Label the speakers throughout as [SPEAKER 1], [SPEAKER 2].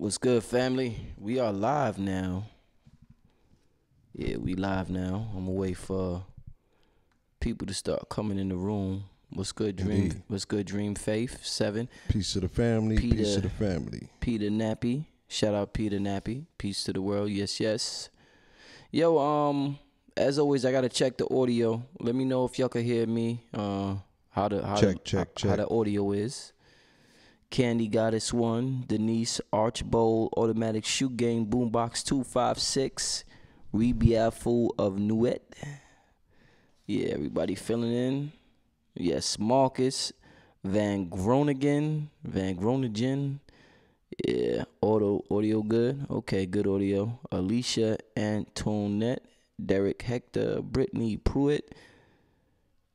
[SPEAKER 1] What's good, family? We are live now. Yeah, we live now. I'm gonna wait for people to start coming in the room. What's good, Dream?
[SPEAKER 2] Indeed.
[SPEAKER 1] What's good, Dream Faith 7?
[SPEAKER 2] Peace to the family.
[SPEAKER 1] Peter-
[SPEAKER 2] Peace to the family.
[SPEAKER 1] Peter Nappy. Shout out Peter Nappy. Peace to the world. Yes, yes. Yo, as always, I gotta check the audio. Let me know if y'all can hear me. How the audio is. Candy Goddess 1, Denise Archbold, Automatic Shoe Game, Boombox 256, Rebiaful of Nuet. Yeah, everybody filling in. Yes, Marcus, Van Groningen. Yeah, audio good. Okay, good audio. Alicia Antoinette, Derek Hector, Brittany Pruitt,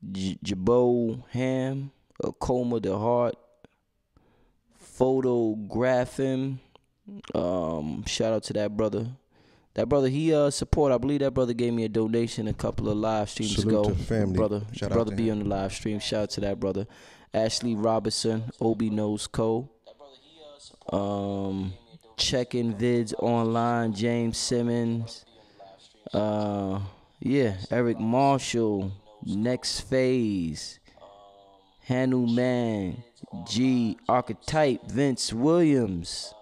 [SPEAKER 1] Jabo Ham, Coma the Heart, Photographing. Shout out to that brother. That brother, he support. I believe that brother gave me a donation a couple of live streams
[SPEAKER 2] Salute
[SPEAKER 1] ago.
[SPEAKER 2] to family.
[SPEAKER 1] Brother,
[SPEAKER 2] Shout out to
[SPEAKER 1] be
[SPEAKER 2] him.
[SPEAKER 1] on the live stream. Shout out to that brother. Ashley Robinson, Obi Knows Co. Checking vids online. James Simmons. Yeah, Eric Marshall. Next Phase. Hanuman, G, Archetype, Vince Williams.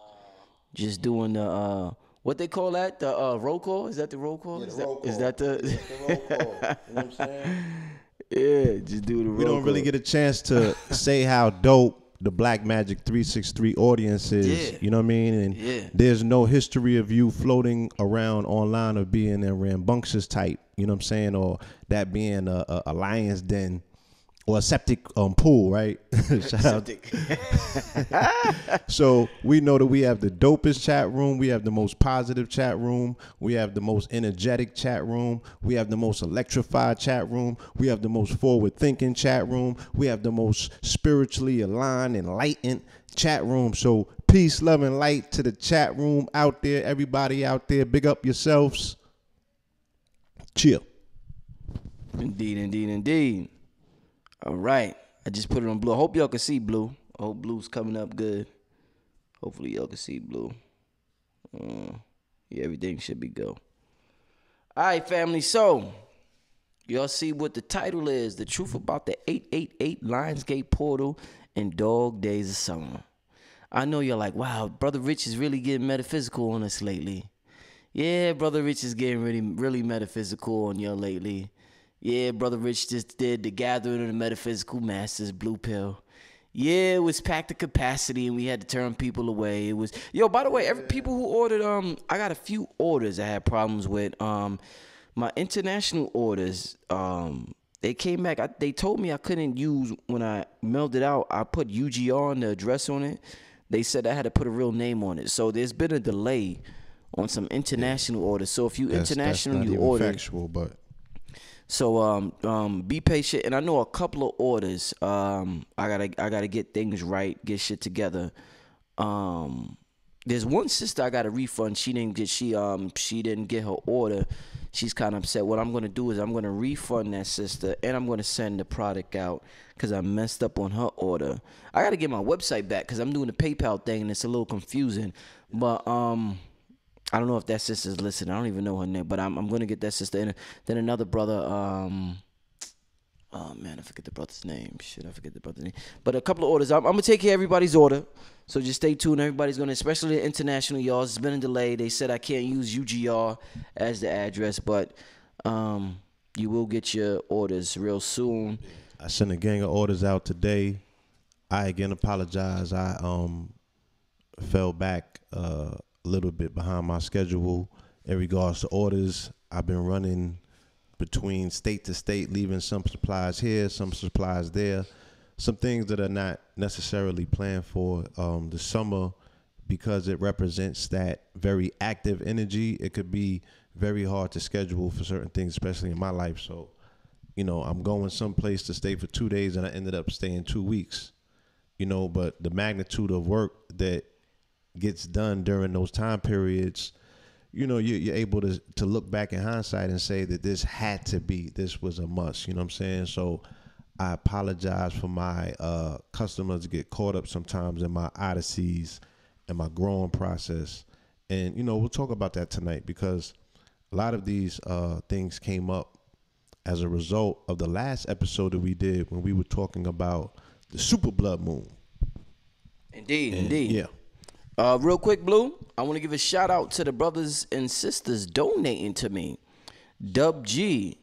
[SPEAKER 1] Just doing the what they call that? The roll call? Is that the roll call?
[SPEAKER 2] Yeah,
[SPEAKER 1] Is
[SPEAKER 2] the roll call.
[SPEAKER 1] that the
[SPEAKER 2] The roll call. You know what I'm saying?
[SPEAKER 1] Yeah, just do the roll
[SPEAKER 2] We don't really
[SPEAKER 1] call.
[SPEAKER 2] get a chance to say how dope the Black Magic 363 audience is.
[SPEAKER 1] Yeah.
[SPEAKER 2] You know what I mean? And
[SPEAKER 1] Yeah.
[SPEAKER 2] there's no history of you floating around online or being a rambunctious type. You know what I'm saying? Or that being a lion's den. Or a septic pool, right? Shout out. So we know that we have the dopest chat room. We have the most positive chat room. We have the most energetic chat room. We have the most electrified chat room. We have the most forward-thinking chat room. We have the most spiritually aligned, enlightened chat room. So peace, love, and light to the chat room out there. Everybody out there, big up yourselves. Chill.
[SPEAKER 1] Indeed. All right. I just put it on blue. I hope y'all can see blue. I hope blue's coming up good. Hopefully y'all can see blue. Yeah, everything should be go. All right, family. So, y'all see what the title is. The truth about the 888 Lionsgate portal and dog days of summer. I know you're like, wow, Brother Rich is really getting metaphysical on us lately. Yeah, Brother Rich is getting really metaphysical on y'all lately. Yeah, Brother Rich just did the Gathering of the Metaphysical Masters Blue Pill. Yeah, it was packed to capacity and we had to turn people away. It was, yo, by the way, people who ordered, I got a few orders I had problems with. My international orders, they came back. They told me I couldn't use, when I mailed it out, I put UGR and the address on it. They said I had to put a real name on it. So there's been a delay on some international orders. So if you international,
[SPEAKER 2] that's not
[SPEAKER 1] you
[SPEAKER 2] even
[SPEAKER 1] order.
[SPEAKER 2] factual, but
[SPEAKER 1] So be patient, and I know a couple of orders. I gotta get things right, get shit together. There's one sister I got a refund. She didn't get her order. She's kind of upset. What I'm gonna do is I'm gonna refund that sister, and I'm gonna send the product out because I messed up on her order. I gotta get my website back because I'm doing the PayPal thing and it's a little confusing. But I don't know if that sister's listening. I don't even know her name, but I'm gonna get that sister. And then another brother. Oh man, I forget the brother's name. Shit, I forget the brother's name. But a couple of orders. I'm gonna take care of everybody's order. So just stay tuned. Everybody's gonna, especially the international y'all. It's been a delay. They said I can't use UGR as the address, but you will get your orders real soon.
[SPEAKER 2] I sent a gang of orders out today. I again apologize. I fell back a little bit behind my schedule in regards to orders. I've been running between state to state, leaving some supplies here, some supplies there, some things that are not necessarily planned for the summer because it represents that very active energy. It could be very hard to schedule for certain things, especially in my life. So, you know, I'm going someplace to stay for 2 days and I ended up staying 2 weeks, you know, but the magnitude of work that gets done during those time periods, you know, you're able to look back in hindsight and say that this was a must, you know what I'm saying? So I apologize for my customers get caught up sometimes in my odysseys and my growing process. And, we'll talk about that tonight because a lot of these things came up as a result of the last episode that we did when we were talking about the super blood moon.
[SPEAKER 1] Indeed.
[SPEAKER 2] Yeah.
[SPEAKER 1] Real quick, Blue, I want to give a shout out to the brothers and sisters donating to me. Dub G,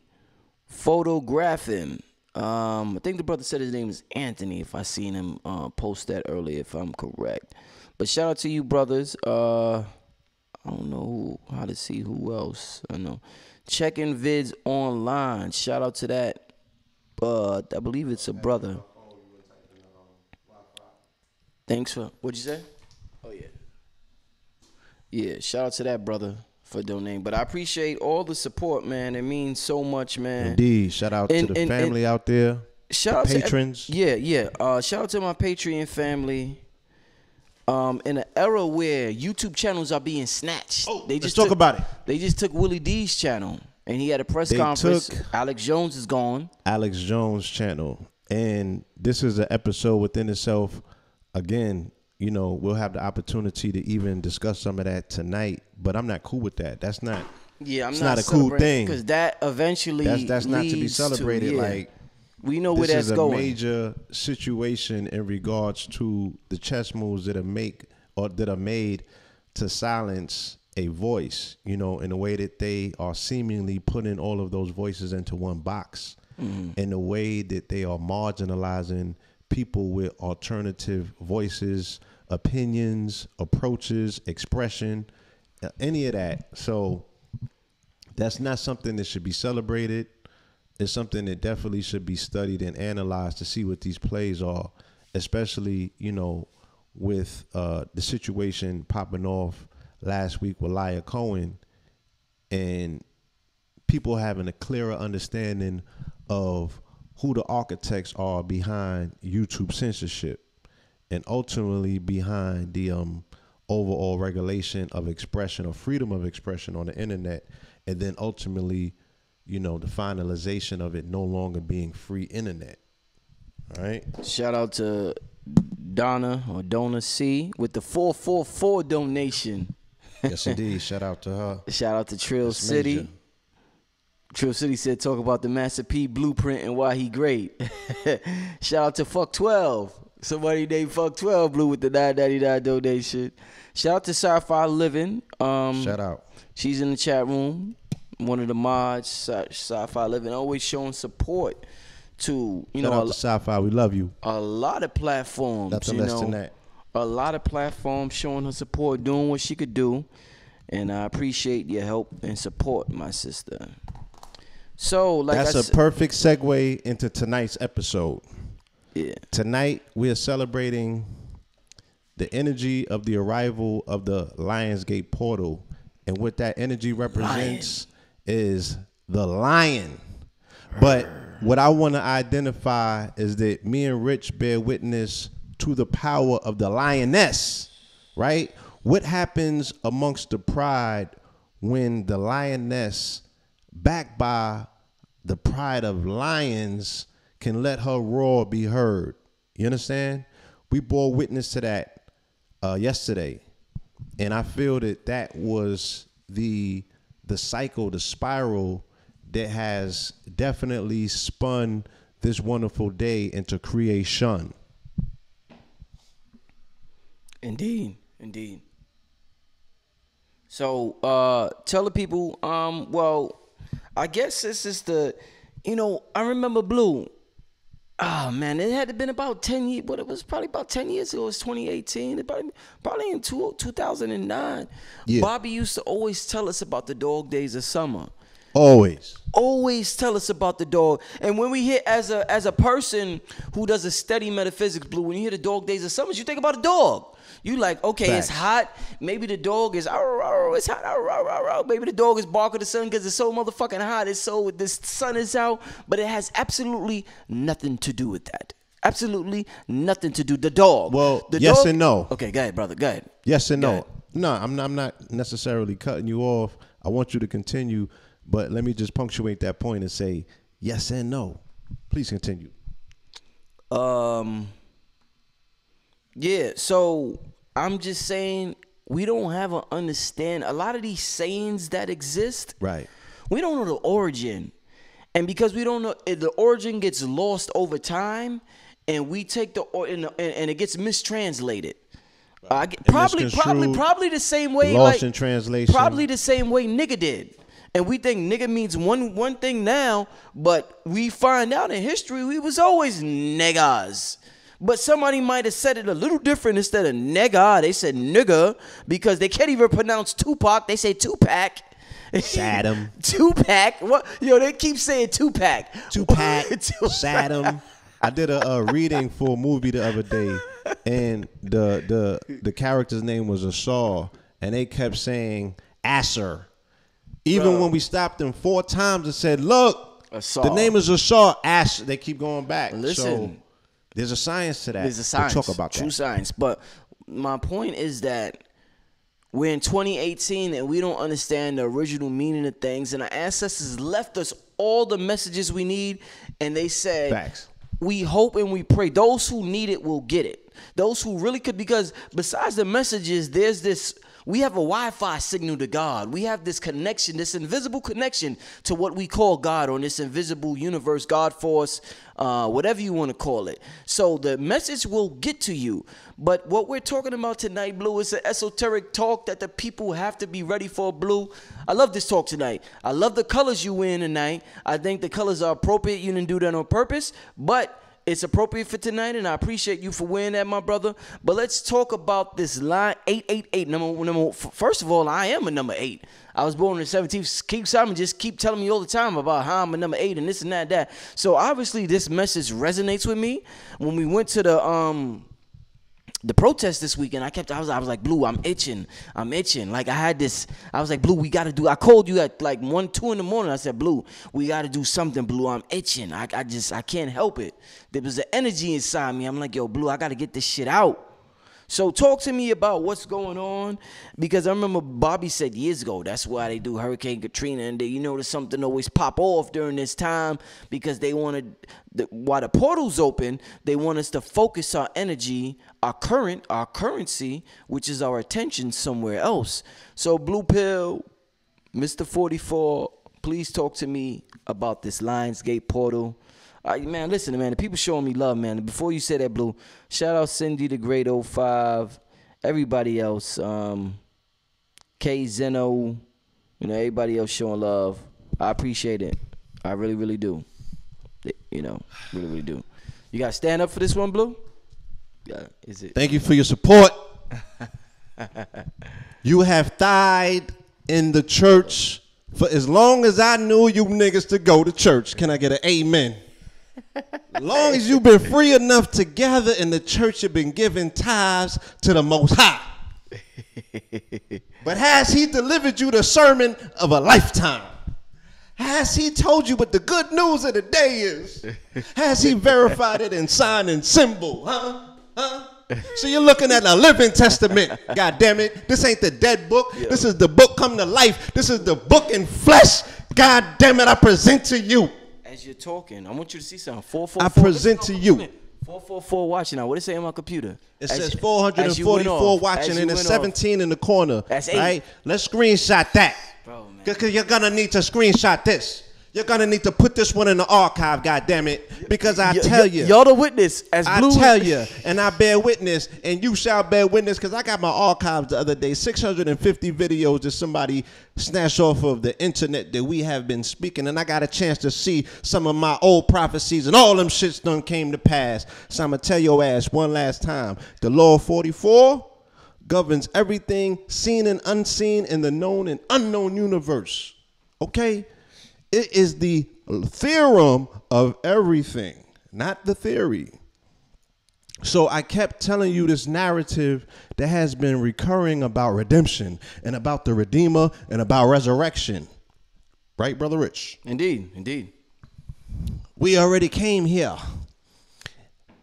[SPEAKER 1] Photographing. I think the brother said his name is Anthony, if I seen him post that earlier, if I'm correct. But shout out to you, brothers. I don't know how to see who else. I know. Checking vids online. Shout out to that. I believe it's a brother. Thanks for, what'd you say? Oh, yeah. Yeah, shout out to that brother for donating. But I appreciate all the support, man. It means so much, man.
[SPEAKER 2] Indeed. Shout out to the family out there.
[SPEAKER 1] Shout out
[SPEAKER 2] patrons.
[SPEAKER 1] Shout out to my Patreon family. In an era where YouTube channels are being snatched.
[SPEAKER 2] Let's talk about it.
[SPEAKER 1] They just took Willie D's channel, and he had a press conference. Alex Jones is gone.
[SPEAKER 2] Alex Jones channel. And this is an episode within itself. Again, we'll have the opportunity to even discuss some of that tonight, but I'm not cool with that. That's not.
[SPEAKER 1] Yeah,
[SPEAKER 2] it's not a cool thing
[SPEAKER 1] because that eventually
[SPEAKER 2] that's not to be celebrated. Like
[SPEAKER 1] we know where that's going.
[SPEAKER 2] This is a major situation in regards to the chess moves that are made to silence a voice. In the way that they are seemingly putting all of those voices into one box, in the way that they are marginalizing people with alternative voices, opinions, approaches, expression, any of that. So that's not something that should be celebrated. It's something that definitely should be studied and analyzed to see what these plays are, especially, with the situation popping off last week with Laya Cohen and people having a clearer understanding of who the architects are behind YouTube censorship and ultimately behind the overall regulation of expression or freedom of expression on the internet, and then ultimately, the finalization of it no longer being free internet. All right.
[SPEAKER 1] Shout out to Donna C with the 444 donation.
[SPEAKER 2] Yes, indeed. Shout out to her.
[SPEAKER 1] Shout out to Trill City.
[SPEAKER 2] Major.
[SPEAKER 1] Trill City said, talk about the Master P blueprint and why he great. Shout out to Fuck 12. Somebody named Fuck 12 Blue with the $9.99 donation. Shout out to Sci-Fi Living.
[SPEAKER 2] Shout out.
[SPEAKER 1] She's in the chat room. One of the mods, Sci-Fi Living, always showing support to,
[SPEAKER 2] Shout out to Sci-Fi. We love you.
[SPEAKER 1] A lot of platforms.
[SPEAKER 2] Nothing less than that.
[SPEAKER 1] A lot of platforms showing her support, doing what she could do. And I appreciate your help and support, my sister. So,
[SPEAKER 2] that's a perfect segue into tonight's episode.
[SPEAKER 1] Yeah.
[SPEAKER 2] Tonight, we are celebrating the energy of the arrival of the Lionsgate portal. And what that energy represents is the lion. But what I want to identify is that me and Rich bear witness to the power of the lioness, right? What happens amongst the pride when the lioness, backed by the pride of lions, can let her roar be heard? You understand? We bore witness to that yesterday. And I feel that was the cycle, the spiral that has definitely spun this wonderful day into creation.
[SPEAKER 1] Indeed. So, tell the people, I guess this is I remember Blue. Oh, man, it had been about 10 years, but it was probably about 10 years ago. It was 2018. It probably in 2009.
[SPEAKER 2] Yeah.
[SPEAKER 1] Bobby used to always tell us about the dog days of summer. Always tell us about the dog. And when we hear, as a person who does a steady metaphysics, Blue, when you hear the dog days of summer, you think about a dog. You like, okay,
[SPEAKER 2] Facts.
[SPEAKER 1] It's hot. Maybe the dog is, it's hot. Maybe the dog is barking at the sun because it's so motherfucking hot. It's so, the sun is out. But it has absolutely nothing to do with that. Absolutely nothing to do. The dog.
[SPEAKER 2] Well,
[SPEAKER 1] the
[SPEAKER 2] yes
[SPEAKER 1] dog,
[SPEAKER 2] and no.
[SPEAKER 1] Okay, go ahead, brother. Go ahead.
[SPEAKER 2] Yes and
[SPEAKER 1] Go
[SPEAKER 2] no.
[SPEAKER 1] ahead.
[SPEAKER 2] No, I'm not necessarily cutting you off. I want you to continue. But let me just punctuate that point and say yes and no. Please continue.
[SPEAKER 1] Yeah, so I'm just saying we don't have an understand. A lot of these sayings that exist,
[SPEAKER 2] Right.
[SPEAKER 1] we don't know the origin. And because we don't know, the origin gets lost over time, and we take and it gets mistranslated. Probably the same way,
[SPEAKER 2] lost in translation.
[SPEAKER 1] Probably the same way nigga did. And we think nigga means one thing now, but we find out in history we was always niggas. But somebody might have said it a little different. Instead of nigga, they said nigga, because they can't even pronounce Tupac. They say Tupac.
[SPEAKER 2] Saddam.
[SPEAKER 1] Tupac. What? They keep saying Tupac.
[SPEAKER 2] Tupac. Saddam. I did a reading for a movie the other day, and the character's name was Asar, and they kept saying Asser. Even when we stopped them 4 times and said, look, Asar. The name is Asar. Asher. They keep going back.
[SPEAKER 1] Listen.
[SPEAKER 2] So there's a science to that.
[SPEAKER 1] There's a science.
[SPEAKER 2] We'll talk about
[SPEAKER 1] true science. But my point is that we're in 2018 and we don't understand the original meaning of things. And our ancestors left us all the messages we need. And they said,
[SPEAKER 2] facts.
[SPEAKER 1] We hope and we pray. Those who need it will get it. Those who really could, because besides the messages, there's this, we have a Wi-Fi signal to God. We have this connection, this invisible connection to what we call God, or this invisible universe, God force, whatever you want to call it. So the message will get to you. But what we're talking about tonight, Blue, is an esoteric talk that the people have to be ready for, Blue. I love this talk tonight. I love the colors you wearing tonight. I think the colors are appropriate. You didn't do that on purpose, but it's appropriate for tonight, and I appreciate you for wearing that, my brother. But let's talk about this line 888. First of all, I am a number 8. I was born on the 17th. Keep Simon just keep telling me all the time about how I'm a number 8 and this and that. So obviously this message resonates with me. When we went to the protest this weekend, I was like, Blue, I'm itching. Like I was like, Blue, we got to do, I called you at like 1, 2 in the morning. I said, Blue, we got to do something, Blue. I'm itching. I can't help it. There was an energy inside me. I'm like, yo, Blue, I got to get this shit out. So talk to me about what's going on, because I remember Bobby said years ago, that's why they do Hurricane Katrina, and there's something always pop off during this time, because they wanted, while the portal's open, they want us to focus our energy, our currency, which is our attention, somewhere else. So Blue Pill, Mr. 44, please talk to me about this Lionsgate portal. Man, listen, man, the people showing me love, man. Before you say that, Blue, shout out Cindy the Great 05, everybody else, K Zeno, everybody else showing love. I appreciate it. I really, really do. Really, really do. You got to stand up for this one, Blue? Yeah, is it?
[SPEAKER 2] Thank you for your support. You have died in the church for as long as I knew you niggas to go to church. Can I get an amen? As long as you've been free enough to gather in the church, you've been giving tithes to the Most High. But has he delivered you the sermon of a lifetime? Has he told you what the good news of the day is? Has he verified it in sign and symbol? So you're looking at a living testament. God damn it. This ain't the dead book. Yeah. This is the book come to life. This is the book in flesh. God damn it, I present to you.
[SPEAKER 1] As you're talking, I want you to see something. 444.
[SPEAKER 2] I present to you.
[SPEAKER 1] 444 watching now. What does it say on my computer?
[SPEAKER 2] It says 444 watching, and it's 17 in the corner.
[SPEAKER 1] That's 8.
[SPEAKER 2] Right? Let's screenshot that.
[SPEAKER 1] Bro, man.
[SPEAKER 2] Because you're going to need to screenshot this. You're going to need to put this one in the archive, goddammit. Because I tell you.
[SPEAKER 1] Y'all the witness. I
[SPEAKER 2] tell you, and I bear witness, and you shall bear witness, because I got my archives the other day. 650 videos that somebody snatched off of the internet that we have been speaking. And I got a chance to see some of my old prophecies, and all them shits done came to pass. So I'm going to tell your ass one last time. The law of 44 governs everything seen and unseen in the known and unknown universe. Okay? It is the theorem of everything, not the theory. So I kept telling you this narrative that has been recurring about redemption and about the Redeemer and about resurrection. Right, Brother Rich?
[SPEAKER 1] Indeed, indeed.
[SPEAKER 2] We already came here.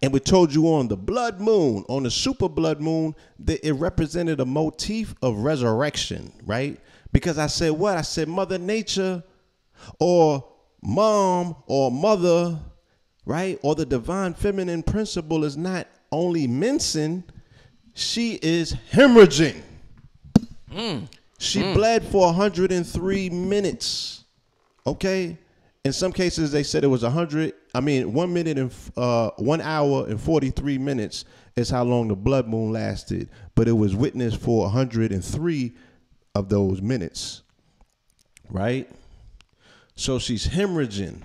[SPEAKER 2] And we told you on the blood moon, on the super blood moon, that it represented a motif of resurrection, right? Because I said what? I said Mother Nature, or mom or mother, right? Or the divine feminine principle is not only mincing, She is hemorrhaging. She bled for 103 minutes. Okay? In some cases, they said it was 1 minute and 1 hour and 43 minutes is how long the blood moon lasted. But it was witnessed for 103 of those minutes. Right? So she's hemorrhaging.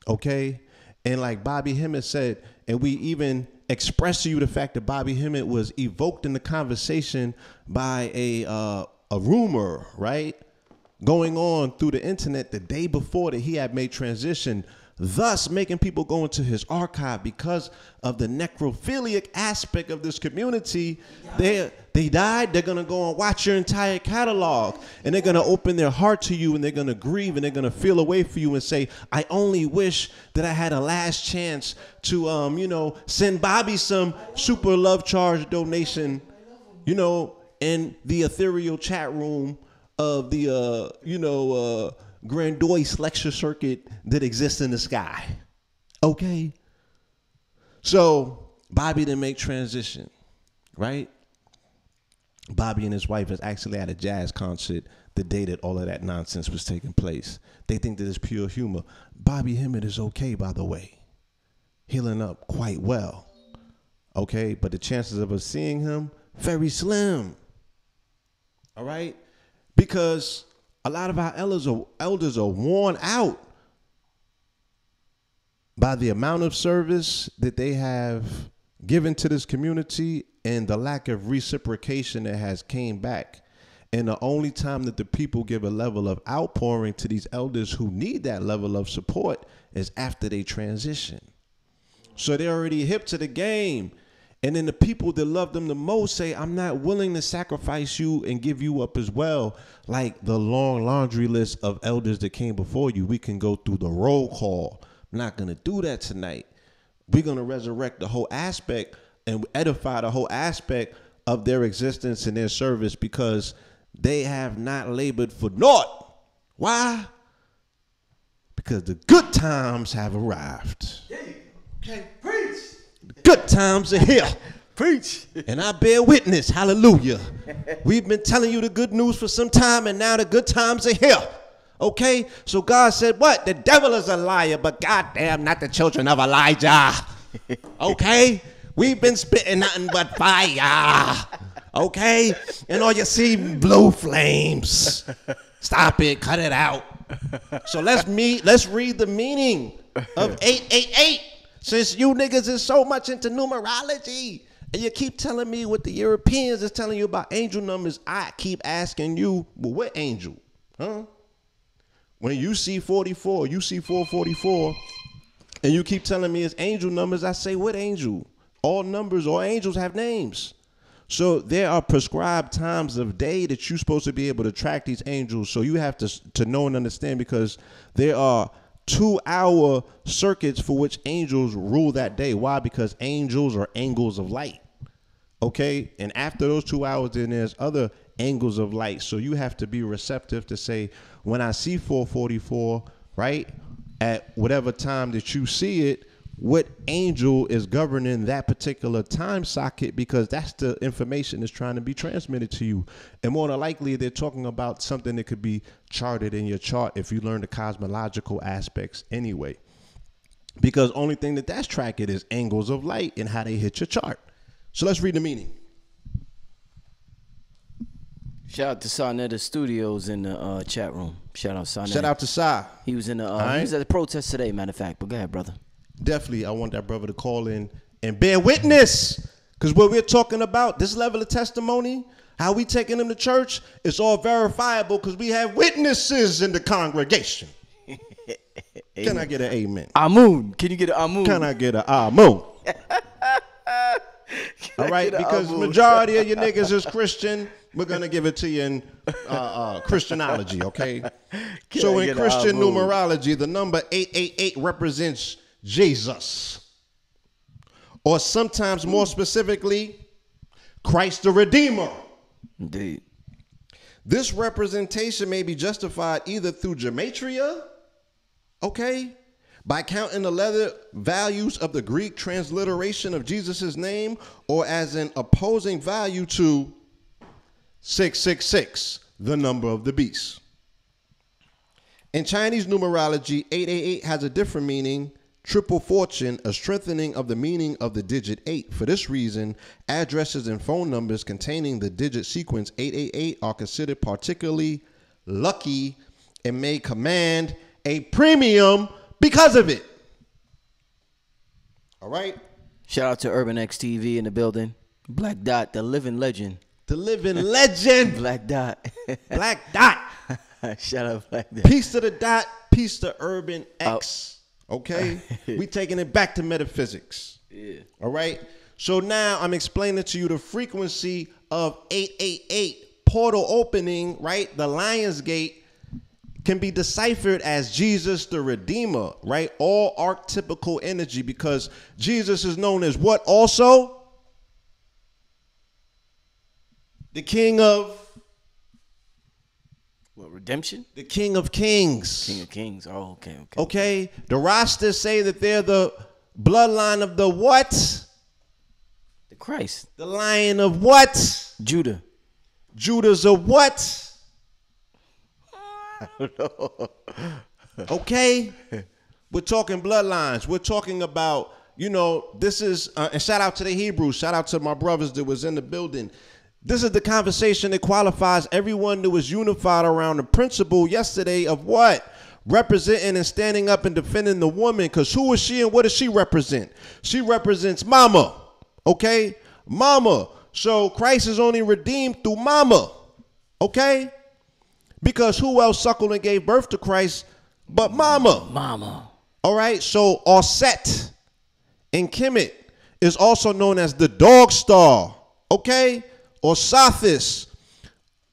[SPEAKER 2] Okay? And like Bobby Hemmett said, and we even expressed to you the fact that Bobby Hemmett was evoked in the conversation by a rumor, right? Going on through the internet the day before that he had made transition, thus making people go into his archive because of the necrophiliac aspect of this community. They died. They're going to go and watch your entire catalog, and they're going to open their heart to you, and they're going to grieve, and they're going to feel a way for you and say, I only wish that I had a last chance to, send Bobby some super love charge donation, in the ethereal chat room of the, grandiose lecture circuit that exists in the sky. Okay? So Bobby didn't make transition, right? Bobby and his wife is actually at a jazz concert the day that all of that nonsense was taking place. They think that it's pure humor. Bobby Hemmett is okay, by the way. Healing up quite well. Okay? But the chances of us seeing him, very slim. All right? Because a lot of our elders are worn out by the amount of service that they have given to this community and the lack of reciprocation that has came back. And the only time that the people give a level of outpouring to these elders who need that level of support is after they transition. So they're already hip to the game. And then the people that love them the most say, I'm not willing to sacrifice you and give you up as well. Like the long laundry list of elders that came before you. We can go through the roll call. I'm not going to do that tonight. We're going to resurrect the whole aspect and edify the whole aspect of their existence and their service because they have not labored for naught. Why? Because the good times have arrived.
[SPEAKER 3] Okay, preach.
[SPEAKER 2] Good times are here.
[SPEAKER 3] Preach.
[SPEAKER 2] And I bear witness. Hallelujah. We've been telling you the good news for some time, and now the good times are here. Okay? So God said what? The devil is a liar, but goddamn, not the children of Elijah. Okay? We've been spitting nothing but fire. Okay? And all you see, blue flames. Stop it. Cut it out. So let's read the meaning of 888. Since you niggas is so much into numerology and you keep telling me what the Europeans is telling you about angel numbers, I keep asking you, well, what angel? Huh? When you see 44, you see 444, and you keep telling me it's angel numbers, I say, what angel? All numbers or angels have names. So there are prescribed times of day that you're supposed to be able to track these angels. So you have to know and understand because there are 2-hour circuits for which angels rule that day. Why? Because angels are angles of light. Okay? And after those 2 hours, then there's other angles of light. So you have to be receptive to say, when I see 444, right, at whatever time that you see it, what angel is governing that particular time socket, because that's the information that's trying to be transmitted to you. And more than likely, they're talking about something that could be charted in your chart if you learn the cosmological aspects anyway. Because only thing that's tracking is angles of light and how they hit your chart. So let's read the meaning.
[SPEAKER 1] Shout out to Sarnetta Studios in the chat room. Shout out Sarnetta.
[SPEAKER 2] Shout out to Sa.
[SPEAKER 1] He was in the he was at the protest today, matter of fact. But go ahead, brother.
[SPEAKER 2] Definitely, I want that brother to call in and bear witness. Because what we're talking about, this level of testimony, how we taking them to church, it's all verifiable because we have witnesses in the congregation. Can I get an amen?
[SPEAKER 1] Amun. Can you get an amun?
[SPEAKER 2] Can I get an amun? All right, because majority of you niggas is Christian. We're going to give it to you in Christianology, okay? So in Christian numerology, the number 888 represents Jesus. Or sometimes more specifically, Christ the Redeemer.
[SPEAKER 1] Indeed.
[SPEAKER 2] This representation may be justified either through gematria, okay, By counting the letter values of the Greek transliteration of Jesus' name, or as an opposing value to 666, the number of the beast. In Chinese numerology, 888 has a different meaning, triple fortune, a strengthening of the meaning of the digit 8. For this reason, addresses and phone numbers containing the digit sequence 888 are considered particularly lucky and may command a premium because of it. All right?
[SPEAKER 1] Shout out to Urban X TV in the building. Black Dot, the living legend.
[SPEAKER 2] The living legend.
[SPEAKER 1] Black Dot.
[SPEAKER 2] Black Dot.
[SPEAKER 1] Shout out Black Dot.
[SPEAKER 2] Peace to the Dot. Peace to Urban X. Okay? We taking it back to metaphysics.
[SPEAKER 1] Yeah.
[SPEAKER 2] All right? So now I'm explaining to you the frequency of 888 portal opening, right? The Lionsgate can be deciphered as Jesus the Redeemer, right? All archetypical energy, because Jesus is known as what also? The King of...
[SPEAKER 1] What, redemption?
[SPEAKER 2] The King of Kings.
[SPEAKER 1] King of Kings. Oh, okay.
[SPEAKER 2] Okay? The rosters say that they're the bloodline of the what?
[SPEAKER 1] The Christ.
[SPEAKER 2] The Lion of what?
[SPEAKER 1] Judah.
[SPEAKER 2] Judah's a what?
[SPEAKER 1] I don't know.
[SPEAKER 2] Okay? We're talking bloodlines. We're talking about, you know, this is, and shout out to the Hebrews. Shout out to my brothers that was in the building. This is the conversation that qualifies everyone that was unified around the principle yesterday of what? Representing and standing up and defending the woman. Because who is she and what does she represent? She represents mama. Okay? Mama. So Christ is only redeemed through mama. Okay? Because who else suckled and gave birth to Christ but mama?
[SPEAKER 1] Mama.
[SPEAKER 2] All right? So Osset in Kemet is also known as the dog star. Okay? Or Sothis.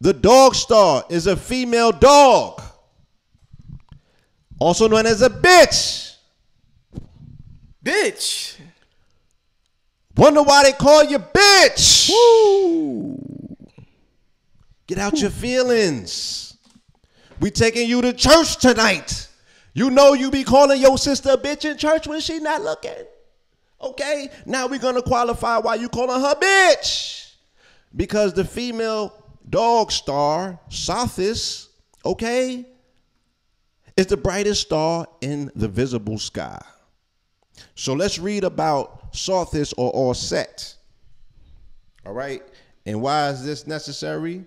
[SPEAKER 2] The dog star is a female dog. Also known as a bitch.
[SPEAKER 1] Bitch.
[SPEAKER 2] Wonder why they call you bitch.
[SPEAKER 1] Woo.
[SPEAKER 2] Get out your feelings. We taking you to church tonight. You know you be calling your sister a bitch in church when she not looking. Okay? Now we're going to qualify why you calling her bitch. Because the female dog star, Sothis, okay, is the brightest star in the visible sky. So let's read about Sothis or Osset. All right? And why is this necessary?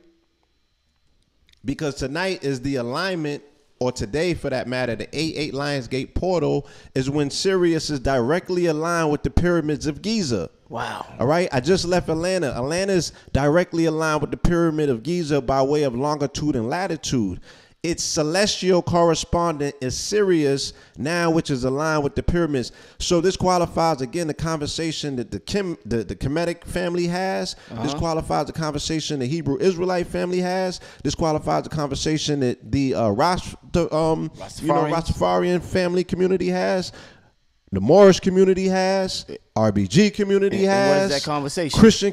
[SPEAKER 2] Because tonight is the alignment, or today for that matter, the 8-8 Lionsgate portal is when Sirius is directly aligned with the pyramids of Giza.
[SPEAKER 1] Wow.
[SPEAKER 2] All right. I just left Atlanta. Atlanta's directly aligned with the pyramid of Giza by way of longitude and latitude. Its celestial correspondent is Sirius now, which is aligned with the pyramids. So this qualifies, again, the conversation that the Kemetic family has. This qualifies the conversation the Hebrew Israelite family has. This qualifies the conversation that the Rastafarian family community has. The Moorish community has. RBG community has.
[SPEAKER 1] And what is that conversation?
[SPEAKER 2] Christian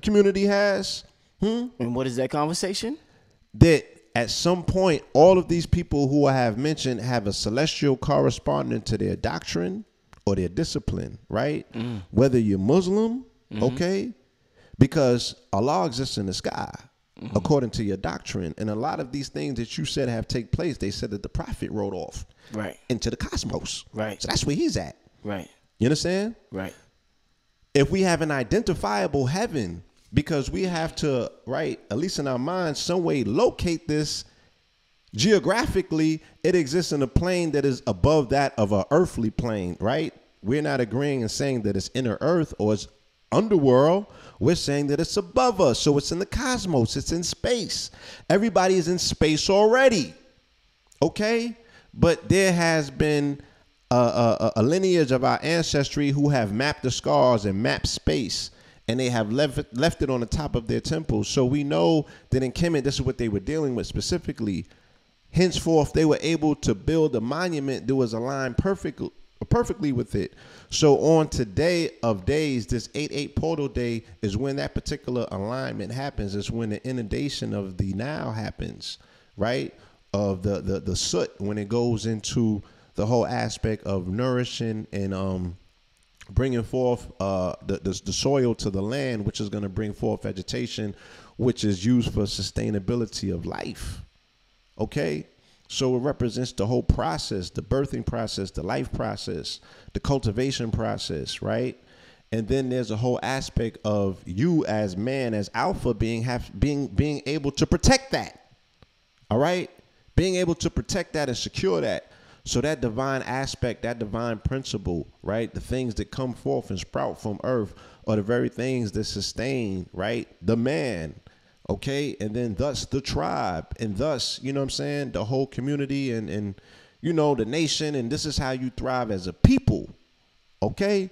[SPEAKER 2] community has.
[SPEAKER 1] And what is that conversation?
[SPEAKER 2] That at some point, all of these people who I have mentioned have a celestial correspondent to their doctrine or their discipline, right? Whether you're Muslim, okay? Because Allah exists in the sky, according to your doctrine. And a lot of these things that you said have take place, they said that the prophet wrote off into the cosmos.
[SPEAKER 1] Right.
[SPEAKER 2] So that's where he's at.
[SPEAKER 1] Right.
[SPEAKER 2] You understand?
[SPEAKER 1] Right.
[SPEAKER 2] If we have an identifiable heaven, because we have to, right, at least in our minds, some way locate this geographically, it exists in a plane that is above that of an earthly plane, right? We're not agreeing and saying that it's inner earth or it's underworld. We're saying that it's above us. So it's in the cosmos. It's in space. Everybody is in space already. Okay? But there has been a lineage of our ancestry who have mapped the stars and mapped space. And they have left it on the top of their temples. So we know that in Kemet, this is what they were dealing with specifically. Henceforth, they were able to build a monument that was aligned perfectly with it. So on today of days, this 8-8 portal day is when that particular alignment happens. It's when the inundation of the Nile happens, right? Of the soot when it goes into the whole aspect of nourishing and bringing forth the soil to the land, which is going to bring forth vegetation, which is used for sustainability of life. Okay? So it represents the whole process, the birthing process, the life process, the cultivation process, right? And then there's a whole aspect of you as man, as alpha, being able to protect that. All right? Being able to protect that and secure that. So that divine aspect, that divine principle, right? The things that come forth and sprout from earth are the very things that sustain, right? The man, okay? And then thus the tribe, and thus, you know what I'm saying? The whole community and you know, the nation. And this is how you thrive as a people, okay?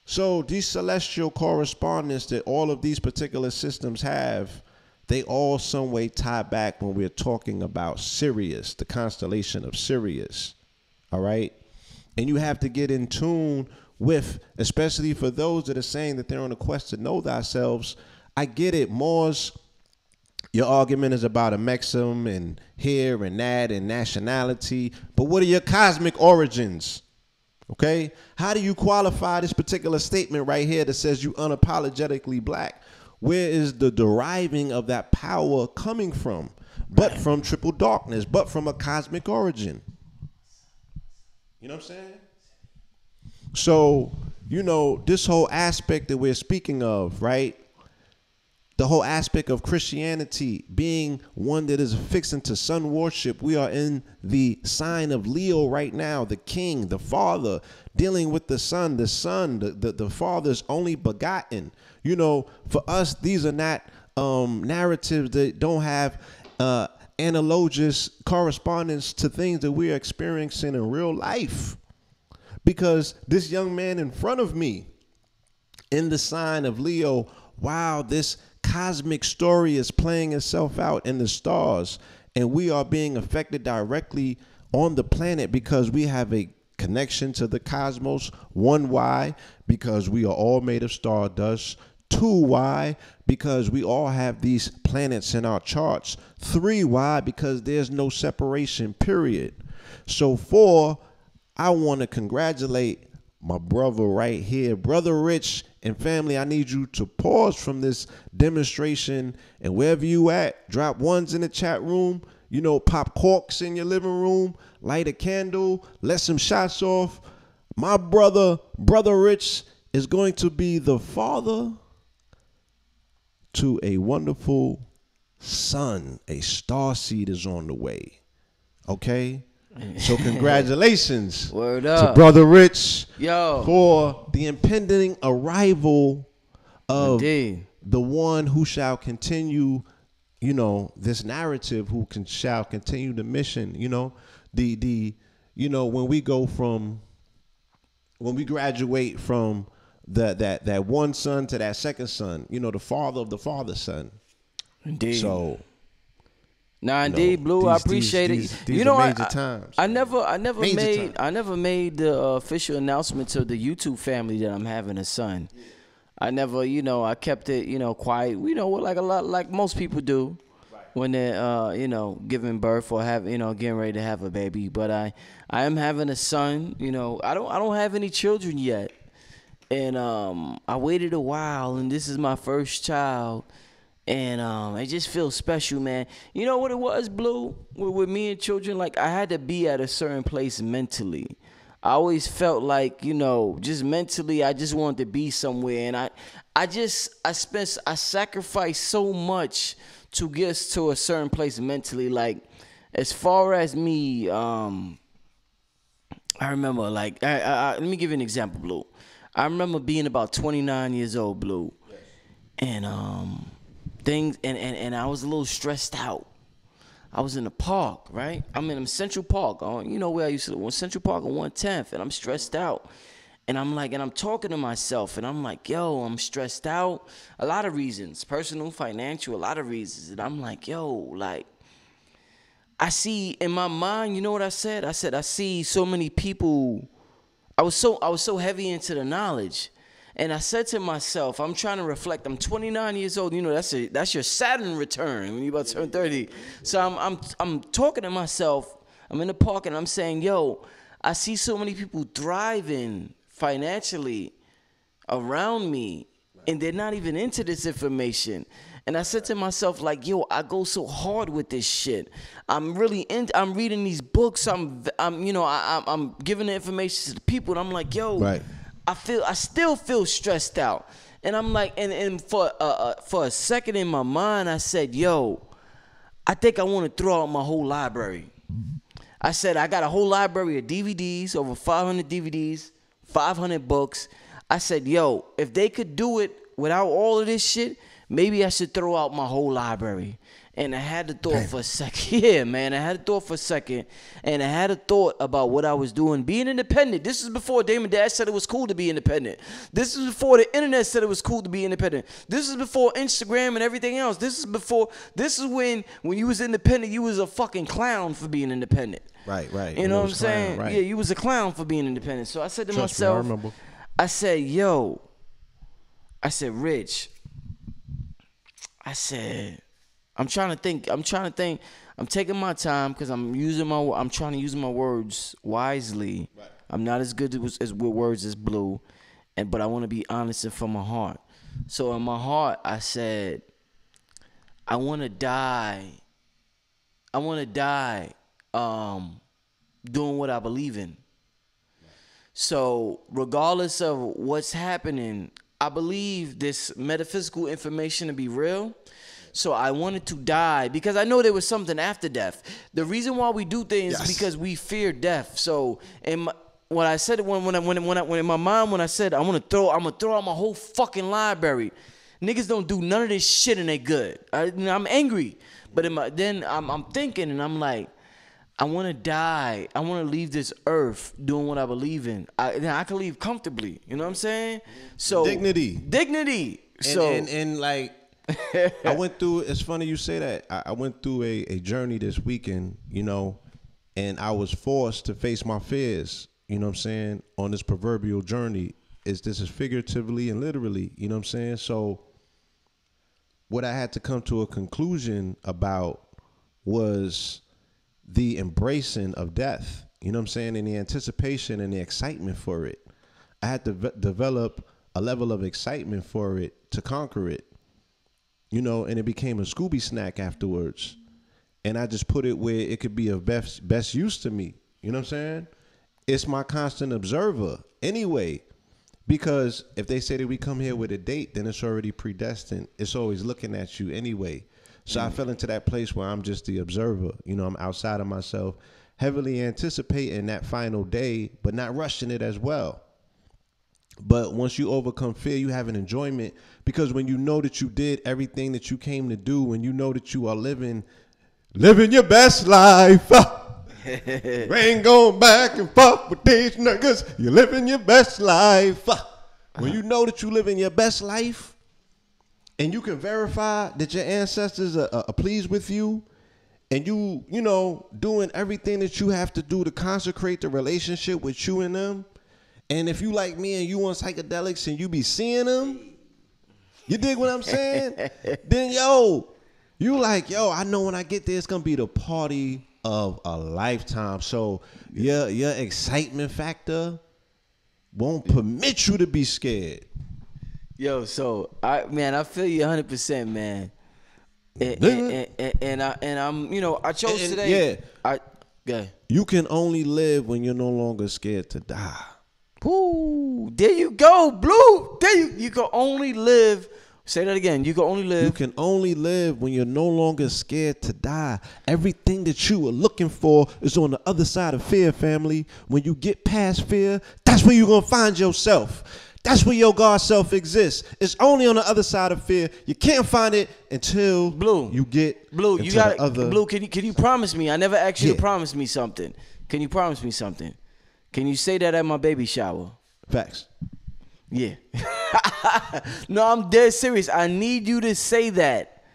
[SPEAKER 2] So these celestial correspondence that all of these particular systems have, they all some way tie back when we're talking about Sirius, the constellation of Sirius. All right. And you have to get in tune with, especially for those that are saying that they're on a quest to know thyself. I get it. Mars, your argument is about a maxim and here and that and nationality. But what are your cosmic origins? Okay. How do you qualify this particular statement right here that says you unapologetically black? Where is the deriving of that power coming from? But from triple darkness, but from a cosmic origin. You know what I'm saying? So, you know, this whole aspect that we're speaking of, right? The whole aspect of Christianity being one that is affixed into sun worship. We are in the sign of Leo right now, the king, the father, dealing with the son, the father's only begotten. You know, for us, these are not narratives that don't have analogous correspondence to things that we are experiencing in real life. Because this young man in front of me, in the sign of Leo, wow, this cosmic story is playing itself out in the stars, and we are being affected directly on the planet because we have a connection to the cosmos. 1, why? Because we are all made of stardust. 2, why? Because we all have these planets in our charts. 3, why? Because there's no separation, period. So 4, I want to congratulate my brother right here, Brother Rich, and family. I need you to pause from this demonstration, and wherever you at, drop ones in the chat room, you know, pop corks in your living room, light a candle, let some shots off. My brother Rich, is going to be the father to a wonderful son. A star seed is on the way. Okay? So congratulations
[SPEAKER 1] Word
[SPEAKER 2] to
[SPEAKER 1] up.
[SPEAKER 2] Brother Rich
[SPEAKER 1] Yo.
[SPEAKER 2] for the impending arrival of
[SPEAKER 1] Indeed.
[SPEAKER 2] the one who shall continue, you know, this narrative, who shall continue the mission. You know, you know, when we graduate from that one son to that second son, you know, the father of the father's son.
[SPEAKER 1] Indeed.
[SPEAKER 2] So,
[SPEAKER 1] nah, indeed, Blue. I appreciate it.
[SPEAKER 2] These
[SPEAKER 1] you know,
[SPEAKER 2] are major times.
[SPEAKER 1] I never made the official announcement to the YouTube family that I'm having a son. I never, you know, I kept it, you know, quiet. You know, like most people do when they're, you know, giving birth or getting ready to have a baby. But I am having a son. You know, I don't have any children yet, and I waited a while, and this is my first child. And it just feels special, man. You know what it was, Blue? With me and children, like, I had to be at a certain place mentally. I always felt like, you know, just mentally, I just wanted to be somewhere. And I sacrificed so much to get to a certain place mentally. Like, as far as me, I remember, like, let me give you an example, Blue. I remember being about 29 years old, Blue. And, things and I was a little stressed out. I was in the park, right? I'm in Central Park. You know where I used to live? Central Park on 110th, and I'm stressed out. And I'm like, and I'm talking to myself, and I'm like, yo, I'm stressed out. A lot of reasons, personal, financial, a lot of reasons. And I'm like, yo, like, I see in my mind, you know what I said? I said, I see so many people. I was so heavy into the knowledge. And I said to myself, I'm trying to reflect. I'm 29 years old. You know, that's your Saturn return when you're about to turn 30. So I'm talking to myself. I'm in the park and I'm saying, yo, I see so many people thriving financially around me, and they're not even into this information. And I said to myself, like, yo, I go so hard with this shit. I'm reading these books. I'm giving the information to the people, and I'm like, yo,
[SPEAKER 2] Right.
[SPEAKER 1] I still feel stressed out. And I'm like, and for a second in my mind, I said, yo, I think I want to throw out my whole library. I said, I got a whole library of DVDs, over 500 DVDs, 500 books. I said, yo, if they could do it without all of this shit, maybe I should throw out my whole library. And I had to thought for a second. Yeah, man, I had to thought for a second. And I had a thought about what I was doing, being independent. This is before Damon Dash said it was cool to be independent. This is before the internet said it was cool to be independent. This is before Instagram and everything else. This is when you was independent, you was a fucking clown for being independent.
[SPEAKER 2] Right.
[SPEAKER 1] You know what I'm saying?
[SPEAKER 2] Clown, right.
[SPEAKER 1] Yeah, you was a clown for being independent. So I said to
[SPEAKER 2] Trust me, I
[SPEAKER 1] myself,
[SPEAKER 2] remember.
[SPEAKER 1] I said, yo, I said, Rich, I said, I'm trying to think. I'm taking my time because I'm trying to use my words wisely. Right. I'm not as good as with words as Blue, but I want to be honest and from my heart. So in my heart, I said, I want to die. Doing what I believe in. So regardless of what's happening, I believe this metaphysical information to be real. So I wanted to die because I know there was something after death. The reason why we do things is because we fear death. So when I said when in my mind when I said I'm gonna throw out my whole fucking library, niggas don't do none of this shit and they good. I'm angry, but I'm thinking and I'm like, I want to die. I want to leave this earth doing what I believe in. I can leave comfortably. You know what I'm saying? So dignity.
[SPEAKER 2] And like. I went through. It's funny you say that. I went through a journey this weekend, and I was forced to face my fears. You know what I'm saying? On this proverbial journey, this is figuratively and literally. You know what I'm saying? So, what I had to come to a conclusion about was the embracing of death. You know what I'm saying? And the anticipation and the excitement for it. I had to develop a level of excitement for it to conquer it. And it became a Scooby snack afterwards. And I just put it where it could be of best use to me. You know what I'm saying? It's my constant observer anyway. Because if they say that we come here with a date, then it's already predestined. It's always looking at you anyway. So I fell into that place where I'm just the observer. I'm outside of myself, heavily anticipating that final day, but not rushing it as well. But once you overcome fear, you have an enjoyment because when you know that you did everything that you came to do, when you know that you are living your best life, you ain't going back and fuck with these niggas. You're living your best life. When you know that you living your best life and you can verify that your ancestors are pleased with you and you doing everything that you have to do to consecrate the relationship with you and them. And if you like me and you on psychedelics and you be seeing them, you dig what I'm saying? Then, I know when I get there, it's going to be the party of a lifetime. So your excitement factor won't permit you to be scared.
[SPEAKER 1] Yo, so I feel you 100%, man. And I'm, I chose today. Yeah.
[SPEAKER 2] You can only live when you're no longer scared to die.
[SPEAKER 1] Ooh, there you go, Blue. You can only live. Say that again. You can only live.
[SPEAKER 2] You can only live when you're no longer scared to die. Everything that you were looking for is on the other side of fear, family. When you get past fear, that's where you're going to find yourself. That's where your God self exists. It's only on the other side of fear. You can't find it until you get
[SPEAKER 1] Blue.
[SPEAKER 2] Into
[SPEAKER 1] you got
[SPEAKER 2] the other.
[SPEAKER 1] Blue. Can you promise me? I never asked you to promise me something. Can you promise me something? Can you say that at my baby shower?
[SPEAKER 2] Facts.
[SPEAKER 1] Yeah. No, I'm dead serious. I need you to say that.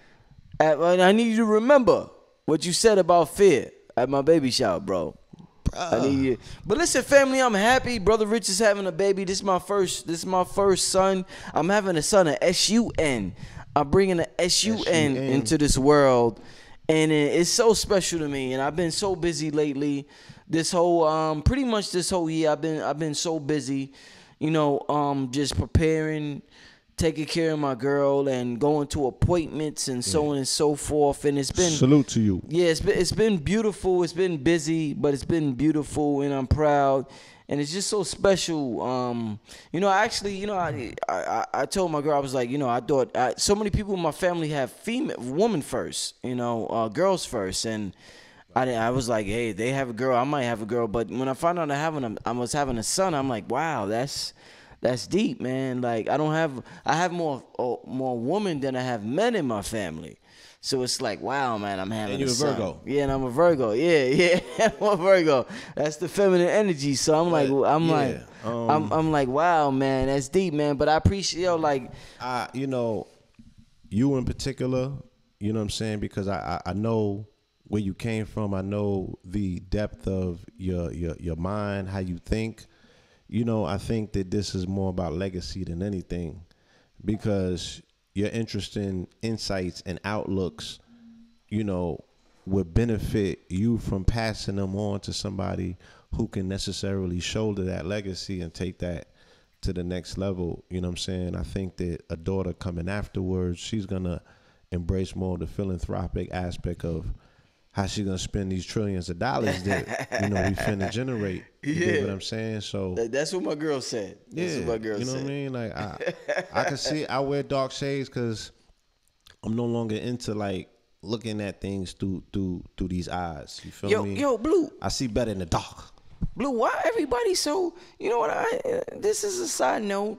[SPEAKER 1] I need you to remember what you said about fear at my baby shower, bro. I need you. But listen, family, I'm happy. Brother Rich is having a baby. This is my first son. I'm having a son, a S-U-N. I'm bringing a S-U-N into this world. and it's so special to me. And I've been so busy lately. This whole pretty much this whole year, I've been so busy, just preparing, taking care of my girl, and going to appointments and so on and so forth. And it's been
[SPEAKER 2] salute to you.
[SPEAKER 1] Yeah, it's been beautiful. It's been busy, but it's been beautiful, and I'm proud. And it's just so special. I told my girl, I was like, I thought so many people in my family have woman first, girls first, and I was like, hey, they have a girl, I might have a girl. But when I found out I was having a son, I'm like, wow, that's deep, man. Like I have more women than I have men in my family. So it's like, wow, man, I'm having a son.
[SPEAKER 2] Virgo.
[SPEAKER 1] Yeah, and I'm a Virgo. Yeah, I'm a Virgo. That's the feminine energy. So I'm like, I'm like, wow, man, that's deep, man. But I appreciate,
[SPEAKER 2] you in particular, you know what I'm saying? Because I know where you came from. I know the depth of your mind, how you think. I think that this is more about legacy than anything, because your interesting insights and outlooks, would benefit you from passing them on to somebody who can necessarily shoulder that legacy and take that to the next level. You know what I'm saying? I think that a daughter coming afterwards, she's going to embrace more of the philanthropic aspect of how she going to spend these trillions of dollars that, we finna generate. You get what I'm saying? So
[SPEAKER 1] that's what my girl said. That's what my girl said.
[SPEAKER 2] What I mean? Like I can see, I wear dark shades because I'm no longer into like looking at things through these eyes. You feel me?
[SPEAKER 1] Yo, Blue.
[SPEAKER 2] I see better in the dark.
[SPEAKER 1] Blue, why everybody so, this is a side note.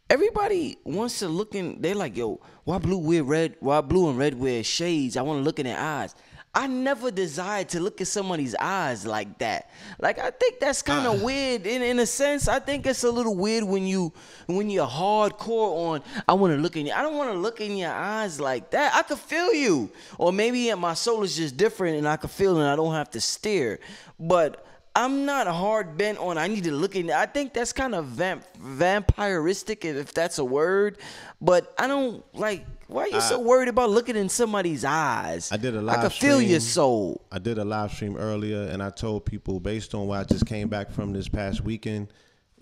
[SPEAKER 1] Everybody wants to look in, they're like, yo, why Blue and Red wear shades? I want to look in their eyes. I never desired to look at somebody's eyes like that. Like, I think that's kind of weird in a sense. I think it's a little weird when you're hardcore on, I want to look in I don't want to look in your eyes like that. I could feel you. Or maybe my soul is just different and I could feel it and I don't have to stare. But I'm not hard bent on I need to look in. I think that's kind of vampiristic, if that's a word. But I don't like. Why are you so worried about looking in somebody's eyes?
[SPEAKER 2] I did a live
[SPEAKER 1] I could
[SPEAKER 2] stream.
[SPEAKER 1] feel your soul.
[SPEAKER 2] I did a live stream earlier, and I told people based on what I just came back from this past weekend,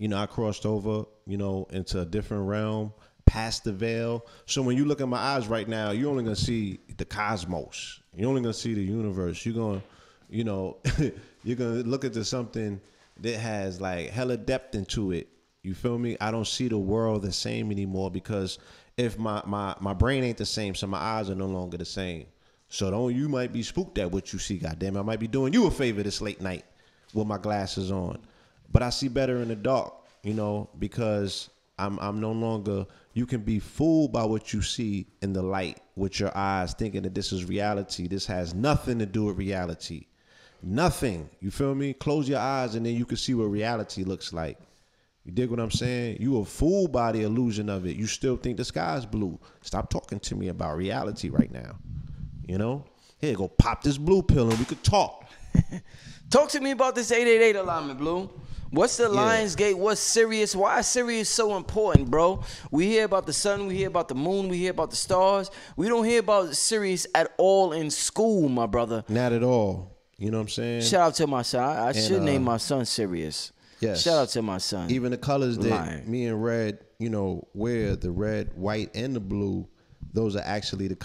[SPEAKER 2] I crossed over, into a different realm, past the veil. So when you look in my eyes right now, you're only gonna see the cosmos. You're only gonna see the universe. You're gonna, you're gonna look into something that has like hella depth into it. You feel me? I don't see the world the same anymore because if my brain ain't the same, so my eyes are no longer the same. So you might be spooked at what you see, goddamn. I might be doing you a favor this late night with my glasses on. But I see better in the dark, because I'm no longer, you can be fooled by what you see in the light with your eyes, thinking that this is reality. This has nothing to do with reality. Nothing. You feel me? Close your eyes and then you can see what reality looks like. You dig what I'm saying? You a fooled by the illusion of it. You still think the sky's blue. Stop talking to me about reality right now. Here, go pop this blue pill and we could talk.
[SPEAKER 1] Talk to me about this 888 alignment, Blue. What's the Lionsgate? What's Sirius? Why is Sirius so important, bro? We hear about the sun. We hear about the moon. We hear about the stars. We don't hear about Sirius at all in school, my brother.
[SPEAKER 2] Not at all. You know what I'm saying?
[SPEAKER 1] Shout out to my son. I should name my son Sirius.
[SPEAKER 2] Yes.
[SPEAKER 1] Shout out to my son.
[SPEAKER 2] Even the colors that me and Red, wear, the red, white, and the blue, those are actually the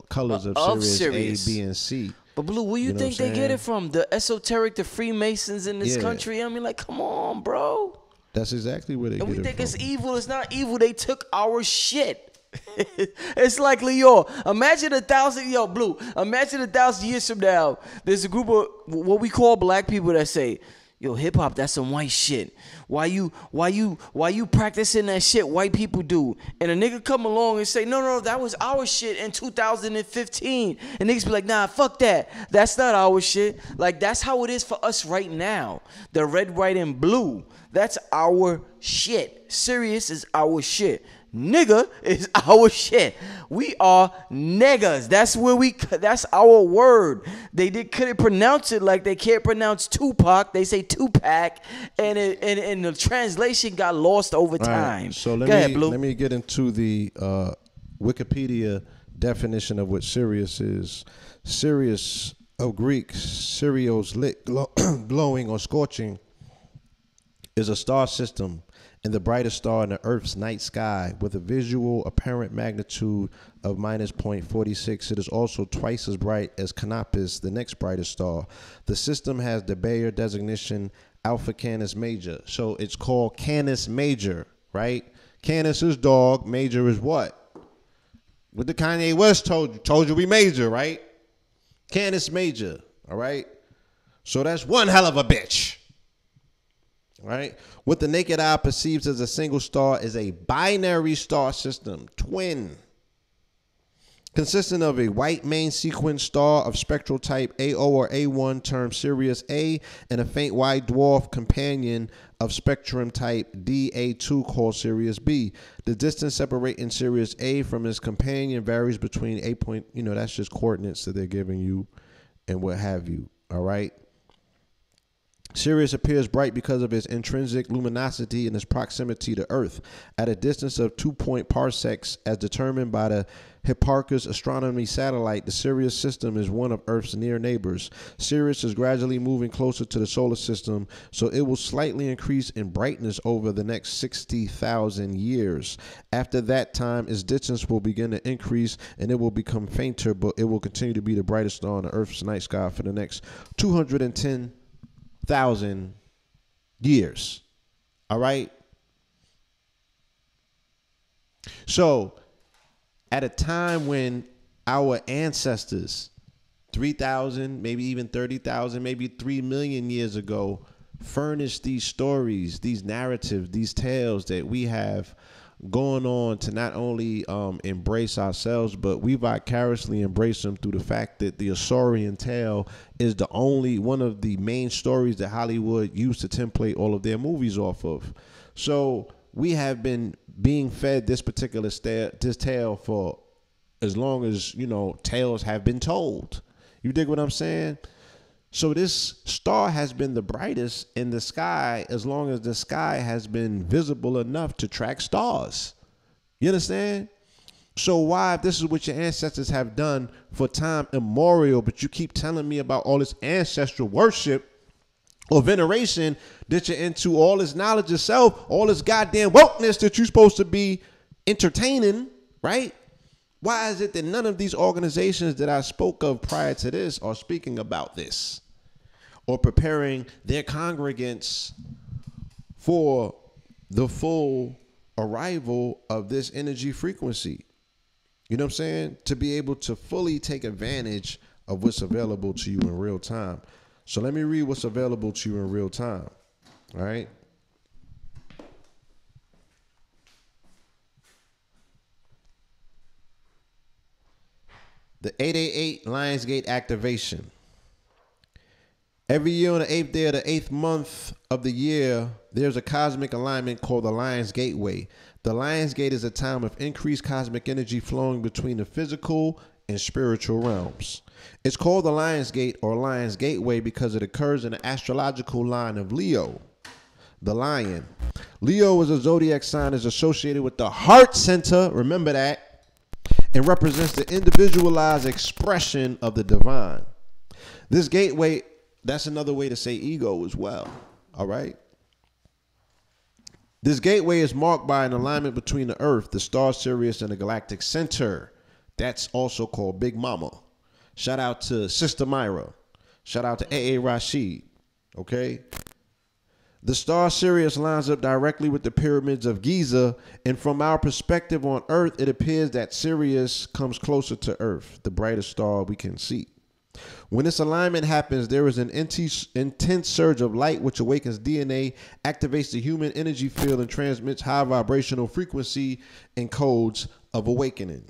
[SPEAKER 2] colors of Sirius A, B, and C.
[SPEAKER 1] But Blue, where you think they get it from? The esoteric, the Freemasons in this country? I mean, like, come on, bro.
[SPEAKER 2] That's exactly where they get it from.
[SPEAKER 1] And we think it's evil. It's not evil. They took our shit. It's like Leo. Imagine 1,000 years from now, there's a group of what we call black people that say, yo, hip hop, that's some white shit. Why you practicing that shit white people do? And a nigga come along and say, no, that was our shit in 2015. And niggas be like, nah, fuck that. That's not our shit. Like, that's how it is for us right now. The red, white, and blue. That's our shit. Sirius is our shit. Nigga is our shit. We are niggas. That's our word. They couldn't pronounce it like they can't pronounce Tupac. They say Tupac, and the translation got lost over time.
[SPEAKER 2] Right. So
[SPEAKER 1] Go ahead, Blue.
[SPEAKER 2] let me get into the Wikipedia definition of what Sirius is. Sirius, of Greek, Sirios, lit, glowing or scorching, is a star system and the brightest star in the Earth's night sky with a visual apparent magnitude of minus 0.46. It is also twice as bright as Canopus, the next brightest star. The system has the Bayer designation Alpha Canis Major. So it's called Canis Major, right? Canis is dog, Major is what? What the Kanye West told you we major, right? Canis Major, all right? So that's one hell of a bitch. Right? What the naked eye perceives as a single star is a binary star system, twin, consisting of a white main sequence star of spectral type AO or A1 termed Sirius A and a faint white dwarf companion of spectrum type DA2 called Sirius B. The distance separating Sirius A from its companion varies between a point, that's just coordinates that they're giving you and what have you, all right? Sirius appears bright because of its intrinsic luminosity and its proximity to Earth. At a distance of 2 parsecs, as determined by the Hipparchus astronomy satellite, the Sirius system is one of Earth's near neighbors. Sirius is gradually moving closer to the solar system, so it will slightly increase in brightness over the next 60,000 years. After that time, its distance will begin to increase and it will become fainter, but it will continue to be the brightest star in the Earth's night sky for the next 210,000 years. All right. So at a time when our ancestors 3,000, maybe even 30,000, maybe 3 million years ago furnished these stories, these narratives, these tales that we have going on to not only embrace ourselves, but we vicariously embrace them through the fact that the Asaurian tale is the only one of the main stories that Hollywood used to template all of their movies off of. So we have been being fed this particular this tale for as long as, tales have been told. You dig what I'm saying? So this star has been the brightest in the sky as long as the sky has been visible enough to track stars. You understand? So why, if this is what your ancestors have done for time immemorial, but you keep telling me about all this ancestral worship or veneration that you're into, all this knowledge yourself, all this goddamn wokeness that you're supposed to be entertaining, right? Why is it that none of these organizations that I spoke of prior to this are speaking about this or preparing their congregants for the full arrival of this energy frequency? You know what I'm saying? To be able to fully take advantage of what's available to you in real time. So let me read what's available to you in real time. All right. The 888 Lionsgate activation. Every year on the 8th day of the 8th month of the year, there's a cosmic alignment called the Lions Gateway. The Lions Gate is a time of increased cosmic energy flowing between the physical and spiritual realms. It's called the Lions Gate or Lions Gateway because it occurs in the astrological line of Leo, the lion. Leo is a zodiac sign is associated with the heart center. Remember that. And represents the individualized expression of the divine. This gateway, that's another way to say ego as well. All right. This gateway is marked by an alignment between the Earth, the star Sirius, and the galactic center. That's also called Big Mama. Shout out to Sister Myra. Shout out to A.A. Rashid. Okay. The star Sirius lines up directly with the pyramids of Giza, and from our perspective on Earth, it appears that Sirius comes closer to Earth, the brightest star we can see. When this alignment happens, there is an intense surge of light which awakens DNA, activates the human energy field, and transmits high vibrational frequency and codes of awakening.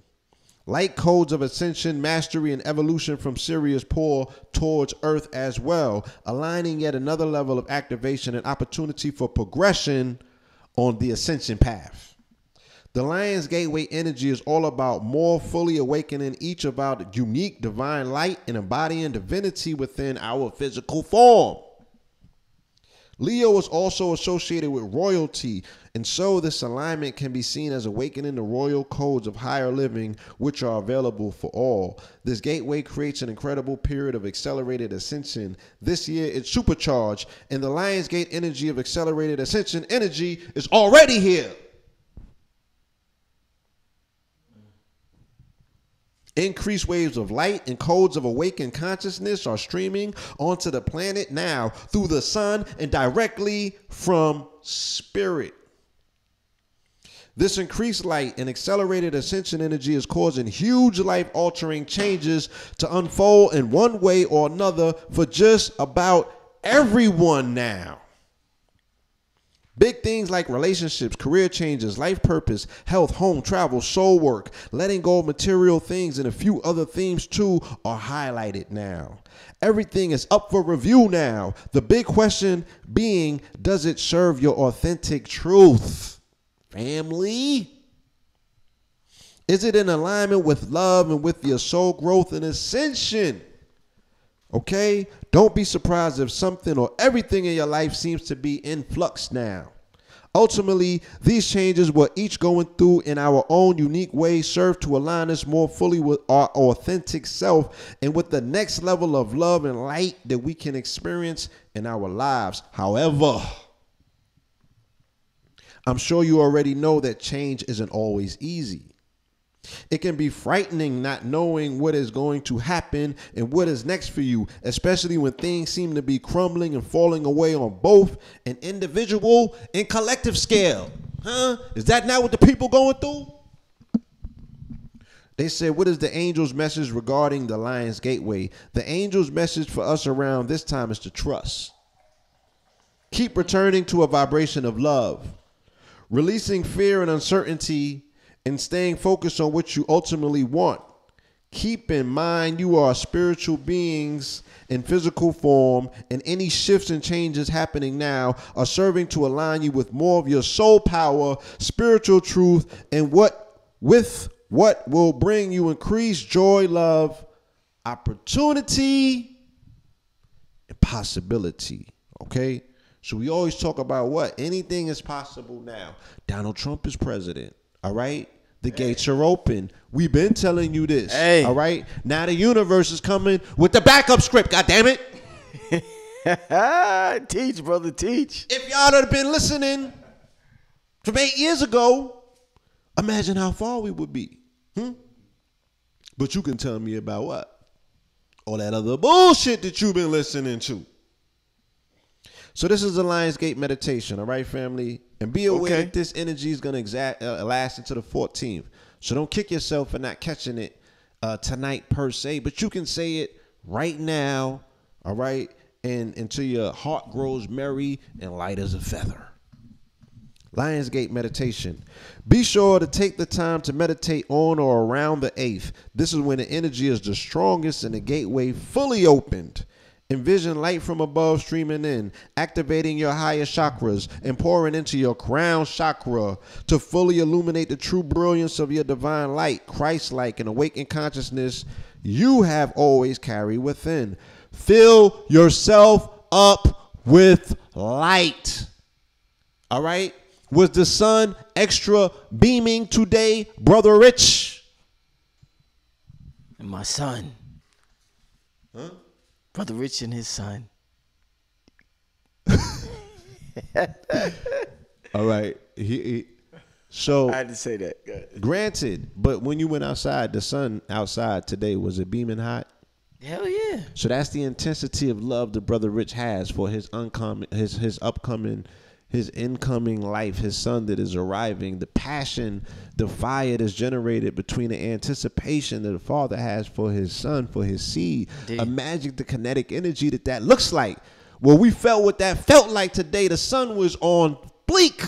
[SPEAKER 2] Light codes of ascension, mastery, and evolution from Sirius pour towards Earth as well, aligning yet another level of activation and opportunity for progression on the ascension path. The Lion's Gateway energy is all about more fully awakening each of our unique divine light and embodying divinity within our physical form. Leo is also associated with royalty, and so this alignment can be seen as awakening the royal codes of higher living, which are available for all. This gateway creates an incredible period of accelerated ascension. This year, it's supercharged, and the Lionsgate energy of accelerated ascension energy is already here. Increased waves of light and codes of awakened consciousness are streaming onto the planet now through the sun and directly from spirit. This increased light and accelerated ascension energy is causing huge life-altering changes to unfold in one way or another for just about everyone now. Big things like relationships, career changes, life purpose, health, home, travel, soul work, letting go of material things, and a few other themes too are highlighted now. Everything is up for review now. The big question being, does it serve your authentic truth? Family? Is it in alignment with love and with your soul growth and ascension? Okay? Don't be surprised if something or everything in your life seems to be in flux now. Ultimately, these changes we're each going through in our own unique way serve to align us more fully with our authentic self and with the next level of love and light that we can experience in our lives. However, I'm sure you already know that change isn't always easy. It can be frightening not knowing what is going to happen and what is next for you, especially when things seem to be crumbling and falling away on both an individual and collective scale. Is that not what the people going through? They said, what is the angel's message regarding the Lion's Gateway? The angel's message for us around this time is to trust. Keep returning to a vibration of love, releasing fear and uncertainty, and staying focused on what you ultimately want. Keep in mind you are spiritual beings in physical form, and any shifts and changes happening now are serving to align you with more of your soul power, spiritual truth, and what will bring you increased joy, love, opportunity, and possibility. Okay? So we always talk about what? Anything is possible now. Donald Trump is president. All right. The gates are open. We've been telling you this. All right. Now the universe is coming with the backup script. God damn it.
[SPEAKER 1] Teach, brother, teach.
[SPEAKER 2] If y'all had been listening from 8 years ago, imagine how far we would be. But you can tell me about what? All that other bullshit that you've been listening to. So this is a Lionsgate meditation, all right, family? And be aware that this energy is going to last until the 14th. So don't kick yourself for not catching it tonight per se, but you can say it right now, all right? And until your heart grows merry and light as a feather. Lionsgate meditation. Be sure to take the time to meditate on or around the 8th. This is when the energy is the strongest and the gateway fully opened. Envision light from above streaming in, activating your higher chakras and pouring into your crown chakra to fully illuminate the true brilliance of your divine light, Christ-like and awakened consciousness you have always carried within. Fill yourself up with light. All right? Was the sun extra beaming today, Brother Rich?
[SPEAKER 1] And my son.
[SPEAKER 2] Huh?
[SPEAKER 1] Brother Rich and his son.
[SPEAKER 2] All right. So
[SPEAKER 1] I had to say that. Good.
[SPEAKER 2] Granted, but when you went outside, the sun outside today, was it beaming hot?
[SPEAKER 1] Hell yeah.
[SPEAKER 2] So that's the intensity of love that Brother Rich has for his incoming life, his son that is arriving, the passion, the fire that's generated between the anticipation that the father has for his son, for his seed. Indeed. Imagine the kinetic energy that looks like. Well, we felt what that felt like today. The sun was on bleak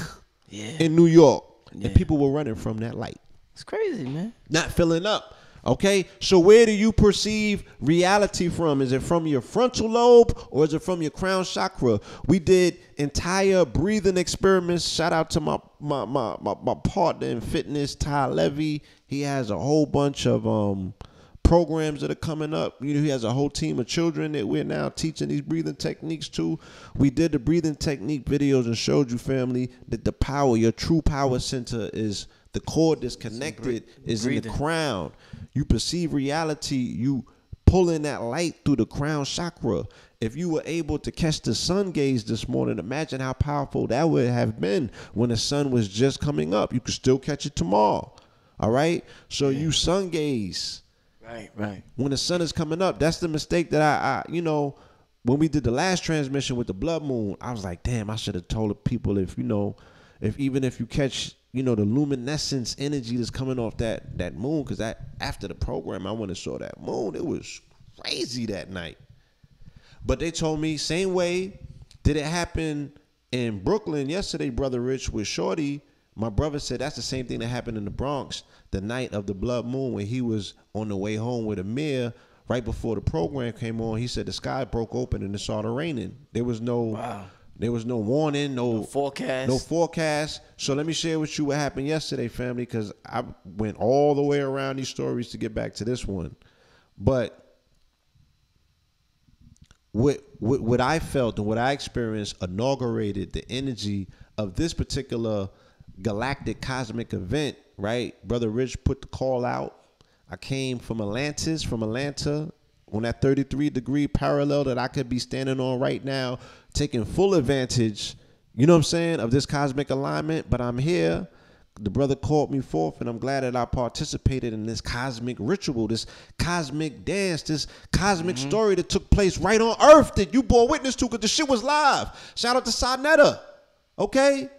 [SPEAKER 2] in New York, and people were running from that light.
[SPEAKER 1] It's crazy, man.
[SPEAKER 2] Not filling up. Okay, so where do you perceive reality from? Is it from your frontal lobe or is it from your crown chakra? We did entire breathing experiments. Shout out to my partner in fitness, Ty Levy. He has a whole bunch of programs that are coming up. You know, he has a whole team of children that we're now teaching these breathing techniques to. We did the breathing technique videos and showed you, family, that the power, your true power center is the cord that's connected is in the crown. You perceive reality, you pull in that light through the crown chakra. If you were able to catch the sun gaze this morning, imagine how powerful that would have been when the sun was just coming up. You could still catch it tomorrow. All right? So you sun gaze.
[SPEAKER 1] Right.
[SPEAKER 2] When the sun is coming up, that's the mistake that I you know, when we did the last transmission with the blood moon, I was like, damn, I should have told the people if even if you catch, you know, the luminescence energy that's coming off that moon, because that after the program, I went and saw that moon. It was crazy that night. But they told me, same way did it happen in Brooklyn yesterday, Brother Rich, with Shorty. My brother said that's the same thing that happened in the Bronx the night of the blood moon when he was on the way home with Amir right before the program came on. He said the sky broke open and it started raining. There was no warning, no forecast. So let me share with you what happened yesterday, family, because I went all the way around these stories to get back to this one. But what I felt and what I experienced inaugurated the energy of this particular galactic cosmic event, right? Brother Rich put the call out. I came from Atlanta, on that 33-degree parallel that I could be standing on right now, taking full advantage, you know what I'm saying, of this cosmic alignment. But I'm here. The brother called me forth, and I'm glad that I participated in this cosmic ritual, this cosmic dance, this cosmic story that took place right on Earth that you bore witness to because the shit was live. Shout out to Sarnetta. Okay?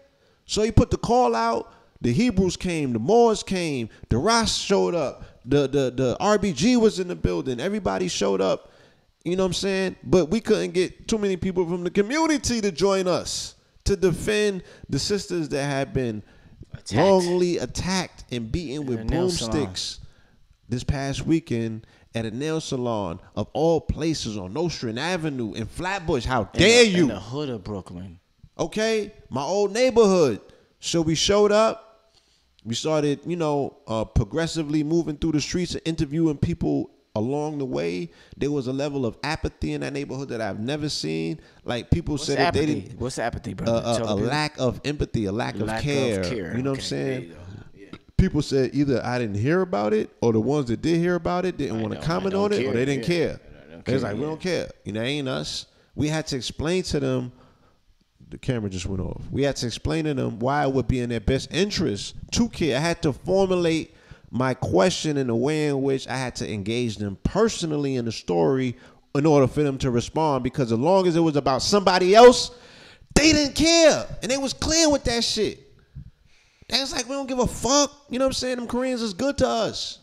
[SPEAKER 2] So he put the call out. The Hebrews came. The Moors came. The Ross showed up. The RBG was in the building. Everybody showed up. You know what I'm saying? But we couldn't get too many people from the community to join us to defend the sisters that had been wrongly attacked and beaten with broomsticks this past weekend at a nail salon of all places on Nostrand Avenue in Flatbush. How dare you?
[SPEAKER 1] In the hood of Brooklyn.
[SPEAKER 2] Okay, my old neighborhood. So we showed up. We started, progressively moving through the streets and interviewing people along the way. There was a level of apathy in that neighborhood that I've never seen. Like people said that they didn't.
[SPEAKER 1] What's apathy, brother?
[SPEAKER 2] A lack of empathy, a lack of care. You know what I'm saying? Yeah. People said either I didn't hear about it, or the ones that did hear about it didn't want to comment on it, or they didn't care. It's like, we don't care. It ain't us. We had to explain to them. The camera just went off. We had to explain to them why it would be in their best interest to care. I had to formulate my question in a way in which I had to engage them personally in the story in order for them to respond, because as long as it was about somebody else, they didn't care. And they was clear with that shit. They was like, we don't give a fuck. You know what I'm saying? Them Koreans is good to us.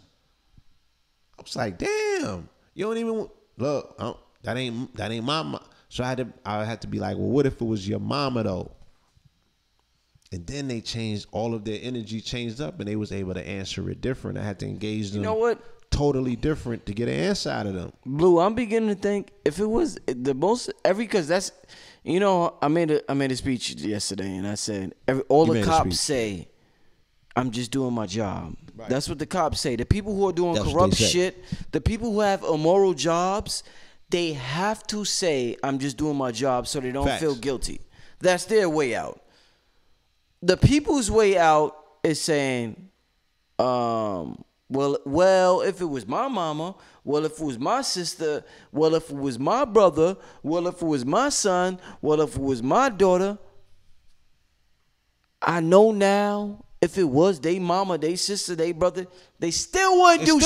[SPEAKER 2] I was like, damn. You don't even look. That ain't my mom. So I had to be like, well, what if it was your mama though? And then they changed, all of their energy changed up, and they was able to answer it different. I had to engage them.
[SPEAKER 1] You know what?
[SPEAKER 2] Totally different to get an answer out of them.
[SPEAKER 1] Blue, I'm beginning to think if it was the most because that's, I made a speech yesterday, and I said all the cops say, I'm just doing my job. Right. That's what the cops say. The people who are doing corrupt shit, the people who have immoral jobs, they have to say, I'm just doing my job so they don't feel guilty. That's their way out. The people's way out is saying, well, if it was my mama, well, if it was my sister, well, if it was my brother, well, if it was my son, well, if it was my daughter, I know now if it was they mama, they sister, they brother, they still wouldn't do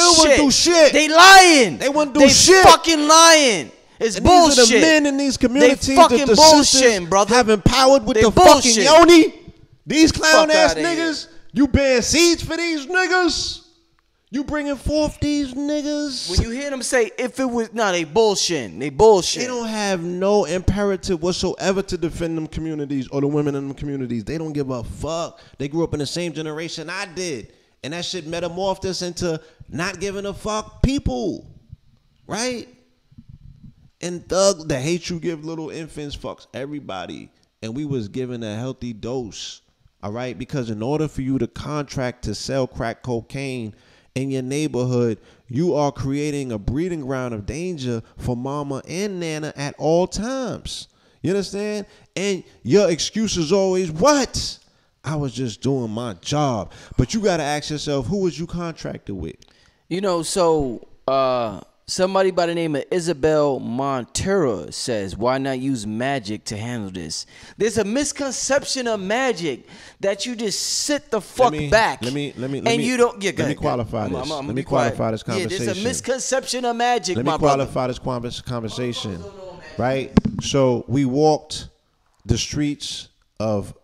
[SPEAKER 1] shit. They lying.
[SPEAKER 2] They wouldn't do shit.
[SPEAKER 1] They fucking lying. It's
[SPEAKER 2] and
[SPEAKER 1] bullshit.
[SPEAKER 2] These are the men in these communities
[SPEAKER 1] they fucking
[SPEAKER 2] that the sisters
[SPEAKER 1] brother.
[SPEAKER 2] have empowered with
[SPEAKER 1] they
[SPEAKER 2] the
[SPEAKER 1] bullshit.
[SPEAKER 2] fucking yoni. These clown ass niggas.
[SPEAKER 1] Here.
[SPEAKER 2] You bearing seeds for these niggas. You bringing forth these niggas.
[SPEAKER 1] When you hear them say, if it was, they bullshit. They bullshit.
[SPEAKER 2] They don't have no imperative whatsoever to defend them communities or the women in them communities. They don't give a fuck. They grew up in the same generation I did. And that shit metamorphed us into not giving a fuck people. Right? And thug, the hate you give little infants fucks everybody. And we was given a healthy dose. All right? Because in order for you to contract to sell crack cocaine in your neighborhood, you are creating a breeding ground of danger for mama and nana at all times. You understand? And your excuse is always, what? I was just doing my job. But you got to ask yourself, who was you contracted with?
[SPEAKER 1] You know, so somebody by the name of Isabel Montero says, why not use magic to handle this? There's a misconception of magic that you just sit the fuck back.
[SPEAKER 2] Let me
[SPEAKER 1] qualify
[SPEAKER 2] this. Let me qualify this conversation.
[SPEAKER 1] Yeah, there's a misconception of magic,
[SPEAKER 2] Let me qualify this conversation. Right? So we walked the streets of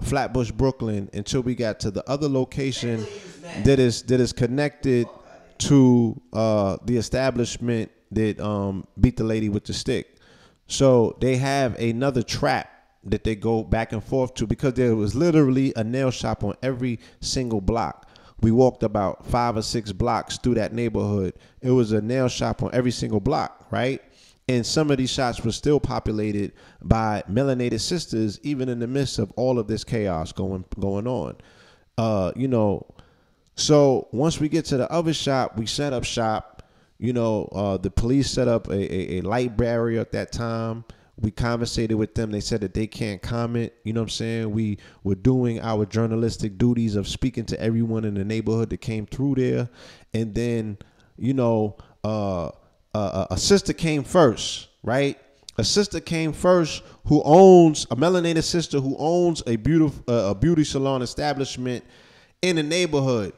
[SPEAKER 2] Flatbush, Brooklyn, until we got to the other location that is connected to the establishment that beat the lady with the stick. So they have another trap that they go back and forth to, because there was literally a nail shop on every single block. We walked about 5 or 6 blocks through that neighborhood. It was a nail shop on every single block, right? And some of these shops were still populated by melanated sisters, even in the midst of all of this chaos going on. So once we get to the other shop, we set up shop. The police set up a light barrier at that time. We conversated with them. They said that they can't comment. You know what I'm saying? We were doing our journalistic duties of speaking to everyone in the neighborhood that came through there. And then, a sister came first, right? A sister came first who owns a melanated sister who owns a beauty salon establishment in the neighborhood.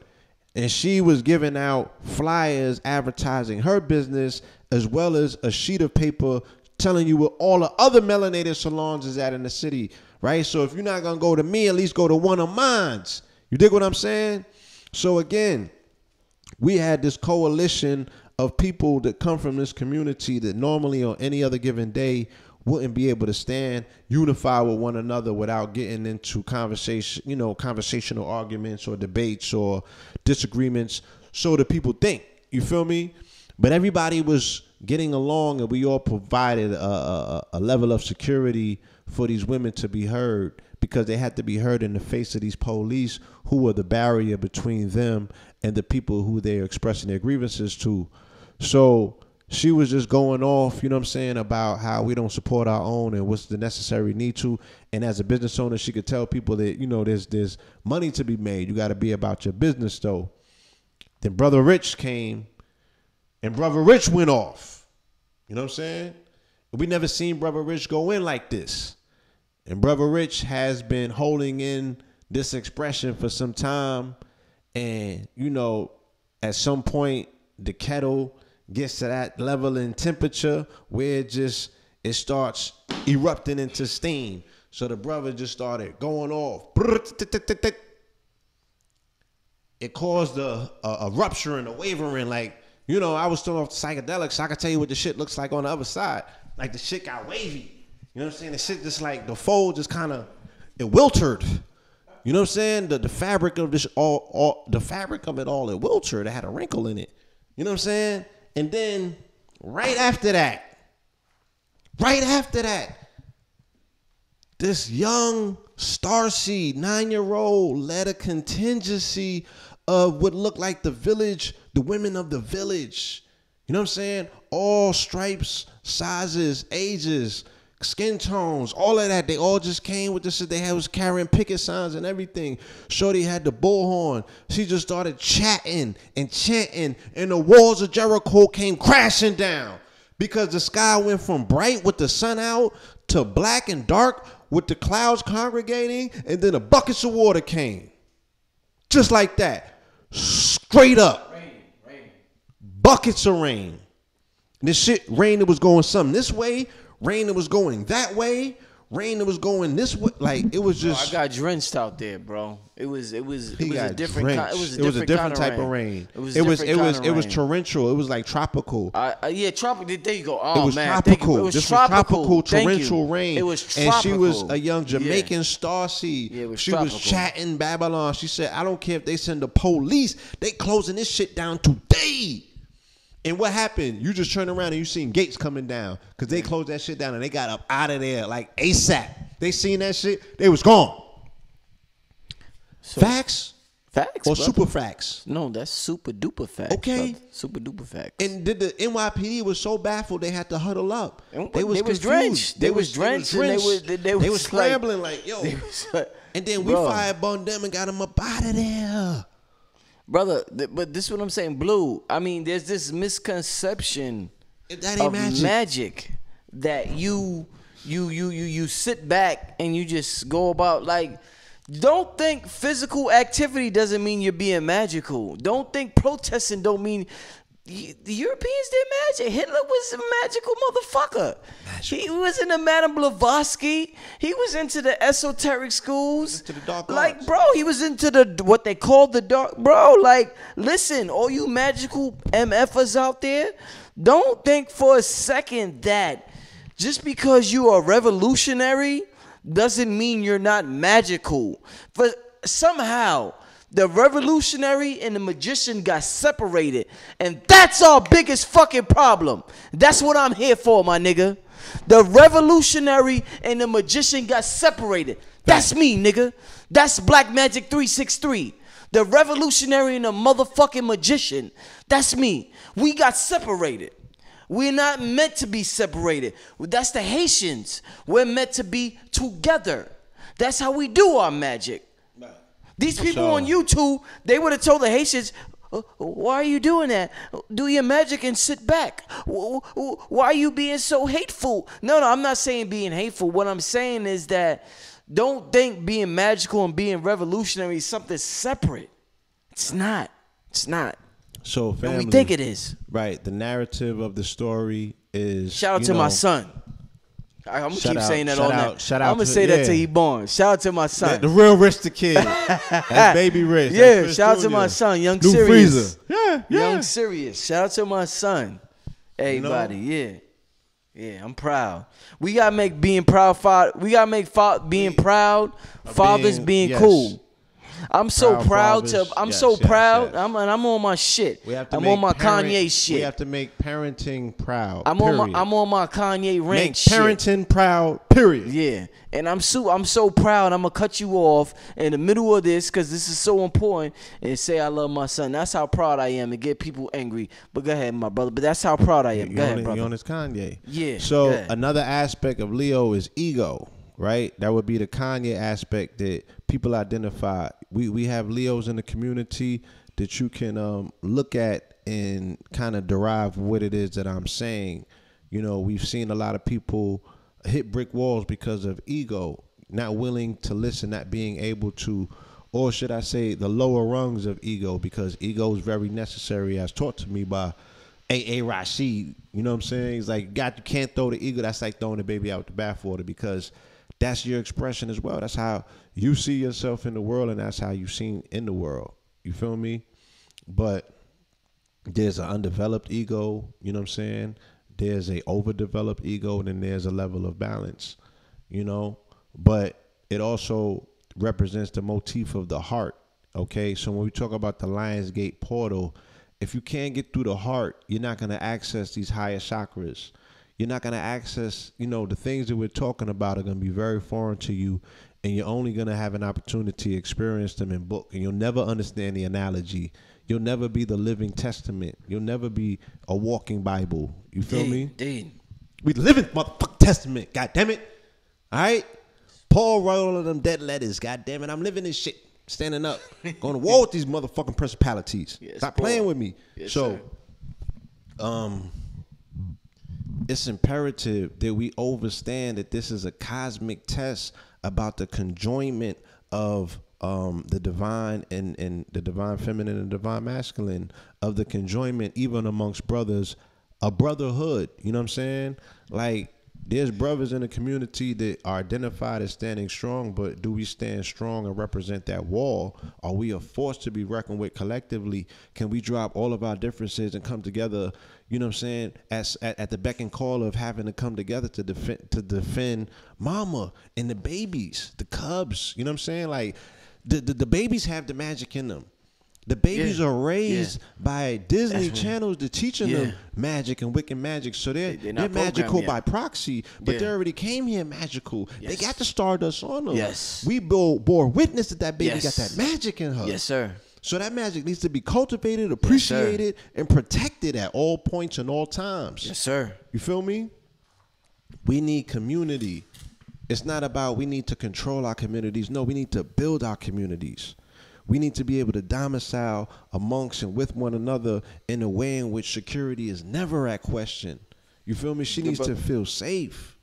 [SPEAKER 2] And she was giving out flyers advertising her business, as well as a sheet of paper telling you where all the other melanated salons is at in the city, right? So if you're not going to go to me, at least go to one of mine. You dig what I'm saying? So again, we had this coalition of people that come from this community that normally on any other given day wouldn't be able to stand unified with one another without getting into conversational arguments or debates or disagreements. So the people think, you feel me? But everybody was getting along, and we all provided a level of security for these women to be heard, because they had to be heard in the face of these police who were the barrier between them and the people who they're expressing their grievances to. So she was just going off, you know what I'm saying, about how we don't support our own and what's the necessary need to. And as a business owner, she could tell people that, there's money to be made. You got to be about your business, though. Then Brother Rich came, and Brother Rich went off. You know what I'm saying? We never seen Brother Rich go in like this. And Brother Rich has been holding in this expression for some time. And, at some point, the kettle gets to that level in temperature where it starts erupting into steam. So the brother just started going off. It caused a rupture and a wavering. Like, I was still off the psychedelics, so I could tell you what the shit looks like on the other side. Like, the shit got wavy. You know what I'm saying? The shit just like, the fold just kind of, it wilted. You know what I'm saying? The fabric of this, the fabric of it all, it wilted. It had a wrinkle in it. You know what I'm saying? And then right after that, this young starseed 9-year-old led a contingency of what looked like the village, the women of the village. You know what I'm saying? All stripes, sizes, ages, skin tones, all of that. They all just came with this. They was carrying picket signs and everything. Shorty had the bullhorn. She just started chatting and chanting, and the walls of Jericho came crashing down, because the sky went from bright with the sun out to black and dark with the clouds congregating, and then the buckets of water came. Just like that. Straight up. Rain. Buckets of rain. This shit, rain that was going something this way, rain that was going that way, rain that was going this way. Like, it was just.
[SPEAKER 1] Bro, I got drenched out there, bro. It was a different
[SPEAKER 2] type of rain. It was torrential. It was like tropical.
[SPEAKER 1] Yeah, tropical. There you go. Oh,
[SPEAKER 2] it was
[SPEAKER 1] man.
[SPEAKER 2] tropical.
[SPEAKER 1] It was
[SPEAKER 2] this
[SPEAKER 1] tropical.
[SPEAKER 2] Was tropical torrential rain.
[SPEAKER 1] It was tropical.
[SPEAKER 2] And she was a young Jamaican starseed.
[SPEAKER 1] Yeah, it was
[SPEAKER 2] she
[SPEAKER 1] tropical.
[SPEAKER 2] was chatting Babylon. She said, I don't care if they send the police. They closing this shit down today. And what happened? You just turn around and you seen gates coming down, because they closed that shit down and they got up out of there like ASAP. They seen that shit. They was gone. So, Facts.
[SPEAKER 1] facts,
[SPEAKER 2] or
[SPEAKER 1] brother.
[SPEAKER 2] super facts?
[SPEAKER 1] No, that's super duper facts.
[SPEAKER 2] Okay.
[SPEAKER 1] brother. Super duper facts.
[SPEAKER 2] And the NYPD was so baffled they had to huddle up.
[SPEAKER 1] They was
[SPEAKER 2] confused.
[SPEAKER 1] drenched. They was drenched, and they was
[SPEAKER 2] scrambling like yo. And then we firebombed them and got them up out of there.
[SPEAKER 1] Brother, but this is what I'm saying, Blue. I mean, there's this misconception
[SPEAKER 2] That
[SPEAKER 1] of
[SPEAKER 2] ain't
[SPEAKER 1] magic that you sit back and you just go about like. Don't think physical activity doesn't mean you're being magical. Don't think protesting don't mean. The Europeans did magic. Hitler was a magical motherfucker. He was into Madame Blavatsky. He was into the esoteric schools.
[SPEAKER 2] Into the dark
[SPEAKER 1] like,
[SPEAKER 2] arts.
[SPEAKER 1] bro, he was into the what they called the dark. Bro, like, listen, all you magical MFers out there, don't think for a second that just because you are revolutionary doesn't mean you're not magical. For somehow the revolutionary and the magician got separated. And that's our biggest fucking problem. That's what I'm here for, my nigga. The revolutionary and the magician got separated. That's me, nigga. That's Black Magic 363. The revolutionary and the motherfucking magician. That's me. We got separated. We're not meant to be separated. That's the Haitians. We're meant to be together. That's how we do our magic. These people on YouTube, they would have told the Haitians, why are you doing that? Do your magic and sit back. Why are you being so hateful? No, I'm not saying being hateful. What I'm saying is that don't think being magical and being revolutionary is something separate. It's not. It's not.
[SPEAKER 2] So, family,
[SPEAKER 1] and we think it is.
[SPEAKER 2] Right. The narrative of the story is.
[SPEAKER 1] Shout out to my son. I'm gonna keep saying that all night.
[SPEAKER 2] Shout out.
[SPEAKER 1] I'm gonna say that till he born. Shout out to my son.
[SPEAKER 2] The real Rich the Kid. That's Baby Rich.
[SPEAKER 1] Yeah. Shout out to my son, Young
[SPEAKER 2] New
[SPEAKER 1] Sirius.
[SPEAKER 2] Freezer. Yeah.
[SPEAKER 1] Young Sirius. Shout out to my son. Everybody. Yeah. Yeah. I'm proud. We gotta make being proud. We gotta make being proud. Fathers being cool. I'm so proud
[SPEAKER 2] fathers.
[SPEAKER 1] I'm so proud.
[SPEAKER 2] Yes.
[SPEAKER 1] I'm on my shit. I'm on my Kanye shit.
[SPEAKER 2] We have to make parenting proud.
[SPEAKER 1] I'm on my Kanye rant
[SPEAKER 2] make
[SPEAKER 1] shit.
[SPEAKER 2] parenting proud. Period.
[SPEAKER 1] Yeah, and I'm so proud. I'm gonna cut you off in the middle of this because this is so important and say I love my son. That's how proud I am and get people angry. But go ahead, my brother. But that's how proud I am. Go ahead, brother.
[SPEAKER 2] You on this Kanye?
[SPEAKER 1] Yeah.
[SPEAKER 2] So another aspect of Leo is ego. Right, that would be the Kanye aspect that people identify. We have Leos in the community that you can look at and kind of derive what it is that I'm saying. You know, we've seen a lot of people hit brick walls because of ego, not willing to listen, not being able to, or should I say, the lower rungs of ego, because ego is very necessary, as taught to me by A.A. Rashid. You know what I'm saying? He's like, you can't throw the ego. That's like throwing the baby out with the bathwater, because that's your expression as well. That's how you see yourself in the world, and that's how you seen in the world. You feel me? But there's an undeveloped ego, you know what I'm saying? There's a overdeveloped ego, and then there's a level of balance, you know? But it also represents the motif of the heart, okay? So when we talk about the Lionsgate portal, if you can't get through the heart, you're not going to access these higher chakras. You're not going to access, you know, the things that we're talking about are going to be very foreign to you, and you're only going to have an opportunity to experience them in book, and you'll never understand the analogy. You'll never be the living testament. You'll never be a walking Bible. You feel me?
[SPEAKER 1] Indeed.
[SPEAKER 2] We the living motherfucking testament. God damn it. All right? Paul wrote all of them dead letters. God damn it. I'm living this shit. Standing up. Going to war with these motherfucking principalities.
[SPEAKER 1] Yes,
[SPEAKER 2] Stop playing with me.
[SPEAKER 1] Yes,
[SPEAKER 2] so,
[SPEAKER 1] sir.
[SPEAKER 2] It's imperative that we understand that this is a cosmic test about the conjoinment of the divine and the divine feminine and divine masculine, of the conjoinment even amongst brothers, a brotherhood. You know what I'm saying? Like, there's brothers in the community that are identified as standing strong, but do we stand strong and represent that wall? Are we a force to be reckoned with collectively? Can we drop all of our differences and come together, you know what I'm saying, at the beck and call of having to come together to defend mama and the babies, the cubs, you know what I'm saying? Like, the babies have the magic in them. The babies are raised by Disney channels that teaching them magic and wicked magic. So they're magical by proxy, but they already came here magical. They got the stardust on them.
[SPEAKER 1] Yes.
[SPEAKER 2] We bore witness that baby got that magic in her.
[SPEAKER 1] Yes, sir.
[SPEAKER 2] So that magic needs to be cultivated, appreciated, and protected at all points and all times.
[SPEAKER 1] Yes, sir.
[SPEAKER 2] You feel me? We need community. It's not about we need to control our communities. No, we need to build our communities. We need to be able to domicile amongst and with one another in a way in which security is never at question. You feel me? She needs to feel safe.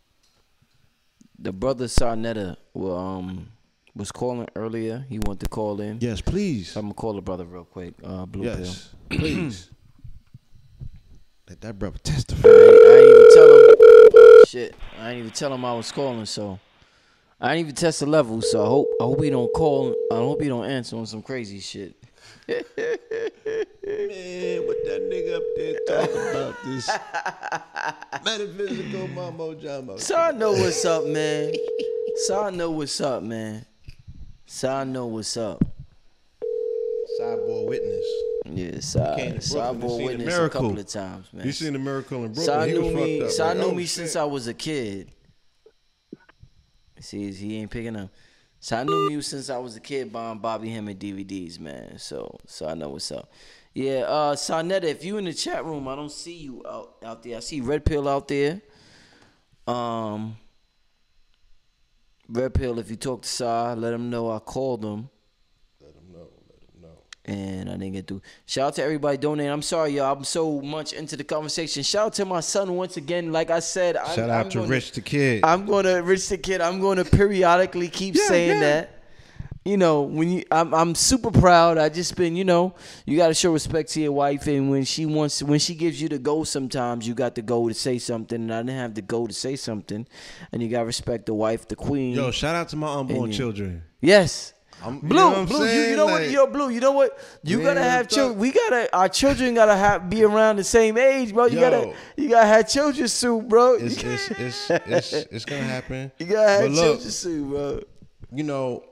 [SPEAKER 1] The brother Sarnetta was calling earlier. He wanted to call in.
[SPEAKER 2] Yes, please.
[SPEAKER 1] So I'm gonna call the brother real quick. Blue
[SPEAKER 2] yes,
[SPEAKER 1] Pill.
[SPEAKER 2] Please. Let that brother testify.
[SPEAKER 1] I ain't even tell him. Shit, I ain't even tell him I was calling. So I ain't even test the level. So I hope he don't call. I hope he don't answer on some crazy shit.
[SPEAKER 2] Man, what that nigga up there talking about this metaphysical mumbo jumbo?
[SPEAKER 1] So I know what's up, man. So I know what's up, man. So I know what's up.
[SPEAKER 2] Sideboard witness.
[SPEAKER 1] Yeah, sideboard witness a couple of times, man.
[SPEAKER 2] You seen the miracle in Brooklyn?
[SPEAKER 1] So I knew me since I was a kid. See, he ain't picking up. So I knew me since I was a kid buying Bobby Hemmett DVDs, man. So I know what's up. Yeah, Sarnetta, if you in the chat room, I don't see you out there. I see Red Pill out there. Red Pill, if you talk to Sa, let him know I called him.
[SPEAKER 2] Let him know.
[SPEAKER 1] And I didn't get through. Shout out to everybody donating. I'm sorry, y'all. I'm so much into the conversation. Shout out to my son once again. Like I said,
[SPEAKER 2] shout out to Rich the Kid.
[SPEAKER 1] I'm going to periodically keep saying that. You know, I'm super proud. I just been, you got to show respect to your wife, and when she gives you the go, sometimes you got to go to say something, and I didn't have to go to say something, and you got to respect the wife, the queen.
[SPEAKER 2] Yo, shout out to my unborn children.
[SPEAKER 1] Yes. Blue,
[SPEAKER 2] you
[SPEAKER 1] know what? You gotta have children. Our children gotta be around the same age, bro. You gotta have children soon, bro.
[SPEAKER 2] It's gonna happen.
[SPEAKER 1] You gotta have children soon, bro.
[SPEAKER 2] You know,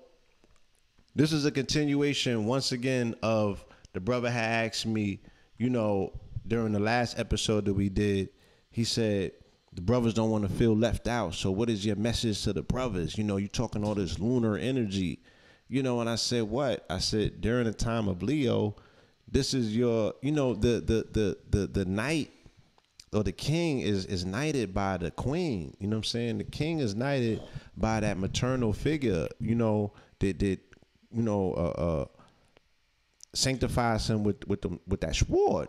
[SPEAKER 2] this is a continuation once again of the brother had asked me, during the last episode that we did, he said the brothers don't want to feel left out. So what is your message to the brothers? You talking all this lunar energy. And I said, what? I said, during the time of Leo, this is your, the knight or the king is knighted by the queen. You know what I'm saying? The king is knighted by that maternal figure, that sanctifies him with that sword.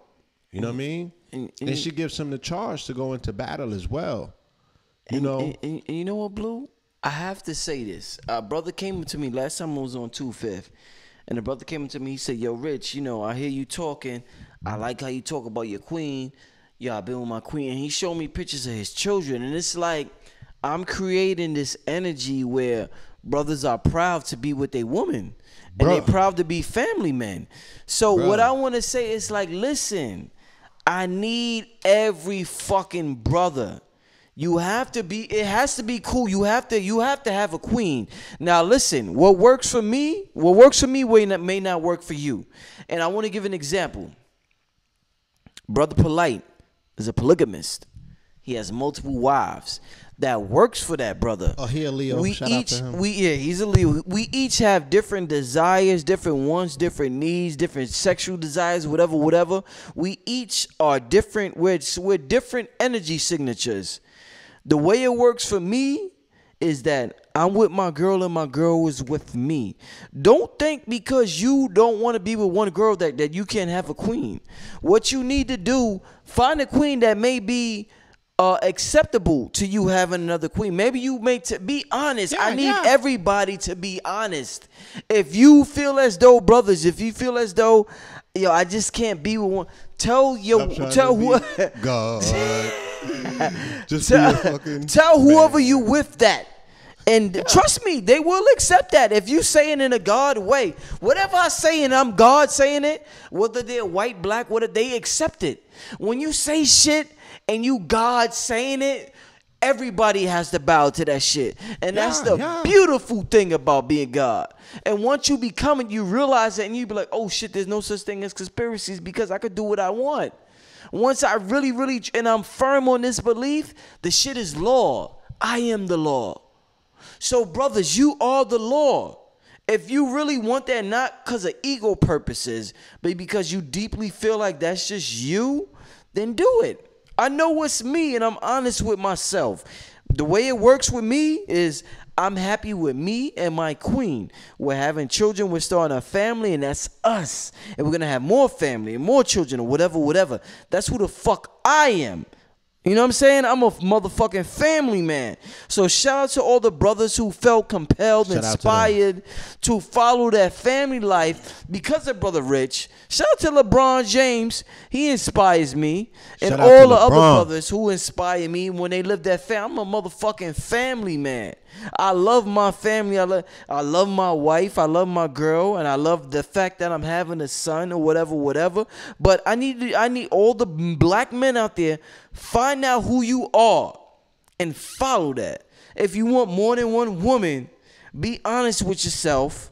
[SPEAKER 2] You know what I mean? And she gives him the charge to go into battle as well.
[SPEAKER 1] And you know what, Blue? I have to say this. A brother came to me last time I was on 2/5, and the brother came to me. He said, "Yo, Rich, I hear you talking. I like how you talk about your queen. Yeah, I've been with my queen." And he showed me pictures of his children, and it's like I'm creating this energy where brothers are proud to be with their woman, and they're proud to be family men. So what I want to say is like, listen, I need every fucking brother. It has to be cool. You have to have a queen. Now listen, what works for me may not work for you. And I want to give an example. Brother Polite is a polygamist. He has multiple wives. That works for that brother.
[SPEAKER 2] Oh, he a Leo. Shout out to him.
[SPEAKER 1] He's a Leo. We each have different desires, different wants, different needs, different sexual desires, whatever. We each are different. We're different energy signatures. The way it works for me is that I'm with my girl and my girl is with me. Don't think because you don't want to be with one girl that you can't have a queen. What you need to do, find a queen that may be acceptable to you having another queen. Maybe you be honest. I need everybody to be honest. If you feel as though, brothers, I just can't be with one, tell who
[SPEAKER 2] God.
[SPEAKER 1] Tell whoever you with that. And trust me, they will accept that. If you saying in a God way, whatever I say and I'm God saying it, whether they're white, black, whatever, they accept it. When you say shit and you God saying it, everybody has to bow to that shit. And that's the beautiful thing about being God. And once you become it, you realize that and you be like, oh shit, there's no such thing as conspiracies because I could do what I want. Once I really, and I'm firm on this belief, the shit is law. I am the law. So brothers, you are the law. If you really want that, not because of ego purposes, but because you deeply feel like that's just you, then do it. I know it's me, and I'm honest with myself. The way it works with me is I'm happy with me and my queen. We're having children, we're starting a family, and that's us. And we're going to have more family and more children or whatever. That's who the fuck I am. You know what I'm saying? I'm a motherfucking family man. So shout out to all the brothers who felt compelled, inspired to follow that family life because of Brother Rich. Shout out to LeBron James. He inspires me. And all the other brothers who inspire me when they live that family. I'm a motherfucking family man. I love my family. I love my wife. I love my girl, and I love the fact that I'm having a son or whatever. But I need all the black men out there, find out who you are and follow that. If you want more than one woman, be honest with yourself.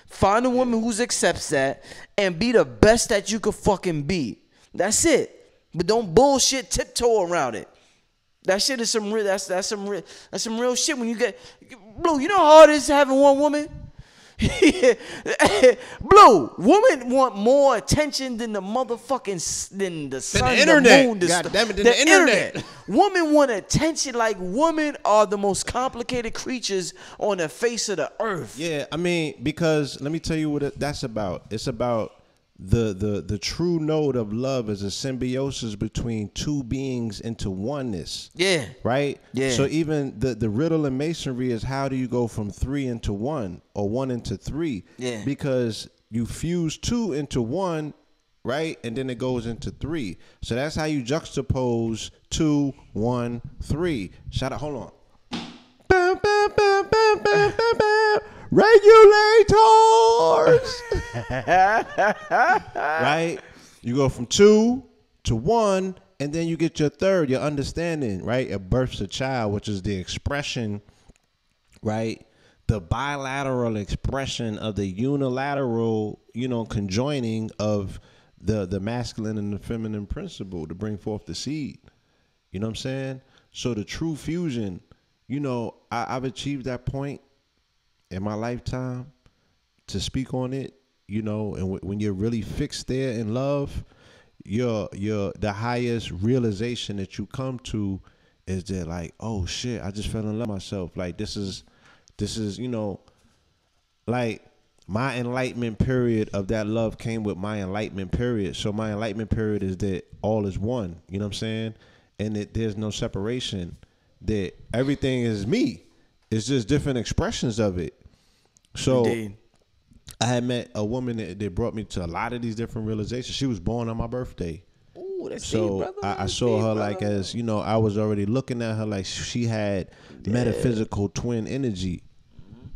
[SPEAKER 1] Find a woman who accepts that and be the best that you could fucking be. That's it. But don't bullshit tiptoe around it. That shit is some real. That's some real shit. When you get Blue, you know how hard it is having one woman. Blue, women want more attention than the motherfucking than the sun, the
[SPEAKER 2] internet.
[SPEAKER 1] moon,
[SPEAKER 2] God damn it, the internet.
[SPEAKER 1] Women want attention. Like, women are the most complicated creatures on the face of the earth.
[SPEAKER 2] Yeah, I mean, because let me tell you what that's about. It's about the true note of love is a symbiosis between two beings into oneness.
[SPEAKER 1] Yeah.
[SPEAKER 2] Right?
[SPEAKER 1] Yeah.
[SPEAKER 2] So even the riddle in masonry is, how do you go from 3 into 1 or 1 into 3?
[SPEAKER 1] Yeah.
[SPEAKER 2] Because you fuse 2 into 1, right? And then it goes into 3. So that's how you juxtapose 2, 1, 3. Shout out, hold on. Bam, bam, bam, bam, bam, bam, bam. Regulators. Right? You go from 2 to 1, and then you get your third, your understanding, right? It births a child, which is the expression, right? The bilateral expression of the unilateral, conjoining of the masculine and the feminine principle to bring forth the seed. You know what I'm saying? So the true fusion, I've achieved that point in my lifetime to speak on it, and when you're really fixed there in love, you're the highest realization that you come to is that, like, oh shit, I just fell in love with myself. Like, this is, like, my enlightenment period of that love came with my enlightenment period. So my enlightenment period is that all is one, you know what I'm saying? And that there's no separation, that everything is me. It's just different expressions of it. So indeed. I had met a woman that brought me to a lot of these different realizations. She was born on my birthday.
[SPEAKER 1] Ooh, that's
[SPEAKER 2] so
[SPEAKER 1] deep, brother.
[SPEAKER 2] I saw her like, as I was already looking at her like she had metaphysical twin energy,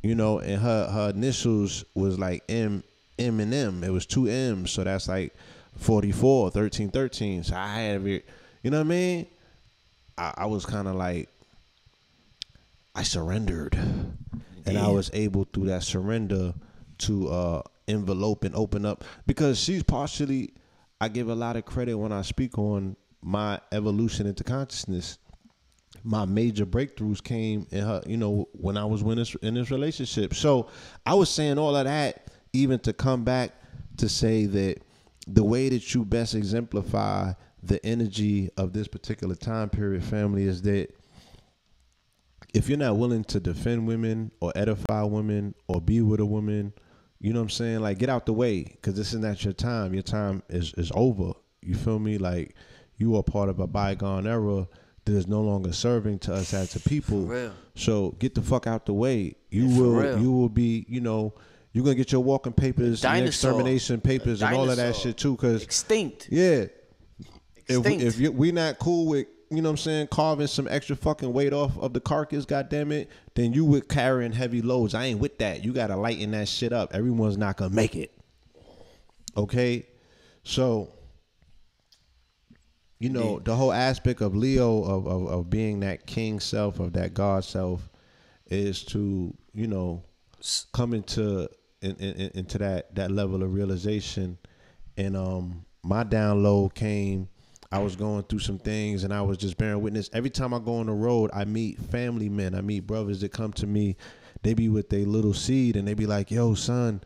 [SPEAKER 2] and her initials was like M and M. It was 2 M's, so that's like 44, 1313. So I had it, you know what I mean? I was kind of like, I surrendered. And I was able, through that surrender, to envelope and open up. Because she's partially, I give a lot of credit when I speak on my evolution into consciousness. My major breakthroughs came in her, when I was in this relationship. So I was saying all of that, even to come back to say that the way that you best exemplify the energy of this particular time period, family, is that if you're not willing to defend women or edify women or be with a woman, you know what I'm saying? Like, get out the way, because this is not your time. Your time is over. You feel me? Like, you are part of a bygone era that is no longer serving to us as a people.
[SPEAKER 1] For real.
[SPEAKER 2] So get the fuck out the way. You will be, you're going to get your walking papers and extermination papers and all of that shit too. Cause
[SPEAKER 1] extinct.
[SPEAKER 2] Yeah.
[SPEAKER 1] Extinct.
[SPEAKER 2] If we not cool with, you know what I'm saying, carving some extra fucking weight off of the carcass, goddammit, then you with carrying heavy loads. I ain't with that. You got to lighten that shit up. Everyone's not going to make it. Okay? So, the whole aspect of Leo, of being that king self, of that God self, is to, come into that level of realization. And my download came, I was going through some things and I was just bearing witness. Every time I go on the road, I meet family men. I meet brothers that come to me they be with their little seed and they be like, yo, son,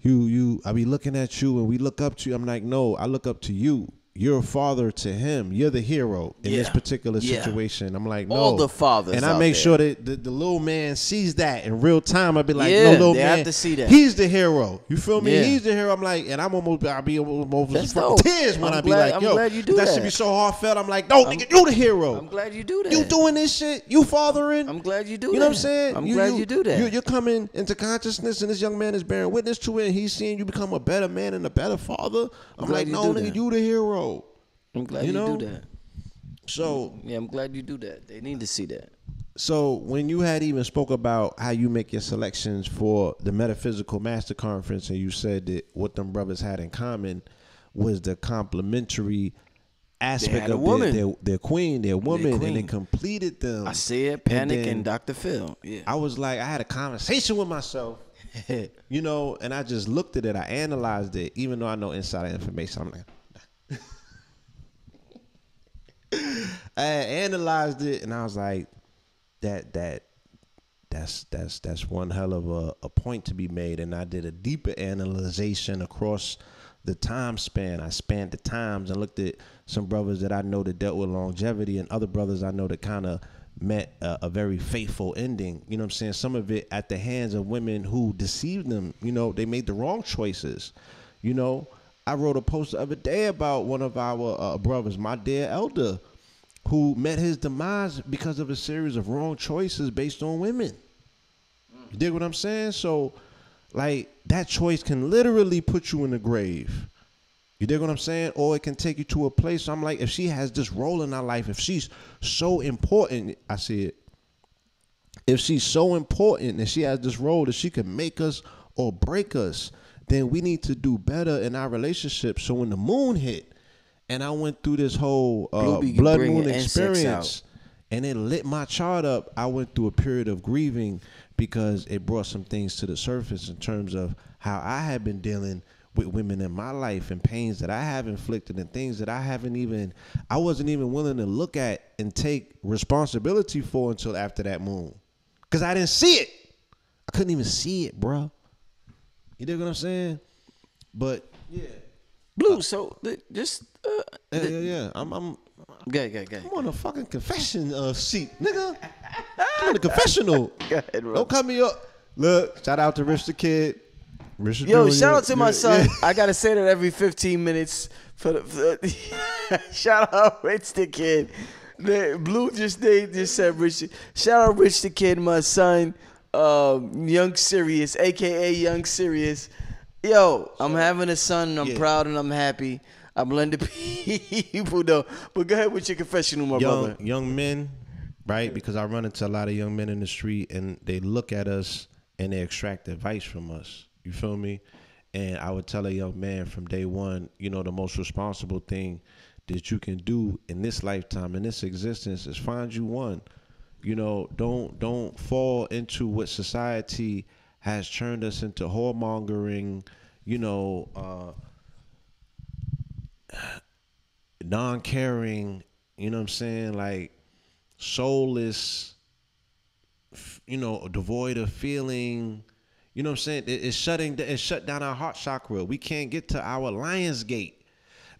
[SPEAKER 2] I be looking at you and we look up to you. I'm like, no, I look up to you. You're a father to him. You're the hero in this particular situation. I'm like, no.
[SPEAKER 1] All the fathers
[SPEAKER 2] and I
[SPEAKER 1] out
[SPEAKER 2] make
[SPEAKER 1] there.
[SPEAKER 2] sure that the little man sees that in real time. I be like, no, little
[SPEAKER 1] they
[SPEAKER 2] man,
[SPEAKER 1] have to see that.
[SPEAKER 2] he's the hero. You feel me?
[SPEAKER 1] Yeah.
[SPEAKER 2] He's the hero. I'm like, and I'll be almost
[SPEAKER 1] That's
[SPEAKER 2] from
[SPEAKER 1] dope.
[SPEAKER 2] tears when
[SPEAKER 1] I'm
[SPEAKER 2] I be
[SPEAKER 1] glad-
[SPEAKER 2] like,
[SPEAKER 1] I'm
[SPEAKER 2] yo,
[SPEAKER 1] glad you do
[SPEAKER 2] that
[SPEAKER 1] that.
[SPEAKER 2] should be so heartfelt. I'm like, no, nigga, you the hero.
[SPEAKER 1] I'm glad you do that.
[SPEAKER 2] You doing this shit. You fathering.
[SPEAKER 1] I'm glad you do that.
[SPEAKER 2] You know what I'm saying?
[SPEAKER 1] I'm glad you do that.
[SPEAKER 2] You're coming into consciousness, and this young man is bearing witness to it, and he's seeing you become a better man and a better father. I'm like,
[SPEAKER 1] glad you
[SPEAKER 2] no,
[SPEAKER 1] do
[SPEAKER 2] nigga,
[SPEAKER 1] that.
[SPEAKER 2] you the hero.
[SPEAKER 1] I'm glad
[SPEAKER 2] You
[SPEAKER 1] you,
[SPEAKER 2] know?
[SPEAKER 1] do that.
[SPEAKER 2] So,
[SPEAKER 1] Yeah, I'm glad you do that. They need to see that.
[SPEAKER 2] so when you had even spoke about how you make your selections for the Metaphysical Master Conference, and you said that what them brothers had in common was the complementary aspect
[SPEAKER 1] had a
[SPEAKER 2] of
[SPEAKER 1] woman.
[SPEAKER 2] their queen, their woman, and they
[SPEAKER 1] queen.
[SPEAKER 2] completed them.
[SPEAKER 1] I said Panic
[SPEAKER 2] then
[SPEAKER 1] and Dr. Phil. Yeah.
[SPEAKER 2] I was like, I had a conversation with myself, you know, and I just looked at it. I analyzed it, even though I know insider information. I'm like, I analyzed it, and I was like, that's one hell of a point to be made. And I did a deeper analyzation across the time span. I spanned the times and looked at some brothers that I know that dealt with longevity, and other brothers I know that kind of met a very faithful ending. You know what I'm saying? Some of it at the hands of women who deceived them. You know, they made the wrong choices. You know, I wrote a post the other day about one of our brothers, my dear elder, who met his demise because of a series of wrong choices based on women. You dig what I'm saying? So, like, that choice can literally put you in the grave. You dig what I'm saying? Or it can take you to a place. So I'm like, if she has this role in our life, if she's so important, I see it. If she's so important and she has this role that she can make us or break us, then we need to do better in our relationship. So when the moon hit and I went through this whole blood moon experience and it lit my chart up, I went through a period of grieving because it brought some things to the surface in terms of how I had been dealing with women in my life and pains that I have inflicted and things that I wasn't even willing to look at and take responsibility for until after that moon. Because I didn't see it. I couldn't even see it, bro. You dig what I'm saying? But yeah,
[SPEAKER 1] Blue. So just
[SPEAKER 2] yeah. I'm
[SPEAKER 1] go.
[SPEAKER 2] I'm on a fucking confession seat, nigga. I'm in the confessional.
[SPEAKER 1] Go ahead, bro.
[SPEAKER 2] Don't cut me up. Look, shout out to Rich the Kid. Richard
[SPEAKER 1] Yo,
[SPEAKER 2] Jr.
[SPEAKER 1] shout out to my son.
[SPEAKER 2] Yeah.
[SPEAKER 1] I gotta say that every 15 minutes. Shout out Rich the Kid. Blue just said Rich. Shout out Rich the Kid, my son. Young Sirius, aka Young Sirius. Yo, I'm having a son. I'm proud and I'm happy. I'm blended people though. But go ahead with your confessional, my brother.
[SPEAKER 2] Young men, right? Because I run into a lot of young men in the street and they look at us and they extract advice from us. You feel me? And I would tell a young man from day one, you know, the most responsible thing that you can do in this lifetime, in this existence, is find you one. You know, don't fall into what society has turned us into, whoremongering, you know, non-caring, you know what I'm saying, like soulless, you know, devoid of feeling. You know what I'm saying? It shut down our heart chakra. We can't get to our Lionsgate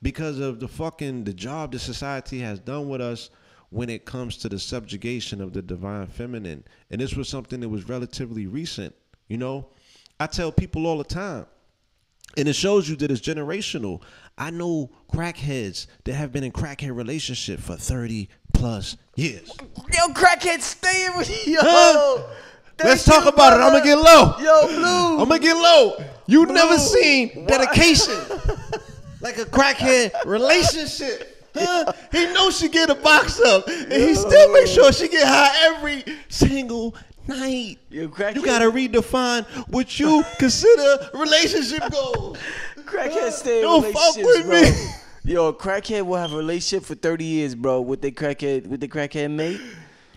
[SPEAKER 2] because of the job that society has done with us when it comes to the subjugation of the divine feminine. And this was something that was relatively recent. You know, I tell people all the time, and it shows you that it's generational. I know crackheads that have been in crackhead relationship for 30 plus years.
[SPEAKER 1] Yo, crackhead, stay with you.
[SPEAKER 2] Let's talk about it. I'm going to get low.
[SPEAKER 1] Yo, Blue.
[SPEAKER 2] I'm going to get low. You never seen dedication like a crackhead relationship. Huh? He knows she get a box up, and he still make sure she get high every single night.
[SPEAKER 1] Yo,
[SPEAKER 2] you got to redefine what you consider relationship goals.
[SPEAKER 1] Crackhead stay in
[SPEAKER 2] Don't
[SPEAKER 1] relationships,
[SPEAKER 2] fuck with
[SPEAKER 1] bro.
[SPEAKER 2] me.
[SPEAKER 1] Yo, a crackhead will have a relationship for 30 years, bro, with the crackhead mate.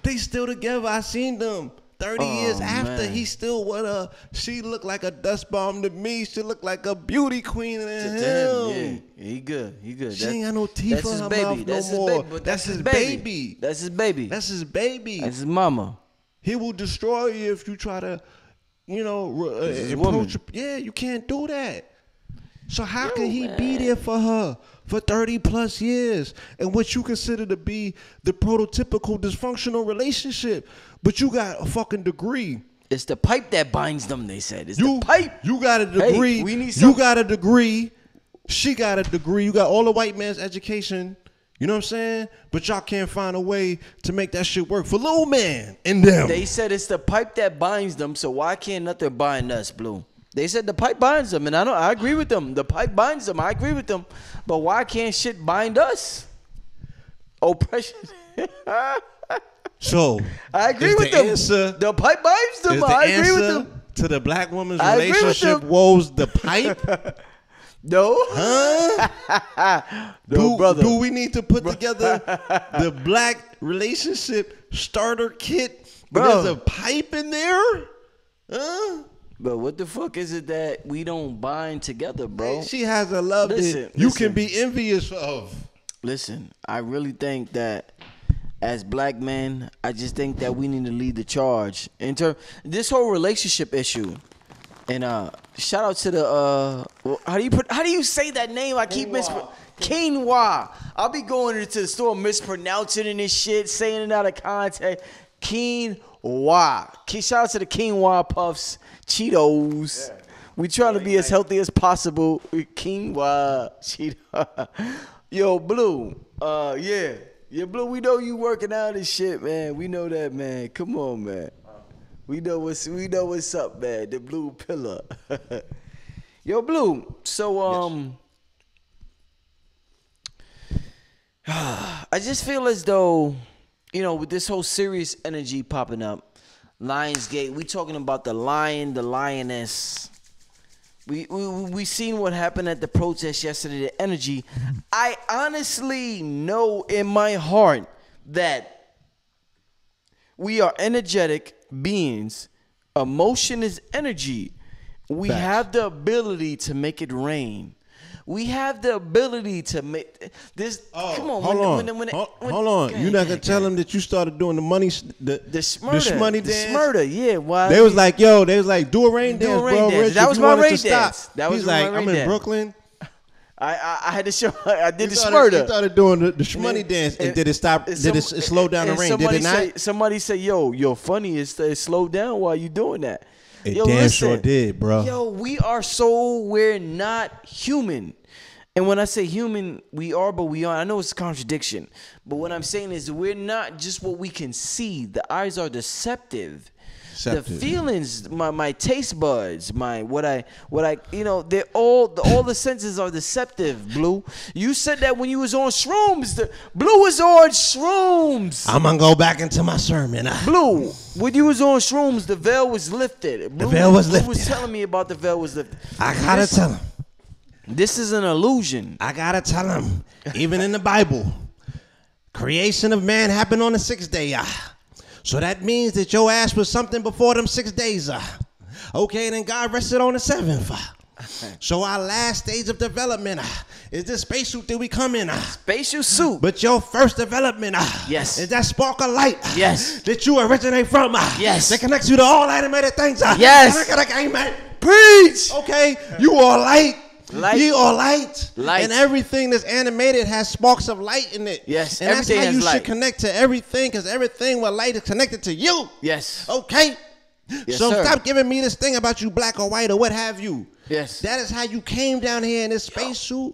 [SPEAKER 2] They still together. I seen them 30 years after.
[SPEAKER 1] Man.
[SPEAKER 2] He still with her. She looked like a dust bomb to me. She looked like a beauty queen to him.
[SPEAKER 1] Yeah, he good.
[SPEAKER 2] She ain't got no teeth on her mouth no more. That's his baby.
[SPEAKER 1] That's his baby.
[SPEAKER 2] That's his baby.
[SPEAKER 1] That's his mama.
[SPEAKER 2] He will destroy you if you try to approach. Yeah, you can't do that. So how can he be there for her for 30 plus years and what you consider to be the prototypical dysfunctional relationship, but you got a fucking degree?
[SPEAKER 1] It's the pipe that binds them, they said. It's the pipe.
[SPEAKER 2] You got a degree.
[SPEAKER 1] Hey, we need
[SPEAKER 2] you got a degree. She got a degree. You got all the white man's education. You know what I'm saying? But y'all can't find a way to make that shit work for little man and them.
[SPEAKER 1] They said it's the pipe that binds them, so why can't nothing bind us, Blue? They said the pipe binds them, and I agree with them. The pipe binds them. I agree with them. But why can't shit bind us? Oppression.
[SPEAKER 2] So
[SPEAKER 1] I agree with them. The pipe binds them. I agree with them.
[SPEAKER 2] To the black woman's relationship woes the pipe?
[SPEAKER 1] No.
[SPEAKER 2] Huh?
[SPEAKER 1] No, brother.
[SPEAKER 2] Do we need to put together the black relationship starter kit?
[SPEAKER 1] Bro.
[SPEAKER 2] There's a pipe in there? Huh?
[SPEAKER 1] But what the fuck is it that we don't bind together, bro?
[SPEAKER 2] She has a love that you can be envious of.
[SPEAKER 1] Listen, I really think that as black men, I just think that we need to lead the charge in this whole relationship issue. And shout out to the how do you say that name? I keep Quinoa. I'll be going into the store mispronouncing it and shit, saying it out of context. Quinoa. Shout out to the Quinoa Puffs, Cheetos. Yeah. We trying to be as healthy as possible. Quinoa, Cheetos. Yo, Blue. Yeah, Blue. We know you working out and shit, man. We know that, man. Come on, man. We know what's up, man. The blue pillar. Yo, Blue. So I just feel as though, with this whole Sirius energy popping up, Lionsgate, we talking about the lion, the lioness. We seen what happened at the protest yesterday, the energy. I honestly know in my heart that we are energetic beings. Emotion is energy. We have the ability to make it rain. We have the ability to make this. Come on,
[SPEAKER 2] hold on. You're not gonna tell them that you started doing the money, the shmoney dance.
[SPEAKER 1] Smurder, yeah. Why?
[SPEAKER 2] They was like, do a rain dance, bro. Rich,
[SPEAKER 1] that was my rain dance. That was
[SPEAKER 2] He's
[SPEAKER 1] my
[SPEAKER 2] like,
[SPEAKER 1] rain
[SPEAKER 2] I'm in
[SPEAKER 1] dance.
[SPEAKER 2] Brooklyn.
[SPEAKER 1] I had to show. I did the
[SPEAKER 2] smurder. He started doing the shmoney dance, and did it stop? Did it slow down the rain? Did it not?
[SPEAKER 1] Somebody say, "Yo, funny is slow down while you doing that."
[SPEAKER 2] It damn sure did, bro.
[SPEAKER 1] Yo, we're not human. And when I say human, we are, but we are. I know it's a contradiction, but what I'm saying is we're not just what we can see. The eyes are deceptive. The feelings, my taste buds, what I, they're all the senses are deceptive. Blue, you said that when you was on shrooms. Blue was on shrooms.
[SPEAKER 2] I'm gonna go back into my sermon.
[SPEAKER 1] Blue, when you was on shrooms, the veil was lifted. Blue,
[SPEAKER 2] the veil was lifted.
[SPEAKER 1] Blue was telling me about the veil was lifted.
[SPEAKER 2] I gotta tell him.
[SPEAKER 1] This is an illusion.
[SPEAKER 2] I gotta tell him. Even in the Bible, creation of man happened on the 6th day. So that means that your ass was something before them 6 days. Okay, then God rested on the 7th. So our last stage of development is this spacesuit that we come in.
[SPEAKER 1] Spacesuit suit.
[SPEAKER 2] But your first development
[SPEAKER 1] yes.
[SPEAKER 2] is that spark of light
[SPEAKER 1] yes.
[SPEAKER 2] that you originate from.
[SPEAKER 1] Yes.
[SPEAKER 2] That connects you to all animated things.
[SPEAKER 1] Yes.
[SPEAKER 2] Amen.
[SPEAKER 1] Preach.
[SPEAKER 2] Okay, you are light. You are light.
[SPEAKER 1] Light.
[SPEAKER 2] And everything that's animated has sparks of light in it.
[SPEAKER 1] Yes.
[SPEAKER 2] And that's how you should connect to everything, because everything with light is connected to you.
[SPEAKER 1] Yes.
[SPEAKER 2] Okay?
[SPEAKER 1] Yes,
[SPEAKER 2] so
[SPEAKER 1] sir.
[SPEAKER 2] Stop giving me this thing about you black or white or what have you.
[SPEAKER 1] Yes.
[SPEAKER 2] That is how you came down here in this spacesuit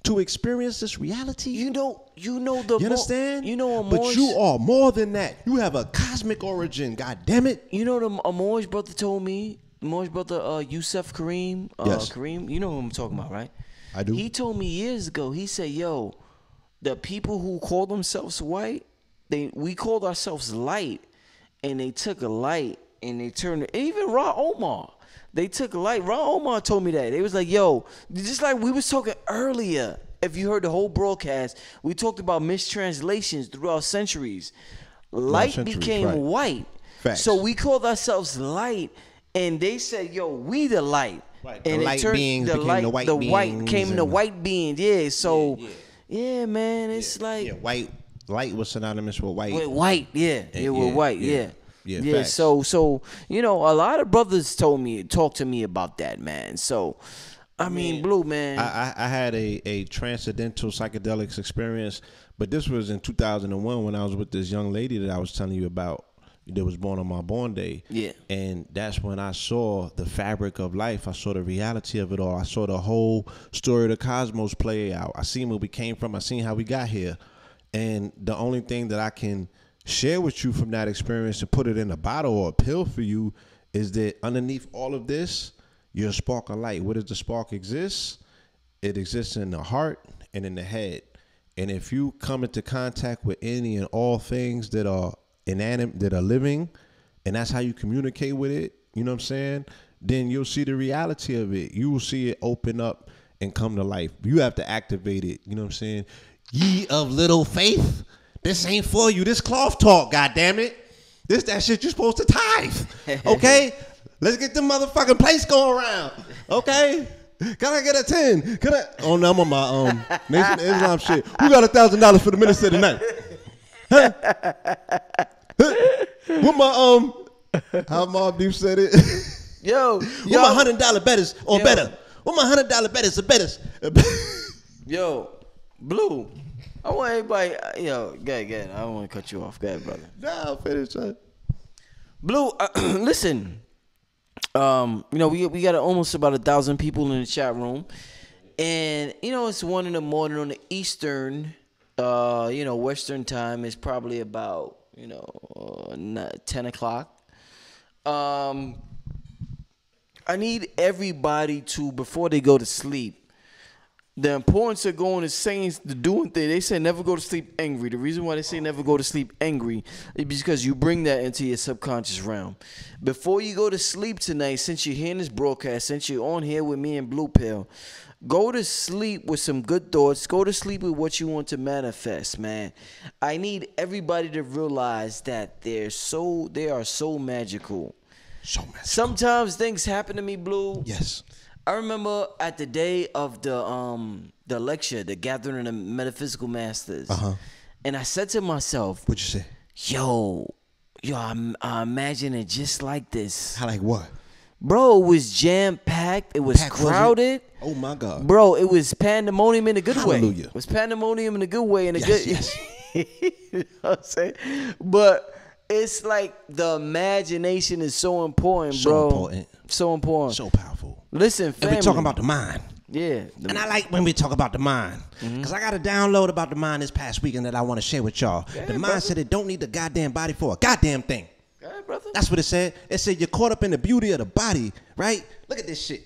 [SPEAKER 2] to experience this reality.
[SPEAKER 1] You understand?
[SPEAKER 2] But you are more than that. You have a cosmic origin, god damn it.
[SPEAKER 1] You know the Amoy's brother told me. Moore's brother, Yusuf Kareem.
[SPEAKER 2] Yes.
[SPEAKER 1] Kareem, you know who I'm talking about, right?
[SPEAKER 2] I do.
[SPEAKER 1] He told me years ago, he said, yo, the people who call themselves white, we called ourselves light, and they took a light, and they turned it, even Ra Omar, they took a light. Ra Omar told me that. They was like, yo, just like we was talking earlier, if you heard the whole broadcast, we talked about mistranslations throughout centuries. Light became white.
[SPEAKER 2] Facts.
[SPEAKER 1] So we called ourselves light. And they said, yo, we the light.
[SPEAKER 2] Right.
[SPEAKER 1] And
[SPEAKER 2] the light beings became the white beings.
[SPEAKER 1] The white became the white beings. Yeah, so, yeah man, it's like.
[SPEAKER 2] Yeah, white. Light was synonymous with white.
[SPEAKER 1] With white, yeah. With white, yeah. Yeah,
[SPEAKER 2] facts.
[SPEAKER 1] so you know, a lot of brothers talked to me about that, man. So, I mean, Blue, man.
[SPEAKER 2] I had a transcendental psychedelics experience, but this was in 2001 when I was with this young lady that I was telling you about that was born on my born day.
[SPEAKER 1] Yeah.
[SPEAKER 2] And that's when I saw the fabric of life. I saw the reality of it all. I saw the whole story of the cosmos play out. I seen where we came from. I seen how we got here. And the only thing that I can share with you from that experience and put it in a bottle or a pill for you is that underneath all of this, you're a spark of light. Where does the spark exist? It exists in the heart and in the head. And if you come into contact with any and all things that are inanimate, that are living, and that's how you communicate with it, you know what I'm saying? Then you'll see the reality of it. You will see it open up and come to life. You have to activate it. You know what I'm saying? Ye of little faith, this ain't for you. This cloth talk, goddammit. This that shit you supposed to tithe. Okay? Let's get the motherfucking place going around. Okay? Can I get a 10? Can I? Oh, no, I'm on my Nation of Islam shit. Who got $1,000 for the minister tonight? Huh? What my how Mob Deep said it?
[SPEAKER 1] Yo,
[SPEAKER 2] What my $100 betters or better? What my $100 betters or betters?
[SPEAKER 1] Yo, Blue, I want everybody. Yo, go ahead. I don't want to cut you off. Go ahead, brother.
[SPEAKER 2] Nah, finish that.
[SPEAKER 1] Blue, listen. You know, we got almost about 1,000 people in the chat room, and you know it's 1 a.m. on the Eastern, you know, Western time. It's probably about 10 o'clock. I need everybody to, before they go to sleep, the importance of going to saying, the doing thing. They say never go to sleep angry. The reason why they say never go to sleep angry is because you bring that into your subconscious realm. Before you go to sleep tonight, since you're hearing this broadcast, since you're on here with me and Blue Pill, go to sleep with some good thoughts. Go to sleep with what you want to manifest, man. I need everybody to realize that they are so magical.
[SPEAKER 2] So magical.
[SPEAKER 1] Sometimes things happen to me, Blue.
[SPEAKER 2] Yes.
[SPEAKER 1] I remember at the day of the lecture, the gathering of the metaphysical masters, and I said to myself,
[SPEAKER 2] What'd you say?
[SPEAKER 1] Yo, I imagine it just like this.
[SPEAKER 2] How like what?
[SPEAKER 1] Bro, it was jam-packed. It was crowded.
[SPEAKER 2] Oh, my God.
[SPEAKER 1] Bro, it was pandemonium in a good way.
[SPEAKER 2] Hallelujah.
[SPEAKER 1] It was pandemonium in a good way.
[SPEAKER 2] Yes.
[SPEAKER 1] You know what I'm saying? But it's like the imagination is so important, bro.
[SPEAKER 2] important.
[SPEAKER 1] So important.
[SPEAKER 2] So powerful.
[SPEAKER 1] Listen, family.
[SPEAKER 2] And we're talking about the mind.
[SPEAKER 1] Yeah.
[SPEAKER 2] And I like when we talk about the mind. Because I got a download about the mind this past weekend that I want to share with y'all. The mind said it don't need the goddamn body for a goddamn thing.
[SPEAKER 1] Go ahead, brother.
[SPEAKER 2] That's what it said. It said you're caught up in the beauty of the body, right? Look at this shit.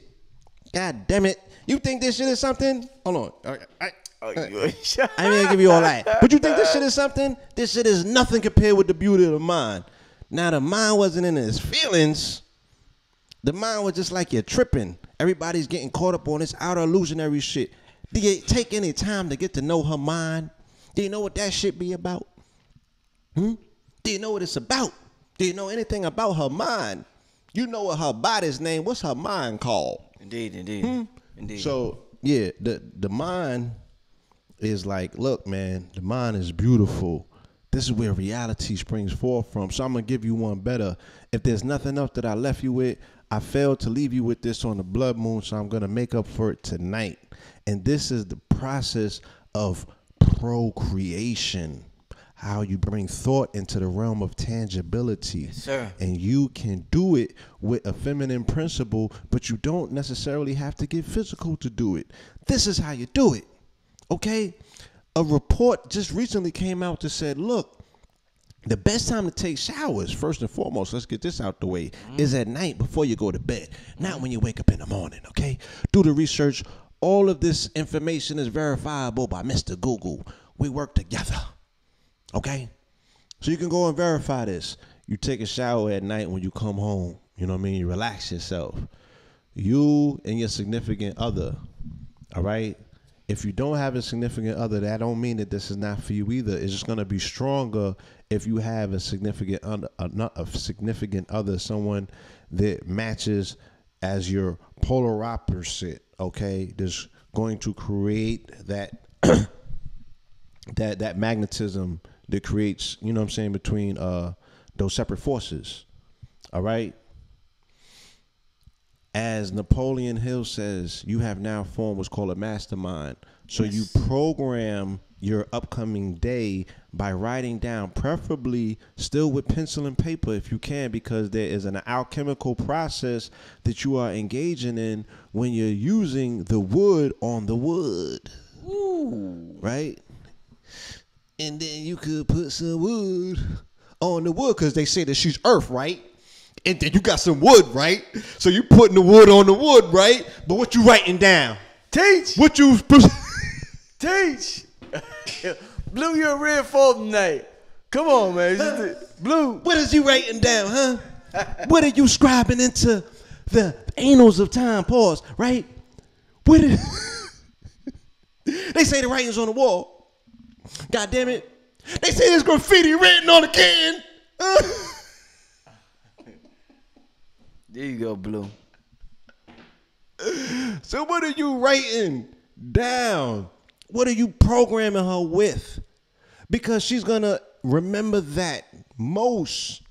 [SPEAKER 2] God damn it. You think this shit is something? Hold on. All right. I ain't gonna give you all that. But you think this shit is something? This shit is nothing compared with the beauty of the mind. Now, the mind wasn't in his feelings. The mind was just like you're tripping. Everybody's getting caught up on this outer illusionary shit. Do you take any time to get to know her mind? Do you know what that shit be about? Do you know what it's about? Do you know anything about her mind? You know what her body's name. What's her mind called?
[SPEAKER 1] Indeed. Indeed.
[SPEAKER 2] So, yeah, the mind is like, look, man, the mind is beautiful. This is where reality springs forth from. So I'm going to give you one better. If there's nothing else that I left you with, I failed to leave you with this on the blood moon, so I'm going to make up for it tonight. And this is the process of procreation, how you bring thought into the realm of tangibility.
[SPEAKER 1] Yes, sir.
[SPEAKER 2] And you can do it with a feminine principle, but you don't necessarily have to get physical to do it. This is how you do it, okay? A report just recently came out that said, look, the best time to take showers, first and foremost, let's get this out the way, is at night before you go to bed, not when you wake up in the morning, okay? Do the research. All of this information is verifiable by Mr. Google. We work together, okay? So you can go and verify this. You take a shower at night when you come home, you know what I mean? You relax yourself. You and your significant other, all right? If you don't have a significant other, that don't mean that this is not for you either. It's just going to be stronger if you have a significant other, someone that matches as your polar opposite, okay? That's going to create that that magnetism that creates, you know what I'm saying, between those separate forces. All right. As Napoleon Hill says, you have now formed what's called a mastermind. So you program your upcoming day by writing down, preferably still with pencil and paper if you can, because there is an alchemical process that you are engaging in when you're using the wood on the wood. Ooh. Right? And then you could put some wood on the wood because they say that she's earth, right? And then you got some wood, right? So you putting the wood on the wood, right? But what you writing down?
[SPEAKER 3] Teach.
[SPEAKER 2] What you
[SPEAKER 3] Teach.
[SPEAKER 1] Blue, you're a red form tonight. Come on, man. Blue.
[SPEAKER 2] What is you writing down, huh? What are you scribing into the annals of time? Pause, right? What is they say the writing's on the wall. God damn it. They say there's graffiti written on the can.
[SPEAKER 1] There you go, Blue.
[SPEAKER 2] So what are you writing down? What are you programming her with? Because she's going to remember that most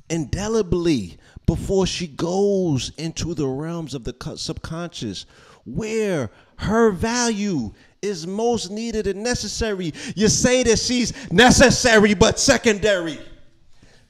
[SPEAKER 2] indelibly before she goes into the realms of the subconscious, where her value is most needed and necessary. You say that she's necessary but secondary,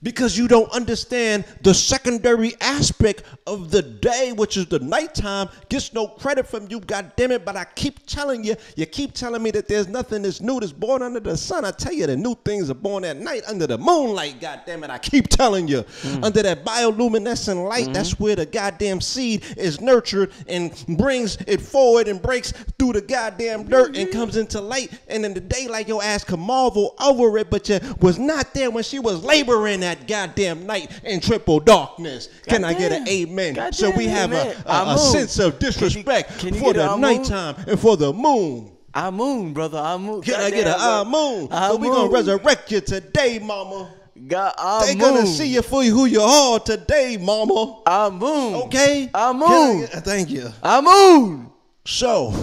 [SPEAKER 2] because you don't understand the secondary aspect of the day, which is the nighttime, gets no credit from you, God damn it. But I keep telling you, you keep telling me that there's nothing that's new that's born under the sun. I tell you, the new things are born at night under the moonlight, God damn it. I keep telling you, under that bioluminescent light, that's where the goddamn seed is nurtured and brings it forward and breaks through the goddamn dirt and comes into light. And in the daylight, your ass can marvel over it, but you was not there when she was laboring that goddamn night in triple darkness. Can I get an amen? So we have a sense of disrespect
[SPEAKER 1] can you
[SPEAKER 2] for
[SPEAKER 1] get
[SPEAKER 2] the nighttime and for the moon.
[SPEAKER 1] Our moon, brother. Our moon.
[SPEAKER 2] Can I get an moon? So we're going to resurrect you today, mama.
[SPEAKER 1] God,
[SPEAKER 2] they're going to see you for who you are today, mama.
[SPEAKER 1] Our moon.
[SPEAKER 2] Okay?
[SPEAKER 1] Our moon.
[SPEAKER 2] Thank you.
[SPEAKER 1] Our moon.
[SPEAKER 2] So,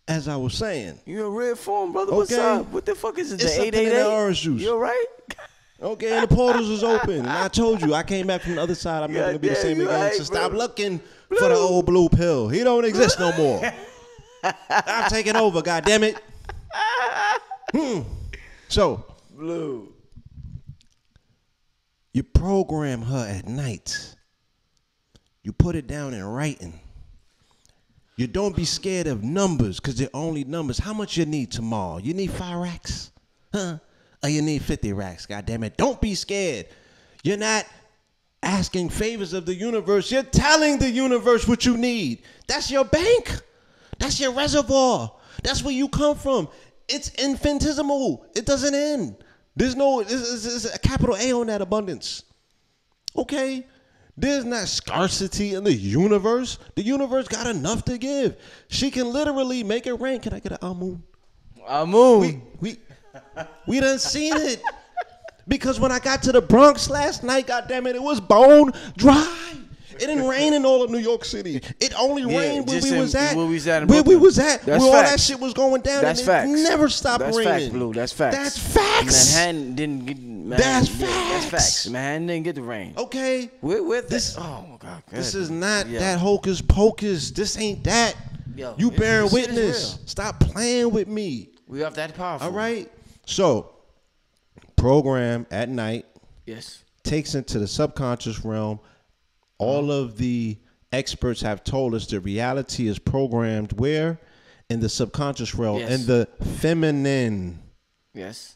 [SPEAKER 2] as I was saying.
[SPEAKER 1] You're in red form, brother. Okay. What's up? What the fuck is it?
[SPEAKER 2] It's
[SPEAKER 1] the 888?
[SPEAKER 2] Orange juice.
[SPEAKER 1] You all right?
[SPEAKER 2] Okay, and the portals is open. And I told you, I came back from the other side. I'm not going to be the same again. Right, so stop looking for the old blue pill. He don't exist no more. I'm taking over, goddammit. So,
[SPEAKER 1] Blue.
[SPEAKER 2] You program her at night. You put it down in writing. You don't be scared of numbers, because they're only numbers. How much you need tomorrow? You need 5 racks? Huh? Or you need 50 racks, goddammit. Don't be scared. You're not asking favors of the universe. You're telling the universe what you need. That's your bank. That's your reservoir. That's where you come from. It's infinitesimal. It doesn't end. There's a capital A on that abundance. Okay? There's not scarcity in the universe. The universe got enough to give. She can literally make it rain. Can I get an Amun?
[SPEAKER 1] Amun.
[SPEAKER 2] We done seen it. Because when I got to the Bronx last night, goddammit, it was bone dry. It didn't rain in all of New York City. It only rained where we was at. Where we was at. Where all that shit was going down.
[SPEAKER 1] That's
[SPEAKER 2] and
[SPEAKER 1] facts.
[SPEAKER 2] It never stopped raining.
[SPEAKER 1] That's facts, Blue. That's facts.
[SPEAKER 2] That's facts.
[SPEAKER 1] Manhattan didn't get.
[SPEAKER 2] That's facts.
[SPEAKER 1] That's facts. Manhattan didn't get the rain.
[SPEAKER 2] Okay.
[SPEAKER 1] With this. Oh my God.
[SPEAKER 2] This is not that hocus pocus. This ain't that.
[SPEAKER 1] Yo,
[SPEAKER 2] you bearing witness. Stop playing with me.
[SPEAKER 1] We have that powerful.
[SPEAKER 2] All right. So, program at night.
[SPEAKER 1] Yes.
[SPEAKER 2] Takes into the subconscious realm. All of the experts have told us the reality is programmed where? In the subconscious realm.
[SPEAKER 1] Yes.
[SPEAKER 2] In the feminine.
[SPEAKER 1] Yes.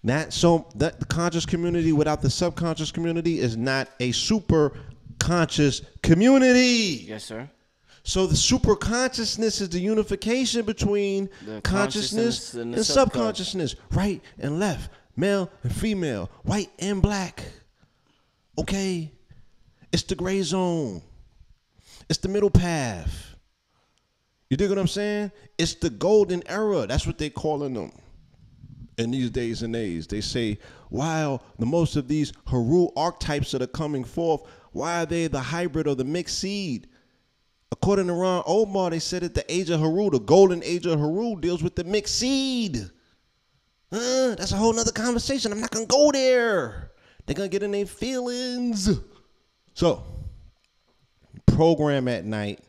[SPEAKER 2] That the conscious community without the subconscious community is not a super conscious community.
[SPEAKER 1] Yes, sir.
[SPEAKER 2] So the super consciousness is the unification between the consciousness and the subconsciousness, right and left, male and female, white and black. Okay? It's the gray zone. It's the middle path. You dig what I'm saying? It's the golden era. That's what they're calling them. In these days and age, they say, while the most of these Haru archetypes that are coming forth, why are they the hybrid or the mixed seed? According to Ron Omar, they said that the age of Haru, the golden age of Haru, deals with the mixed seed. That's a whole nother conversation. I'm not going to go there. They're going to get in their feelings. So, program at night,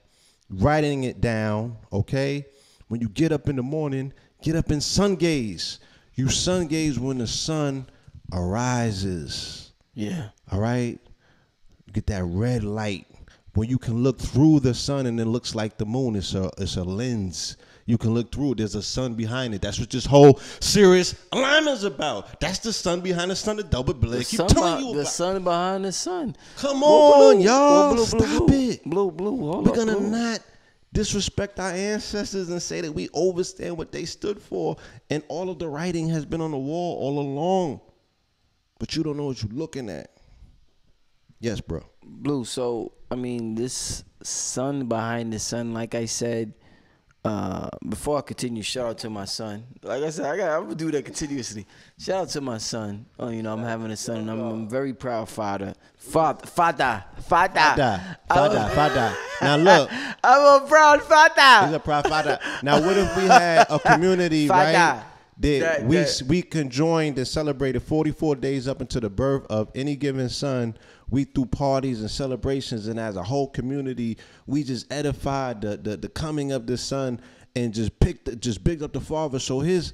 [SPEAKER 2] writing it down, okay? When you get up in the morning, get up and sun gaze. You sun gaze when the sun arises.
[SPEAKER 1] Yeah.
[SPEAKER 2] All right? Get that red light. When you can look through the sun and it looks like the moon. It's a lens. You can look through it. There's a sun behind it. That's what this whole Sirius alignment is about. That's the sun behind the sun, the double blick. Keep telling you about
[SPEAKER 1] the sun behind the sun.
[SPEAKER 2] Come on, y'all.
[SPEAKER 1] Blue,
[SPEAKER 2] Stop it.
[SPEAKER 1] Blue. Hold
[SPEAKER 2] We're going to not disrespect our ancestors and say that we overstand what they stood for. And all of the writing has been on the wall all along. But you don't know what you're looking at. Yes, bro.
[SPEAKER 1] Blue, so, I mean, this sun behind the sun, like I said, before I continue, shout out to my son. Like I said, I'm going to do that continuously. Shout out to my son. Oh, you know, I'm having a son, and I'm very proud father. Father.
[SPEAKER 2] Now, look.
[SPEAKER 1] I'm a proud father.
[SPEAKER 2] He's a proud father. Now, what if we had a community, right? We conjoined and celebrated 44 days up until the birth of any given son. We threw parties and celebrations, and as a whole community, we just edified the coming of the son and just bigged up the father. So his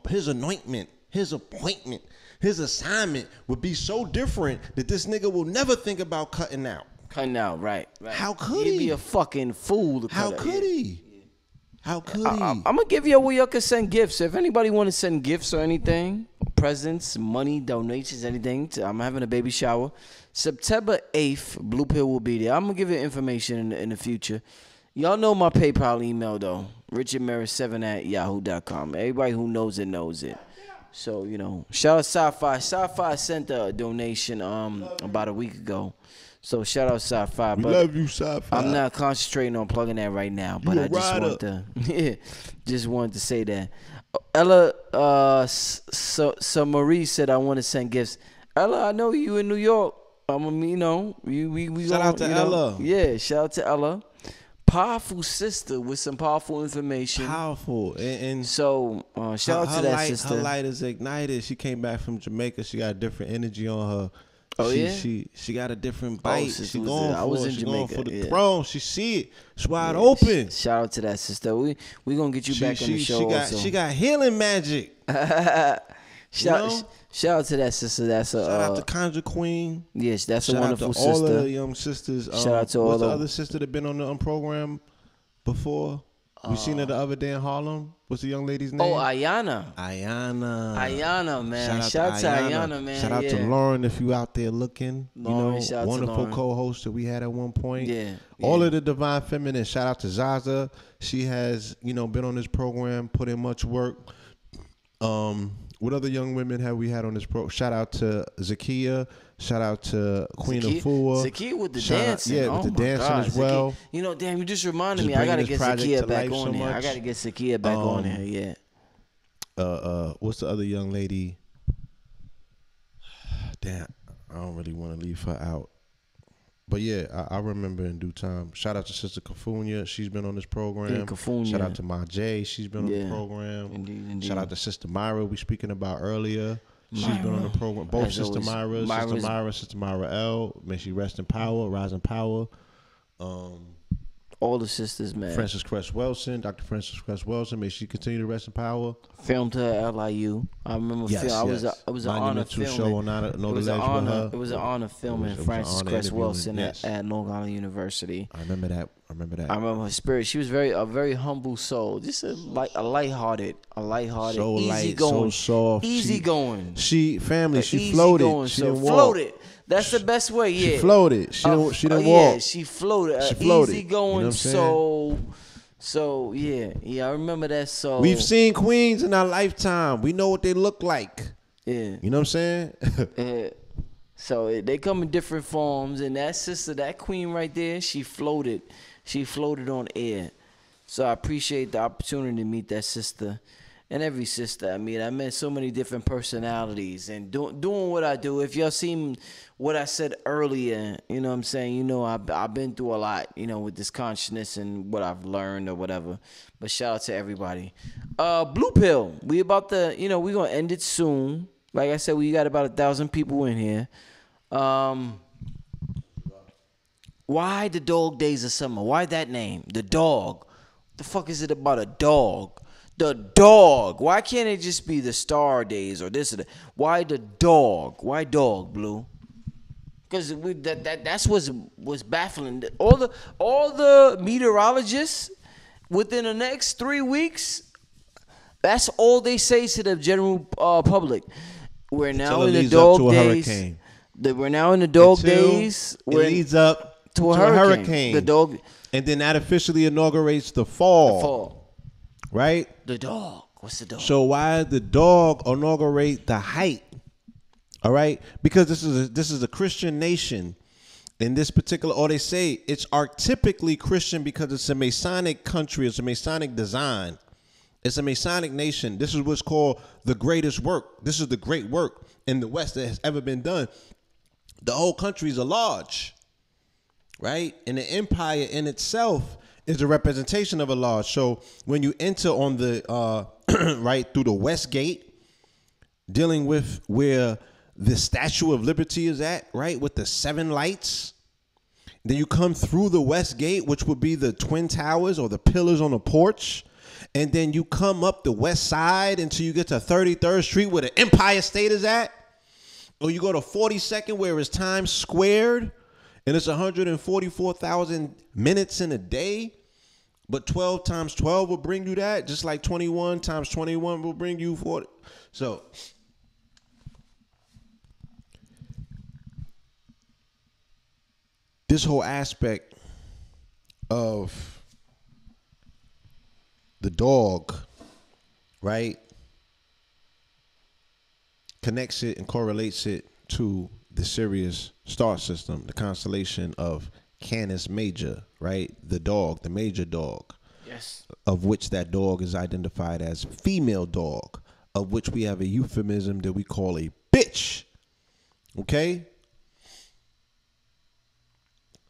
[SPEAKER 2] anointment, his appointment, his assignment would be so different that this nigga will never think about cutting out.
[SPEAKER 1] Cutting out, right.
[SPEAKER 2] How could he?
[SPEAKER 1] He'd be a fucking fool to cut out.
[SPEAKER 2] How could he? How could he?
[SPEAKER 1] I'm going to give you a way you can send gifts. If anybody want to send gifts or anything, presents, money, donations, anything, I'm having a baby shower. September 8th, Blue Pill will be there. I'm going to give you information in the future. Y'all know my PayPal email, though. richardmerris7@yahoo.com. Everybody who knows it knows it. So, you know, shout out Sci-Fi. Sci-Fi sent a donation about a week ago. So shout out Sci-Fi.
[SPEAKER 2] We love you, Sci-Fi.
[SPEAKER 1] I'm not concentrating on plugging that right now, but I just wanted to say that. Ella, so Marie said I want to send gifts. Ella, I know you in New York. You know, we
[SPEAKER 2] shout out to Ella.
[SPEAKER 1] Yeah, shout out to Ella. Powerful sister with some powerful information.
[SPEAKER 2] Powerful. And
[SPEAKER 1] so shout out to that sister.
[SPEAKER 2] Her light is ignited. She came back from Jamaica. She got a different energy on her.
[SPEAKER 1] Oh,
[SPEAKER 2] she got a different bite. She going for the
[SPEAKER 1] yeah.
[SPEAKER 2] throne. She see it. It's wide open.
[SPEAKER 1] Shout out to that sister. We gonna get you back on the show.
[SPEAKER 2] She got healing magic.
[SPEAKER 1] Shout out to that sister. That's a
[SPEAKER 2] shout out to Conjure Queen.
[SPEAKER 1] Yes, that's a wonderful sister.
[SPEAKER 2] Shout out to all of the young sisters.
[SPEAKER 1] Shout out to all
[SPEAKER 2] the other sister that been on the program before. We seen her the other day in Harlem. What's the young lady's name?
[SPEAKER 1] Oh, Ayana.
[SPEAKER 2] Ayana,
[SPEAKER 1] man. Shout out to Ayana, man.
[SPEAKER 2] Shout out to Lauren if you out there looking.
[SPEAKER 1] Lauren, you know,
[SPEAKER 2] wonderful co-host that we had at one point.
[SPEAKER 1] Yeah.
[SPEAKER 2] All of the Divine Feminine. Shout out to Zaza. She has, been on this program, put in much work. What other young women have we had on this program? Shout out to Zakia. Shout out to Queen Afua.
[SPEAKER 1] Zakia with the dancing.
[SPEAKER 2] With the dancing as well.
[SPEAKER 1] Zakia, damn, you just reminded me. I got to get Zakia back on there. I got to get Zakia back on there, yeah.
[SPEAKER 2] What's the other young lady? Damn, I don't really want to leave her out. But yeah, I remember in due time. Shout out to Sister Kafunya. She's been on this program.
[SPEAKER 1] Yeah, Kafunya.
[SPEAKER 2] Shout out to Ma J. She's been on the program.
[SPEAKER 1] Indeed.
[SPEAKER 2] Shout out to Sister Myra we speaking about earlier. She's been on the program. Both Sister Myra, Sister Myra L. May she rest in power, rise in power.
[SPEAKER 1] All the sisters, man.
[SPEAKER 2] Frances Cress Wilson, Dr. Frances Cress Wilson. May she continue to rest in power.
[SPEAKER 1] Filmed her at LIU. I remember. It was an honor filming.
[SPEAKER 2] Show on
[SPEAKER 1] It was an honor filming Frances Cress Wilson at Long Island University.
[SPEAKER 2] I remember that. I
[SPEAKER 1] remember her spirit. She was a very humble soul. Just a lighthearted,
[SPEAKER 2] so
[SPEAKER 1] easy going,
[SPEAKER 2] so soft,
[SPEAKER 1] easy going.
[SPEAKER 2] She floated.
[SPEAKER 1] Going,
[SPEAKER 2] she didn't walk.
[SPEAKER 1] Floated. That's the best way. Yeah.
[SPEAKER 2] She floated. She didn't walk.
[SPEAKER 1] Yeah, she floated.
[SPEAKER 2] She floated.
[SPEAKER 1] Easy going. So yeah. I remember that. So
[SPEAKER 2] we've seen queens in our lifetime. We know what they look like.
[SPEAKER 1] Yeah.
[SPEAKER 2] You know what I'm saying?
[SPEAKER 1] So they come in different forms, and that sister, that queen right there, she floated. She floated on air. So I appreciate the opportunity to meet that sister and every sister. I met so many different personalities and doing what I do. If y'all seen what I said earlier, you know what I'm saying? I've been through a lot, with this consciousness and what I've learned or whatever. But shout out to everybody. Blue Pill. We about to, we're going to end it soon. Like I said, we got about 1,000 people in here. Why the dog days of summer? Why that name? The dog. The fuck is it about a dog? The dog. Why can't it just be the star days or this or that? Why the dog? Why dog, Blue? Because that's what's baffling. All the meteorologists within the next 3 weeks, that's all they say to the general public. We're now in the dog days. We're now in the dog days.
[SPEAKER 2] It leads up to a hurricane.
[SPEAKER 1] The dog,
[SPEAKER 2] and then that officially inaugurates the fall.
[SPEAKER 1] the fall.
[SPEAKER 2] Right?
[SPEAKER 1] The dog. What's the dog?
[SPEAKER 2] So why the dog inaugurate the height? All right, because this is a Christian nation. In this particular, or they say it's archetypically Christian because it's a Masonic country. It's a Masonic design. It's a Masonic nation. This is what's called the greatest work. This is the great work in the West that has ever been done. The whole country is a lodge, right? And the empire in itself is a representation of a lodge. So when you enter on the right through the West Gate, dealing with where the Statue of Liberty is at, right, with the 7 lights. Then you come through the West Gate, which would be the Twin Towers or the pillars on the porch. And then you come up the west side until you get to 33rd Street where the Empire State is at. Or you go to 42nd where it's Times Squared and it's 144,000 minutes in a day. But 12 times 12 will bring you that, just like 21 times 21 will bring you 40. So this whole aspect of the dog, right, connects it and correlates it to the Sirius star system, the constellation of Canis Major, right? The dog, the major dog.
[SPEAKER 1] Yes.
[SPEAKER 2] Of which that dog is identified as female dog, of which we have a euphemism that we call a bitch. Okay?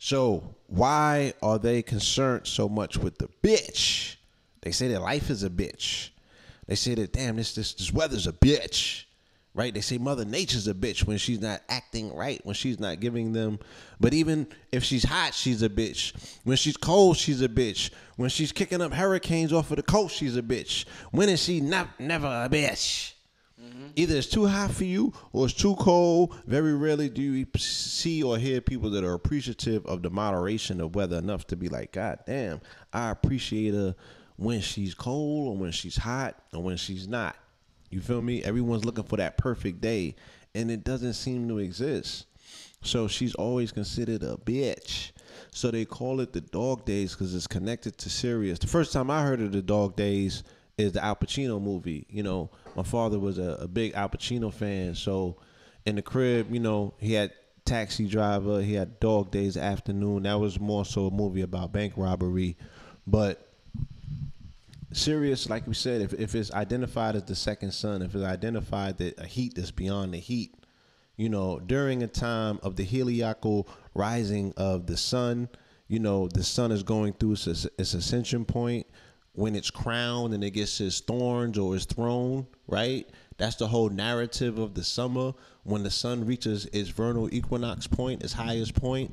[SPEAKER 2] So why are they concerned so much with the bitch? They say that life is a bitch. They say that, damn, this weather's a bitch, right? They say Mother Nature's a bitch when she's not acting right, when she's not giving them. But even if she's hot, she's a bitch. When she's cold, she's a bitch. When she's kicking up hurricanes off of the coast, she's a bitch. When is she never a bitch? Either it's too hot for you or it's too cold. Very rarely do you see or hear people that are appreciative of the moderation of weather enough to be like, God damn, I appreciate her when she's cold or when she's hot or when she's not. You feel me? Everyone's looking for that perfect day, and it doesn't seem to exist. So she's always considered a bitch. So they call it the dog days because it's connected to Sirius. The first time I heard of the dog days is the Al Pacino movie. You know, my father was a big Al Pacino fan. So in the crib, you know, he had Taxi Driver. He had Dog Days Afternoon. That was more so a movie about bank robbery. But Sirius, like we said, if it's identified as the second sun, if it's identified that a heat that's beyond the heat, you know, during a time of the heliacal rising of the sun, you know, the sun is going through its ascension point. When it's crowned and it gets its thorns or its throne, right? That's the whole narrative of the summer. When the sun reaches its vernal equinox point, its highest point,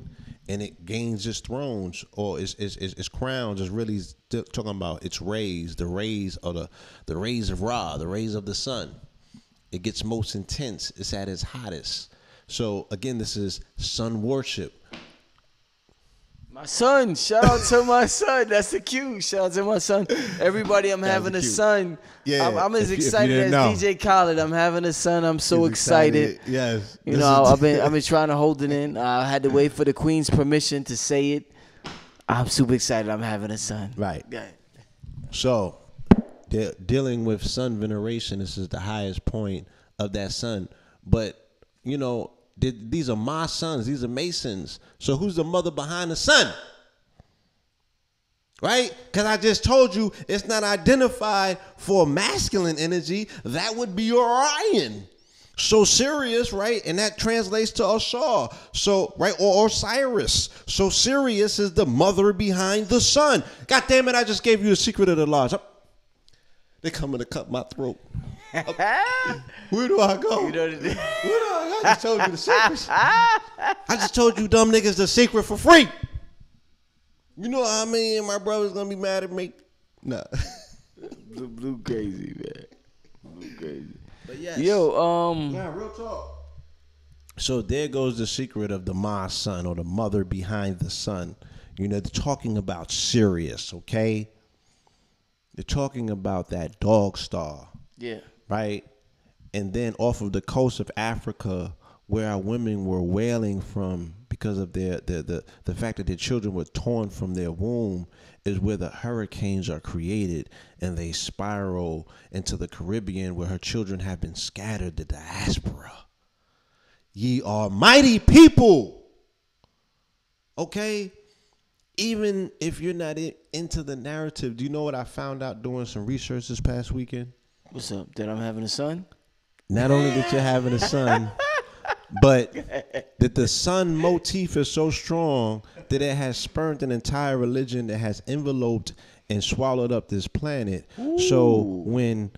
[SPEAKER 2] and it gains its thrones or its crowns, is really talking about its rays, the rays of the rays of Ra, the rays of the sun. It gets most intense. It's at its hottest. So again, this is sun worship.
[SPEAKER 1] My son, shout out to my son. That's the cue. Shout out to my son. Everybody, I'm having a son.
[SPEAKER 2] Yeah,
[SPEAKER 1] I'm as excited as DJ Khaled. I'm having a son. I'm so excited.
[SPEAKER 2] Yes.
[SPEAKER 1] You know, I've been trying to hold it in. I had to wait for the Queen's permission to say it. I'm super excited. I'm having a son.
[SPEAKER 2] Right.
[SPEAKER 1] Yeah.
[SPEAKER 2] So they're dealing with sun veneration. This is the highest point of that sun. But, you know, these are my sons. These are Masons. So who's the mother behind the sun? Right? Because I just told you it's not identified for masculine energy. That would be Orion. So Sirius, right? And that translates to Ashar. So, right? Or Osiris. So Sirius is the mother behind the sun. God damn it, I just gave you a secret of the lodge. They're coming to cut my throat. Where do I go?
[SPEAKER 1] You know
[SPEAKER 2] Where do I just told you the secret. I just told you dumb niggas the secret for free. You know what I mean? My brother's gonna be mad at me. Nah.
[SPEAKER 1] Blue crazy, man. Blue crazy.
[SPEAKER 2] But yes.
[SPEAKER 1] Yo,
[SPEAKER 2] Nah, real talk. So there goes the secret of the Ma son, or the mother behind the son. You know, they're talking about Sirius, okay? They're talking about that dog star.
[SPEAKER 1] Yeah.
[SPEAKER 2] Right? And then off of the coast of Africa, where our women were wailing from because of the fact that their children were torn from their womb, is where the hurricanes are created, and they spiral into the Caribbean, where her children have been scattered, the diaspora. Ye are mighty people. Okay? Even if you're not into the narrative, do you know what I found out doing some research this past weekend?
[SPEAKER 1] What's up? That I'm having a son?
[SPEAKER 2] Not only that you're having a son, but that the sun motif is so strong that it has spurned an entire religion that has enveloped and swallowed up this planet. Ooh. So when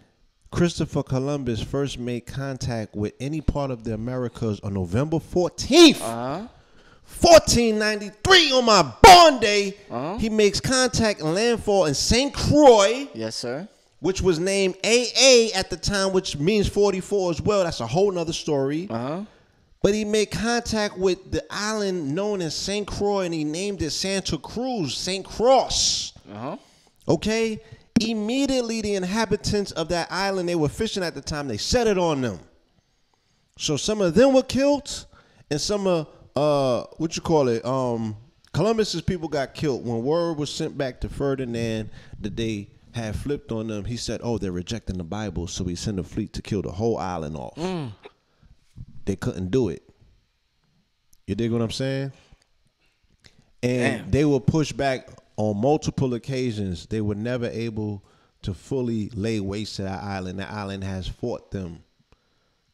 [SPEAKER 2] Christopher Columbus first made contact with any part of the Americas on November 14th, 1493, on my born day, he makes contact and landfall in St. Croix.
[SPEAKER 1] Yes, sir.
[SPEAKER 2] Which was named AA at the time, which means 44 as well. That's a whole nother story. But he made contact with the island known as St. Croix, and he named it Santa Cruz, St. Cross. Okay? Immediately, the inhabitants of that island, they were fishing at the time, they set it on them. So some of them were killed, and some of, Columbus's people got killed. When word was sent back to Ferdinand that they had flipped on them, he said, oh, they're rejecting the Bible, so he sent a fleet to kill the whole island off. They couldn't do it. You dig what I'm saying? And they were pushed back on multiple occasions. They were never able to fully lay waste to that island. That island has fought them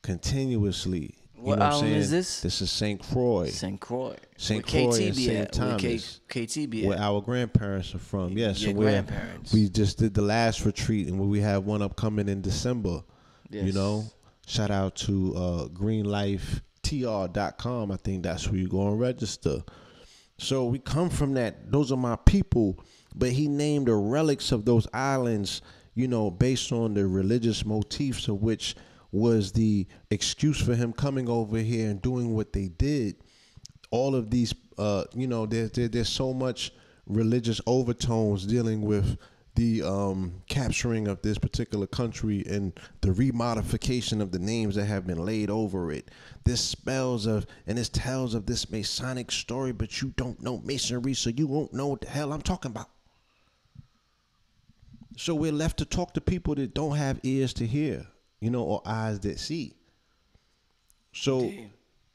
[SPEAKER 2] continuously.
[SPEAKER 1] What island is this?
[SPEAKER 2] This is St. Croix.
[SPEAKER 1] St. Croix.
[SPEAKER 2] St. Croix and St. Thomas.
[SPEAKER 1] KT be at?
[SPEAKER 2] Where our grandparents are from. Yes,
[SPEAKER 1] Your grandparents.
[SPEAKER 2] We just did the last retreat, and we have one upcoming in December.
[SPEAKER 1] Yes.
[SPEAKER 2] You know, shout out to greenlifetr.com. I think that's where you go and register. So we come from that. Those are my people. But he named the relics of those islands, you know, based on the religious motifs of which was the excuse for him coming over here and doing what they did. All of these, you know, there's so much religious overtones dealing with the capturing of this particular country and the remodification of the names that have been laid over it. This spells of, and this tells of this Masonic story, but you don't know Masonry, so you won't know what the hell I'm talking about. So we're left to talk to people that don't have ears to hear, you know, or eyes that see. So,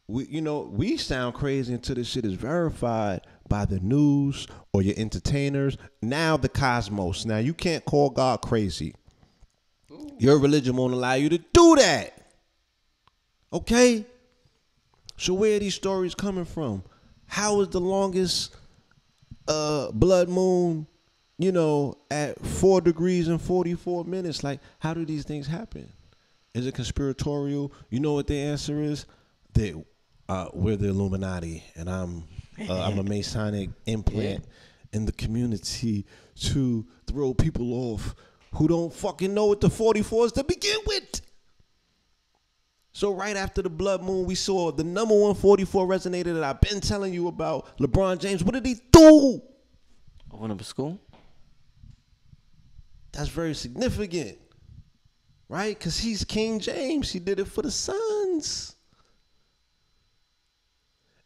[SPEAKER 2] we sound crazy until this shit is verified by the news or your entertainers. Now the cosmos. Now you can't call God crazy. Your religion won't allow you to do that. Okay? So where are these stories coming from? How is the longest blood moon, you know, at 4 degrees and 44 minutes? Like, how do these things happen? Is it conspiratorial? You know what the answer is? We're the Illuminati, and I'm a Masonic implant in the community to throw people off who don't fucking know what the 44 is to begin with. So right after the blood moon, we saw the number 144 resonator that I've been telling you about, LeBron James. What did he do?
[SPEAKER 1] Went up to school.
[SPEAKER 2] That's very significant, right? Because he's King James. He did it for the sons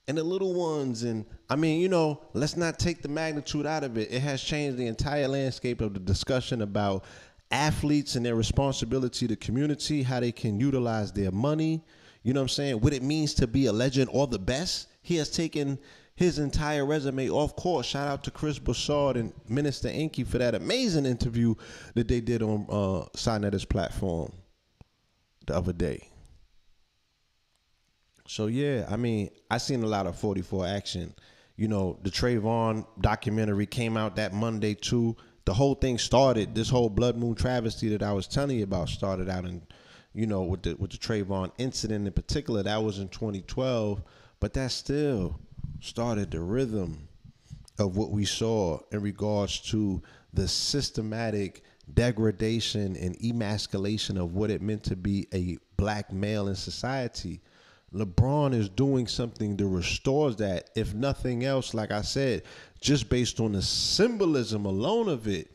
[SPEAKER 2] and the little ones. And I mean, you know, let's not take the magnitude out of it. It has changed the entire landscape of the discussion about athletes and their responsibility to community, how they can utilize their money, you know what I'm saying, what it means to be a legend or the best. He has taken his entire resume off course. Shout out to Chris Broussard and Minister Inky for that amazing interview that they did on Sinetter's platform the other day. So yeah, I mean, I seen a lot of 44 action. You know, the Trayvon documentary came out that Monday too. The whole thing started, this whole blood moon travesty that I was telling you about started out in you know, with the Trayvon incident in particular. That was in 2012, but that still started the rhythm of what we saw in regards to the systematic degradation and emasculation of what it meant to be a black male in society. LeBron is doing something to restore that, if nothing else, like I said, just based on the symbolism alone of it,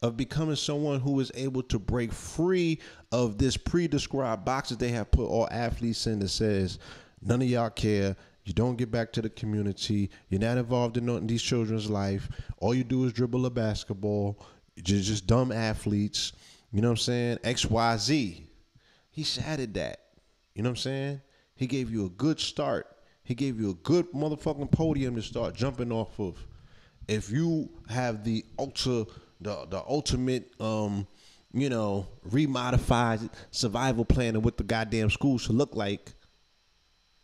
[SPEAKER 2] of becoming someone who is able to break free of this pre-described box that they have put all athletes in that says, none of y'all care, you don't get back to the community, you're not involved in these children's life, all you do is dribble a basketball, you're just dumb athletes, you know what I'm saying, XYZ. He shattered that, you know what I'm saying? He gave you a good start. He gave you a good motherfucking podium to start jumping off of. If you have the ultimate, you know, remodified survival plan of what the goddamn school should look like,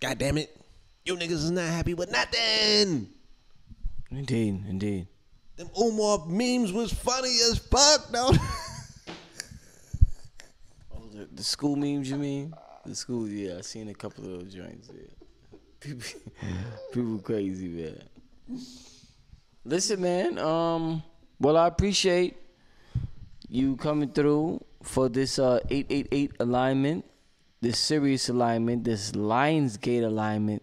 [SPEAKER 2] goddamn it, you niggas is not happy with nothing.
[SPEAKER 1] Indeed.
[SPEAKER 2] Them Umar memes was funny as fuck, though.
[SPEAKER 1] The school memes, you mean? The school, yeah, I seen a couple of those joints. Yeah. People crazy, man. Listen, man. Well, I appreciate you coming through for this 888 alignment, this Sirius alignment, this Lionsgate alignment.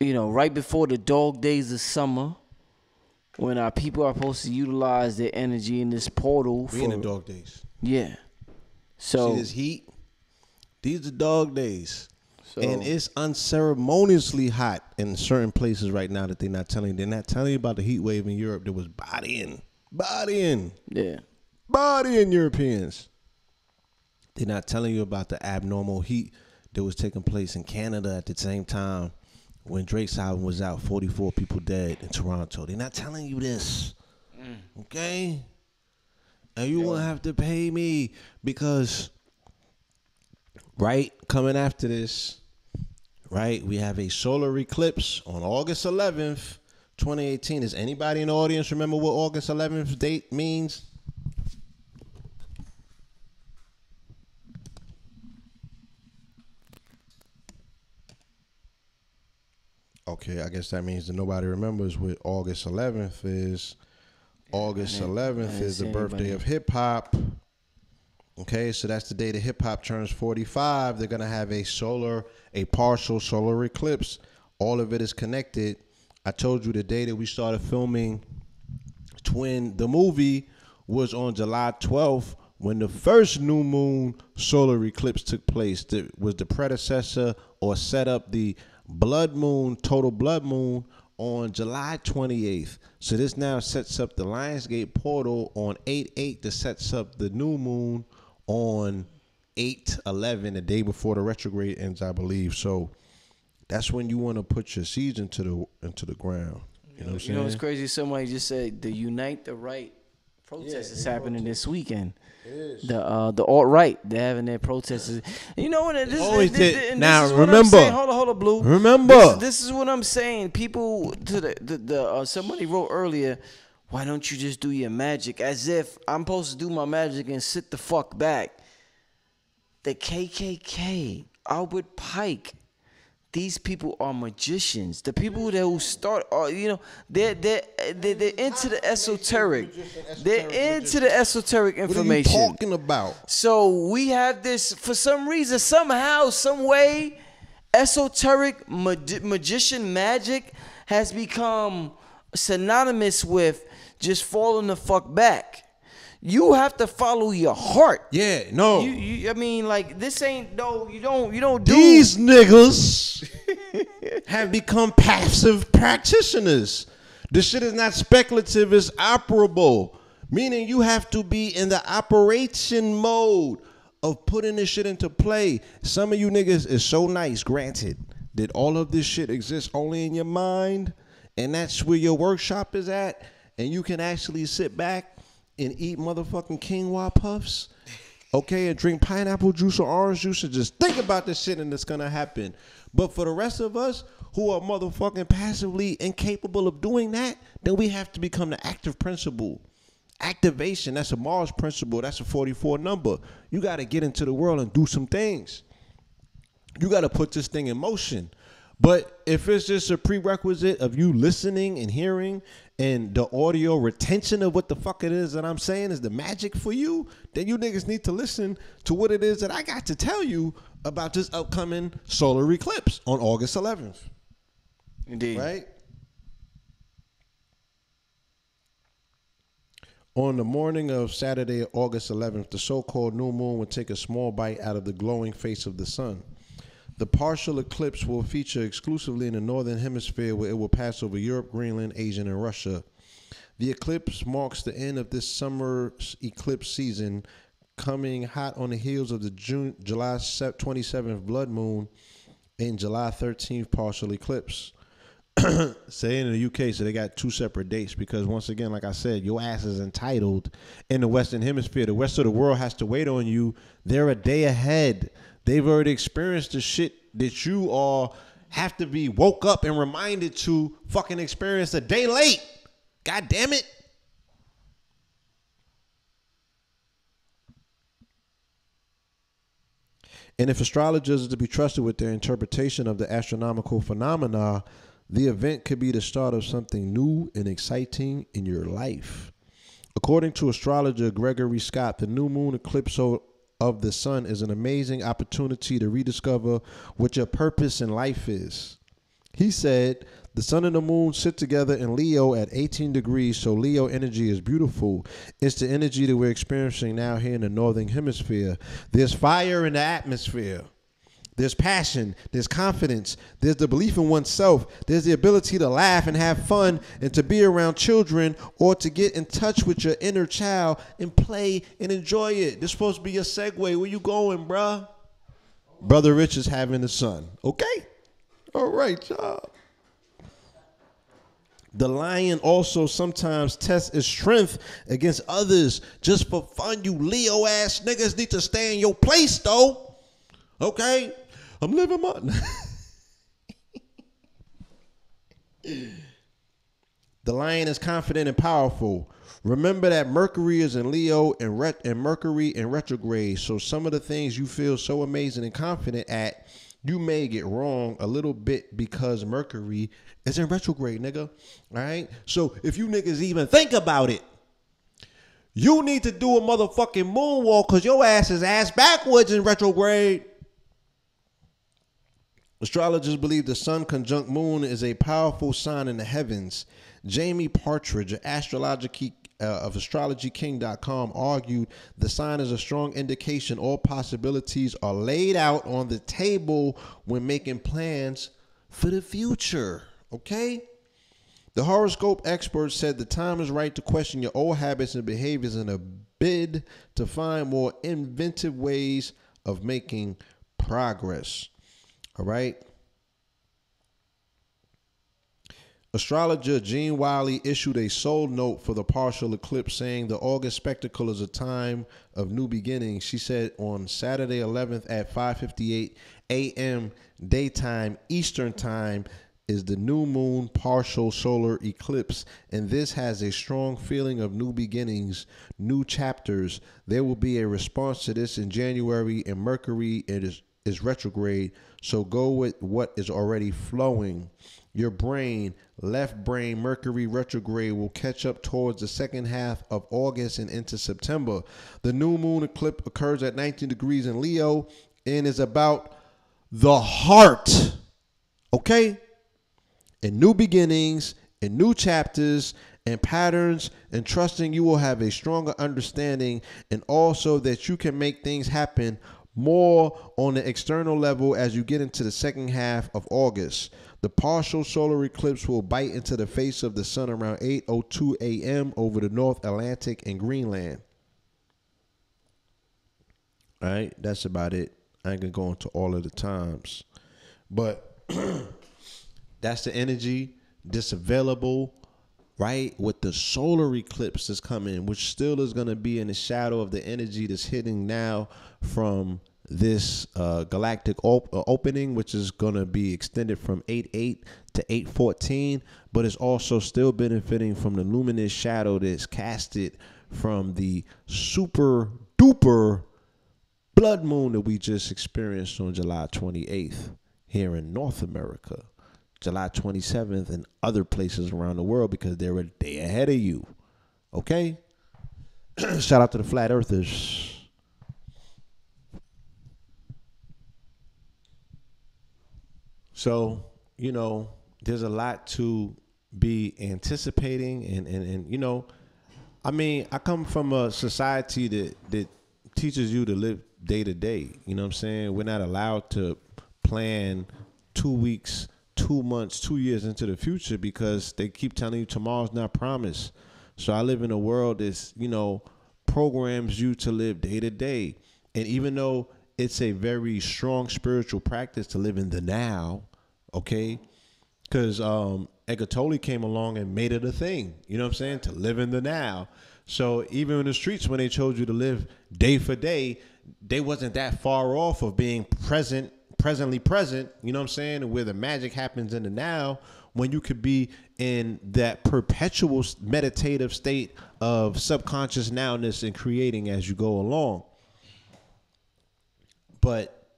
[SPEAKER 1] You know, right before the dog days of summer, when our people are supposed to utilize their energy in this portal.
[SPEAKER 2] We in the dog days.
[SPEAKER 1] Yeah. So
[SPEAKER 2] see this heat? These are dog days. So, and it's unceremoniously hot in certain places right now that they're not telling you. They're not telling you about the heat wave in Europe that was bodying.
[SPEAKER 1] Yeah.
[SPEAKER 2] Bodying Europeans. They're not telling you about the abnormal heat that was taking place in Canada at the same time when Drake's album was out, 44 people dead in Toronto. They're not telling you this. Okay? And you won't have to pay me because, right, coming after this, right, we have a solar eclipse on August 11th, 2018. Does anybody in the audience remember what August 11th date means? Okay, I guess that means that nobody remembers what August 11th is. August 11th is the birthday of hip-hop. Okay, so that's the day that hip-hop turns 45. They're going to have a partial solar eclipse. All of it is connected. I told you the day that we started filming Twin, the movie, was on July 12th when the first new moon solar eclipse took place. That was the predecessor or set up the blood moon, total blood moon, on July 28th. So this now sets up the Lionsgate portal on 8/8 that sets up the new moon on 8/11, the day before the retrograde ends, I believe. So that's when you want to put your seeds into the ground. You know what I'm saying?
[SPEAKER 1] You know what's crazy? Somebody just said the Unite the Right protest is happening this weekend. It is. The alt-right, they're having their protests. You know what?
[SPEAKER 2] Now remember,
[SPEAKER 1] hold on, Blue.
[SPEAKER 2] Remember,
[SPEAKER 1] this is what I'm saying. People somebody wrote earlier, why don't you just do your magic? As if I'm supposed to do my magic and sit the fuck back. The KKK, Albert Pike, these people are magicians. The people who start are, you know, they're into the esoteric. They're into the esoteric information.
[SPEAKER 2] What are you talking about?
[SPEAKER 1] So we have this, for some reason, somehow, some way, esoteric magician magic has become synonymous with just falling the fuck back. You have to follow your heart.
[SPEAKER 2] Yeah, no.
[SPEAKER 1] I mean, like, this ain't, no, you don't do.
[SPEAKER 2] These niggas have become passive practitioners. This shit is not speculative, it's operable. Meaning you have to be in the operation mode of putting this shit into play. Some of you niggas is so nice, granted, that all of this shit exists only in your mind, and that's where your workshop is at, and you can actually sit back and eat motherfucking quinoa puffs, okay, and drink pineapple juice or orange juice and just think about this shit and it's gonna happen. But for the rest of us who are motherfucking passively incapable of doing that, then we have to become the active principle. Activation, that's a Mars principle. That's a 44 number. You got to get into the world and do some things. You got to put this thing in motion. But if it's just a prerequisite of you listening and hearing and the audio retention of what the fuck it is that I'm saying is the magic for you, then you niggas need to listen to what it is that I got to tell you about this upcoming solar eclipse on August 11th.
[SPEAKER 1] Indeed.
[SPEAKER 2] Right? On the morning of Saturday, August 11th, the so-called new moon will take a small bite out of the glowing face of the sun. The partial eclipse will feature exclusively in the northern hemisphere, where it will pass over Europe, Greenland, Asia, and Russia. The eclipse marks the end of this summer eclipse season, coming hot on the heels of the July 27th blood moon and July 13th partial eclipse. Say in the UK, so they got two separate dates because, once again, like I said, your ass is entitled in the Western Hemisphere. The rest of the world has to wait on you. They're a day ahead. They've already experienced the shit that you all have to be woke up and reminded to fucking experience a day late. God damn it. And if astrologers are to be trusted with their interpretation of the astronomical phenomena, the event could be the start of something new and exciting in your life. According to astrologer Gregory Scott, the new moon eclipse of the sun is an amazing opportunity to rediscover what your purpose in life is. He said, the sun and the moon sit together in Leo at 18 degrees, so Leo energy is beautiful. It's the energy that we're experiencing now here in the northern hemisphere. There's fire in the atmosphere. There's passion, there's confidence, there's the belief in oneself, there's the ability to laugh and have fun and to be around children or to get in touch with your inner child and play and enjoy it. This is supposed to be your segue. Where you going, bruh? Brother Rich is having a son. Okay? All right, y'all. The lion also sometimes tests its strength against others just for fun. You Leo ass niggas need to stay in your place, though. Okay? I'm living my... The lion is confident and powerful. Remember that Mercury is in Leo and Mercury in retrograde. So some of the things you feel so amazing and confident at, you may get wrong a little bit because Mercury is in retrograde, nigga. All right? So if you niggas even think about it, you need to do a motherfucking moonwalk because your ass is ass backwards in retrograde. Astrologers believe the sun conjunct moon is a powerful sign in the heavens. Jamie Partridge, of astrologyking.com, argued the sign is a strong indication all possibilities are laid out on the table when making plans for the future. Okay? The horoscope expert said the time is right to question your old habits and behaviors in a bid to find more inventive ways of making progress. All right. Astrologer Gene Wiley issued a soul note for the partial eclipse saying the August spectacle is a time of new beginnings. She said on Saturday 11th at 5:58 a.m. daytime Eastern time is the new moon partial solar eclipse, and this has a strong feeling of new beginnings, new chapters. There will be a response to this in January, and Mercury is retrograde, so go with what is already flowing. Your brain, left brain, Mercury retrograde will catch up towards the second half of August and into September. The new moon eclipse occurs at 19 degrees in Leo and is about the heart. Okay? And new beginnings and new chapters and patterns, and trusting you will have a stronger understanding, and also that you can make things happen more on the external level as you get into the second half of August. The partial solar eclipse will bite into the face of the sun around 8:02 a.m. over the North Atlantic and Greenland. All right, that's about it. I ain't gonna go into all of the times, but that's the energy that's available, right? With the solar eclipse that's coming, which still is gonna be in the shadow of the energy that's hitting now from this galactic opening, which is going to be extended from 8/8 to 8/14, but it's also still benefiting from the luminous shadow that's casted from the super duper blood moon that we just experienced on July 28th here in North America, July 27th in other places around the world because they're a day ahead of you. Okay? Shout out to the flat earthers. So, you know, there's a lot to be anticipating and you know, I mean, I come from a society that teaches you to live day to day. You know what I'm saying? We're not allowed to plan 2 weeks, 2 months, 2 years into the future because they keep telling you tomorrow's not promised. So I live in a world that's, you know, programs you to live day to day. And even though it's a very strong spiritual practice to live in the now, okay? Because Eckhart Tolle came along and made it a thing, you know what I'm saying, to live in the now. So even in the streets, when they told you to live day for day, they wasn't that far off of being presently present, you know what I'm saying, and where the magic happens in the now, when you could be in that perpetual meditative state of subconscious nowness and creating as you go along. But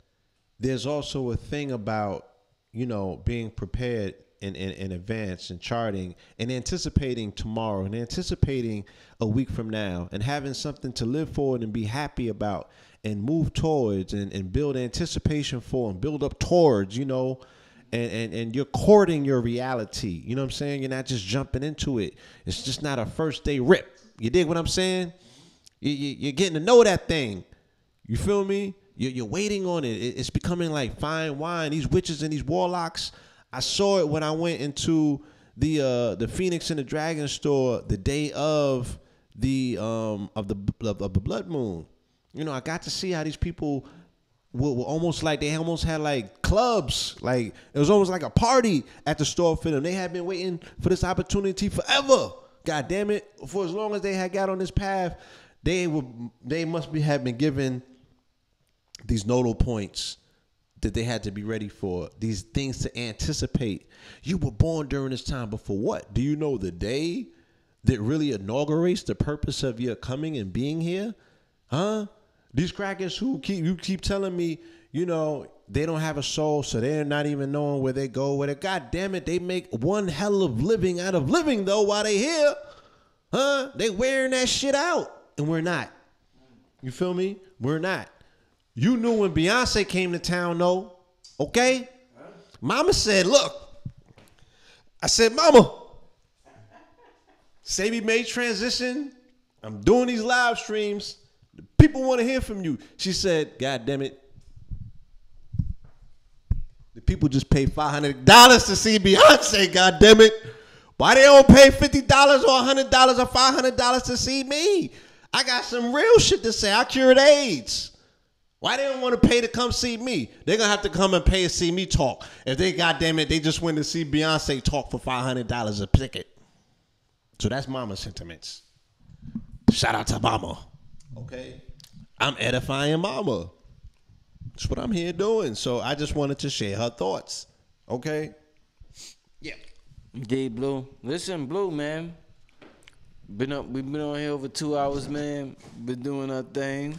[SPEAKER 2] there's also a thing about, you know, being prepared in advance and charting and anticipating tomorrow and anticipating a week from now and having something to live for and be happy about and move towards and build anticipation for and build up towards, you know, and you're courting your reality. You know what I'm saying? You're not just jumping into it. It's just not a first day rip. You dig what I'm saying? You're getting to know that thing. You feel me? You're waiting on it. It's becoming like fine wine. These witches and these warlocks, I saw it when I went into the Phoenix and the Dragon store the day of the blood moon. You know, I got to see how these people were almost like they almost had like clubs. Like it was almost like a party at the store for them. They had been waiting for this opportunity forever. God damn it! For as long as they had got on this path, they must have been given these nodal points that they had to be ready for, these things to anticipate. You were born during this time, but for what? Do you know the day that really inaugurates the purpose of your coming and being here? Huh? These crackers who you keep telling me, you know, they don't have a soul, so they're not even knowing where they go. God damn it, they make one hell of living out of living, though, while they here. Huh? They wearing that shit out, and we're not. You feel me? We're not. You knew when Beyonce came to town, though, okay? Mama said, look. I said, Mama, say we made transition. I'm doing these live streams. The people want to hear from you. She said, God damn it. The people just pay $500 to see Beyonce, God damn it. Why they don't pay $50 or $100 or $500 to see me? I got some real shit to say. I cured AIDS. Why they don't want to pay to come see me? They're going to have to come and pay to see me talk. If they, goddamn it, they just went to see Beyonce talk for $500 a ticket. So that's Mama's sentiments. Shout out to Mama. Okay? I'm edifying Mama. That's what I'm here doing. So I just wanted to share her thoughts. Okay? Yeah.
[SPEAKER 1] D Blue. Listen, Blue, man. We've been on here over 2 hours, man. Been doing our thing.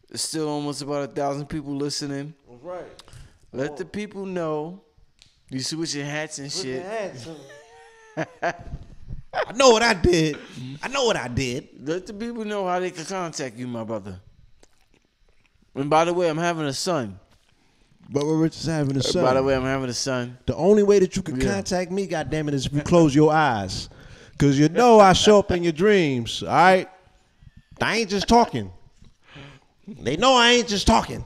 [SPEAKER 1] There's still almost about 1,000 people listening.
[SPEAKER 2] That's right.
[SPEAKER 1] Let the people know. You switch your hats and shit.
[SPEAKER 2] I know what I did.
[SPEAKER 1] Let the people know how they can contact you, my brother. And by the way, I'm having a son.
[SPEAKER 2] But we're just having a son.
[SPEAKER 1] By the way, I'm having a son.
[SPEAKER 2] The only way that you can contact me, goddammit, is if you close your eyes. Because you know I show up in your dreams, all right? I ain't just talking. They know I ain't just talking.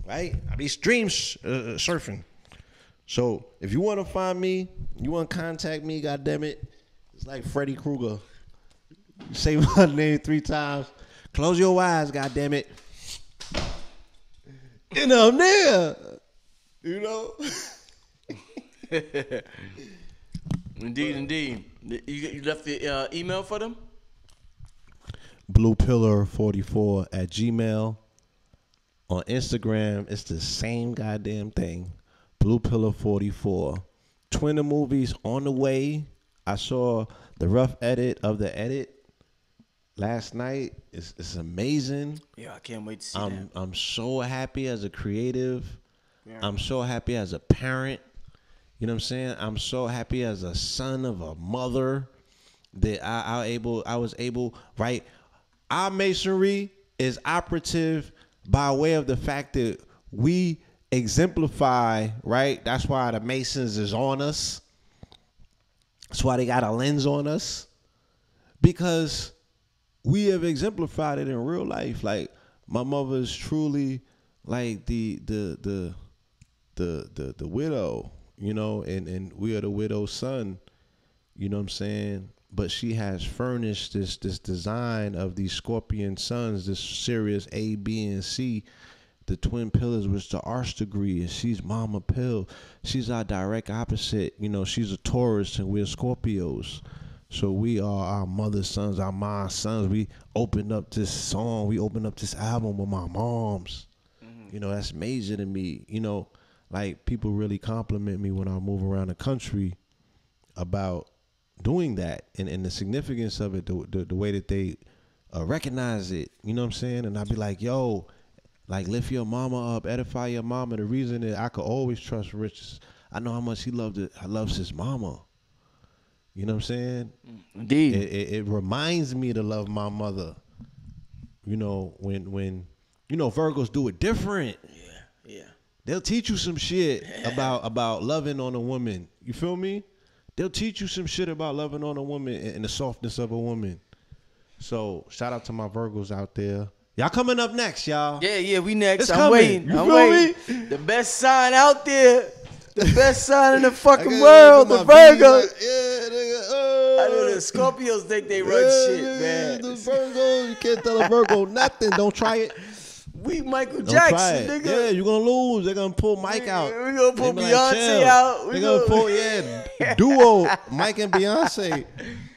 [SPEAKER 2] Right? I be stream surfing. So if you want to find me, you want to contact me, goddammit, it's like Freddy Krueger. You say my name 3 times. Close your eyes, goddammit. And I'm there. You know?
[SPEAKER 1] Indeed. You left the email for them?
[SPEAKER 2] bluepillar44@gmail. On Instagram, it's the same goddamn thing. bluepillar44. Twinner movies on the way. I saw the rough edit of the edit. last night. It's amazing.
[SPEAKER 1] Yeah, I can't wait to see that.
[SPEAKER 2] I'm so happy as a creative.
[SPEAKER 1] Yeah.
[SPEAKER 2] I'm so happy as a parent. You know what I'm saying? I'm so happy as a son of a mother that I was able, right? Our masonry is operative by way of the fact that we exemplify, right? That's why the Masons is on us. That's why they got a lens on us. Because we have exemplified it in real life. Like, my mother is truly like the widow, you know, and we are the widow's son, you know what I'm saying? But she has furnished this design of these scorpion suns, this Sirius A, B, and C, the twin pillars, which the arch degree, and she's Mama Pill. She's our direct opposite. You know, she's a Taurus and we're Scorpios. So we are our mother's sons, our mom's sons. We opened up this song, we opened up this album with my moms. You know, that's major to me. You know, like, people really compliment me when I move around the country about doing that and the significance of it, the way that they recognize it. You know what I'm saying? And I'd be like, yo, like, lift your mama up, edify your mama. The reason that I could always trust Rich is I know how much he loves his mama. You know what I'm saying?
[SPEAKER 1] Indeed.
[SPEAKER 2] It reminds me to love my mother. You know, when you know, Virgos do it different.
[SPEAKER 1] Yeah.
[SPEAKER 2] They'll teach you some shit about loving on a woman. You feel me? They'll teach you some shit about loving on a woman and the softness of a woman. So shout out to my Virgos out there. Y'all coming up next, y'all.
[SPEAKER 1] Yeah, we next.
[SPEAKER 2] It's
[SPEAKER 1] I'm
[SPEAKER 2] coming.
[SPEAKER 1] waiting.
[SPEAKER 2] You
[SPEAKER 1] I'm
[SPEAKER 2] feel
[SPEAKER 1] waiting. The best sign out there. The best sign in the fucking
[SPEAKER 2] I
[SPEAKER 1] world, the
[SPEAKER 2] got my bees
[SPEAKER 1] Virgos.
[SPEAKER 2] like, yeah, nigga.
[SPEAKER 1] I know the Scorpios think they run shit, man.
[SPEAKER 2] The Virgos, you can't tell a Virgo nothing. Don't try it.
[SPEAKER 1] We Michael
[SPEAKER 2] Don't try
[SPEAKER 1] Jackson,
[SPEAKER 2] it.
[SPEAKER 1] nigga.
[SPEAKER 2] Yeah, you're gonna lose. They're gonna pull Mike out.
[SPEAKER 1] We gonna pull
[SPEAKER 2] They be
[SPEAKER 1] Beyonce
[SPEAKER 2] chill.
[SPEAKER 1] out.
[SPEAKER 2] They're gonna pull, duo, Mike and Beyonce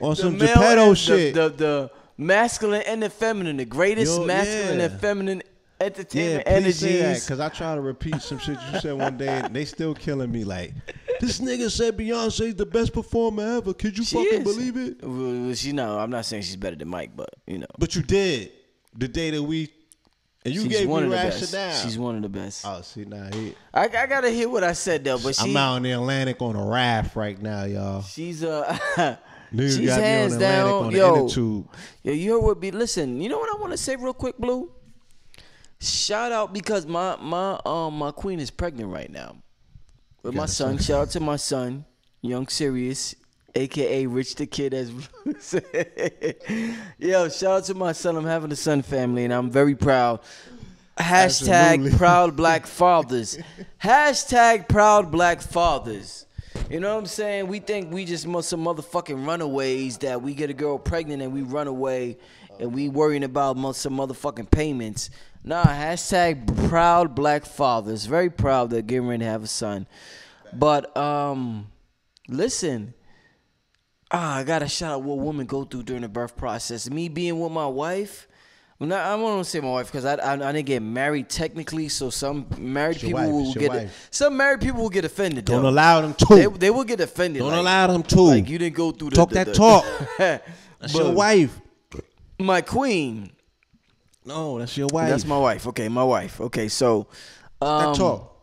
[SPEAKER 2] on
[SPEAKER 1] The
[SPEAKER 2] some
[SPEAKER 1] male
[SPEAKER 2] Geppetto
[SPEAKER 1] and
[SPEAKER 2] shit.
[SPEAKER 1] The masculine and the feminine, the greatest masculine and feminine entertainment
[SPEAKER 2] please say that,
[SPEAKER 1] energies.
[SPEAKER 2] because I try to repeat some shit you said one day, and they still killing me. Like, this nigga said Beyonce's the best performer ever. Could you fucking believe it?
[SPEAKER 1] Well, she know. I'm not saying she's better than Mike, but you know.
[SPEAKER 2] But you did the day that we, and you
[SPEAKER 1] She's
[SPEAKER 2] gave
[SPEAKER 1] one
[SPEAKER 2] me
[SPEAKER 1] of the
[SPEAKER 2] rationale.
[SPEAKER 1] best. She's one of the best.
[SPEAKER 2] Oh, see, nah,
[SPEAKER 1] I gotta hear what I said though, but
[SPEAKER 2] I'm out in the Atlantic on a raft right now, y'all.
[SPEAKER 1] she's
[SPEAKER 2] Niggas
[SPEAKER 1] she's
[SPEAKER 2] got me
[SPEAKER 1] hands
[SPEAKER 2] on the Atlantic
[SPEAKER 1] down.
[SPEAKER 2] on the
[SPEAKER 1] Yo,
[SPEAKER 2] inner tube.
[SPEAKER 1] you heard what be. Listen, you know what I want to say real quick, Blue. Shout out because my queen is pregnant right now with my son. Shout out to my son, young Sirius, aka Rich the Kid, as Blue said. Yo, shout out to my son. I'm having a son family, and I'm very proud. Hashtag
[SPEAKER 2] Absolutely.
[SPEAKER 1] proud black fathers. Hashtag proud black fathers. You know what I'm saying? We think we just some motherfucking runaways that we get a girl pregnant and we run away and we worrying about some motherfucking payments. Nah, hashtag proud black fathers. Very proud that getting ready to have a son. But listen, I gotta shout out what women go through during the birth process. Me being with my wife. I don't want to say my wife because I didn't get married technically, so some married people will get offended.
[SPEAKER 2] Don't
[SPEAKER 1] though.
[SPEAKER 2] allow them to.
[SPEAKER 1] They will get offended.
[SPEAKER 2] Don't
[SPEAKER 1] like,
[SPEAKER 2] allow them to.
[SPEAKER 1] Like you didn't go through
[SPEAKER 2] Talk that talk. That's your wife.
[SPEAKER 1] My queen.
[SPEAKER 2] No, that's your wife.
[SPEAKER 1] That's my wife. Okay, my wife. Okay, so
[SPEAKER 2] that talk.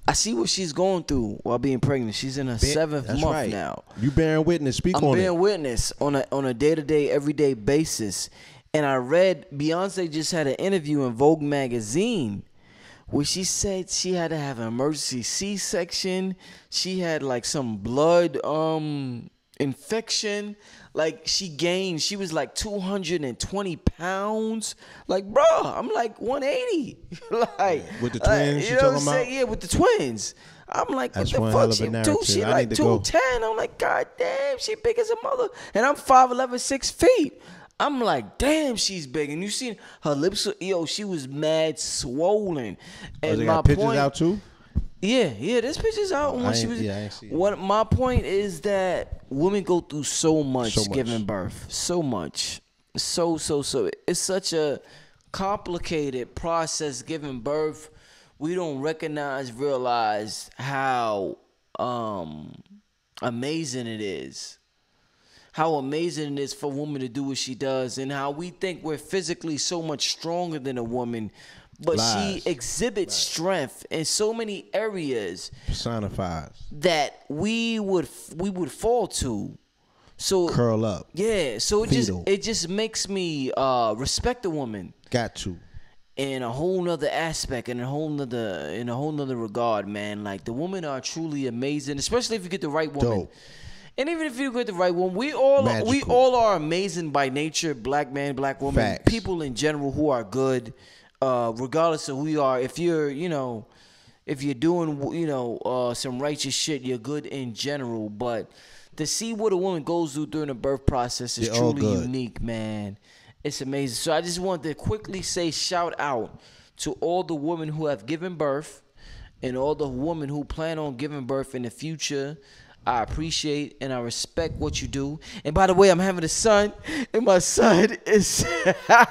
[SPEAKER 1] I see what she's going through while being pregnant. She's in her 7th month
[SPEAKER 2] right.
[SPEAKER 1] now.
[SPEAKER 2] You bearing witness. Speak
[SPEAKER 1] I'm
[SPEAKER 2] on it.
[SPEAKER 1] bearing witness on a day-to-day, everyday basis. And I read Beyonce just had an interview in Vogue magazine where she said she had to have an emergency C-section. She had like some blood infection. Like she was like 220 pounds. Like, bro, I'm like 180. Like
[SPEAKER 2] with the twins,
[SPEAKER 1] you
[SPEAKER 2] you
[SPEAKER 1] know what I'm
[SPEAKER 2] talking about?
[SPEAKER 1] saying? Yeah, with the twins. I'm like,
[SPEAKER 2] That's
[SPEAKER 1] what
[SPEAKER 2] one
[SPEAKER 1] the
[SPEAKER 2] hell
[SPEAKER 1] fuck?
[SPEAKER 2] of a narrative.
[SPEAKER 1] She
[SPEAKER 2] I
[SPEAKER 1] like
[SPEAKER 2] need to go.
[SPEAKER 1] 210. I'm like, God damn, she big as a mother. And I'm 5'11", 6 feet. I'm like, damn, she's big. And you seen her lips, she was mad swollen. And
[SPEAKER 2] they
[SPEAKER 1] my
[SPEAKER 2] got pictures
[SPEAKER 1] point,
[SPEAKER 2] out too?
[SPEAKER 1] Yeah, there's pictures out when she was.
[SPEAKER 2] I ain't see it.
[SPEAKER 1] What my point is that women go through so much giving birth, so much, so. It's such a complicated process giving birth. We don't realize how amazing it is. how amazing it is for a woman to do what she does, and how we think we're physically so much stronger than a woman, but
[SPEAKER 2] Lies.
[SPEAKER 1] she exhibits strength in so many areas
[SPEAKER 2] Personifies.
[SPEAKER 1] that we would fall to. So
[SPEAKER 2] Curl up.
[SPEAKER 1] yeah, so
[SPEAKER 2] Fetal.
[SPEAKER 1] it just makes me respect a woman
[SPEAKER 2] Got to.
[SPEAKER 1] in a whole nother aspect, in a whole nother regard, man. Like, the women are truly amazing, especially if you get the right woman.
[SPEAKER 2] Dope.
[SPEAKER 1] And even if you get the right woman, we all are amazing by nature. Black man, black woman,
[SPEAKER 2] Facts.
[SPEAKER 1] people in general who are good, regardless of who you are. If you're, if you're doing, some righteous shit, you're good in general. But to see what a woman goes through during the birth process is
[SPEAKER 2] They're all
[SPEAKER 1] truly
[SPEAKER 2] good.
[SPEAKER 1] unique, man. It's amazing. So I just wanted to quickly say shout out to all the women who have given birth and all the women who plan on giving birth in the future. I appreciate and I respect what you do. And by the way, I'm having a son, and my son is.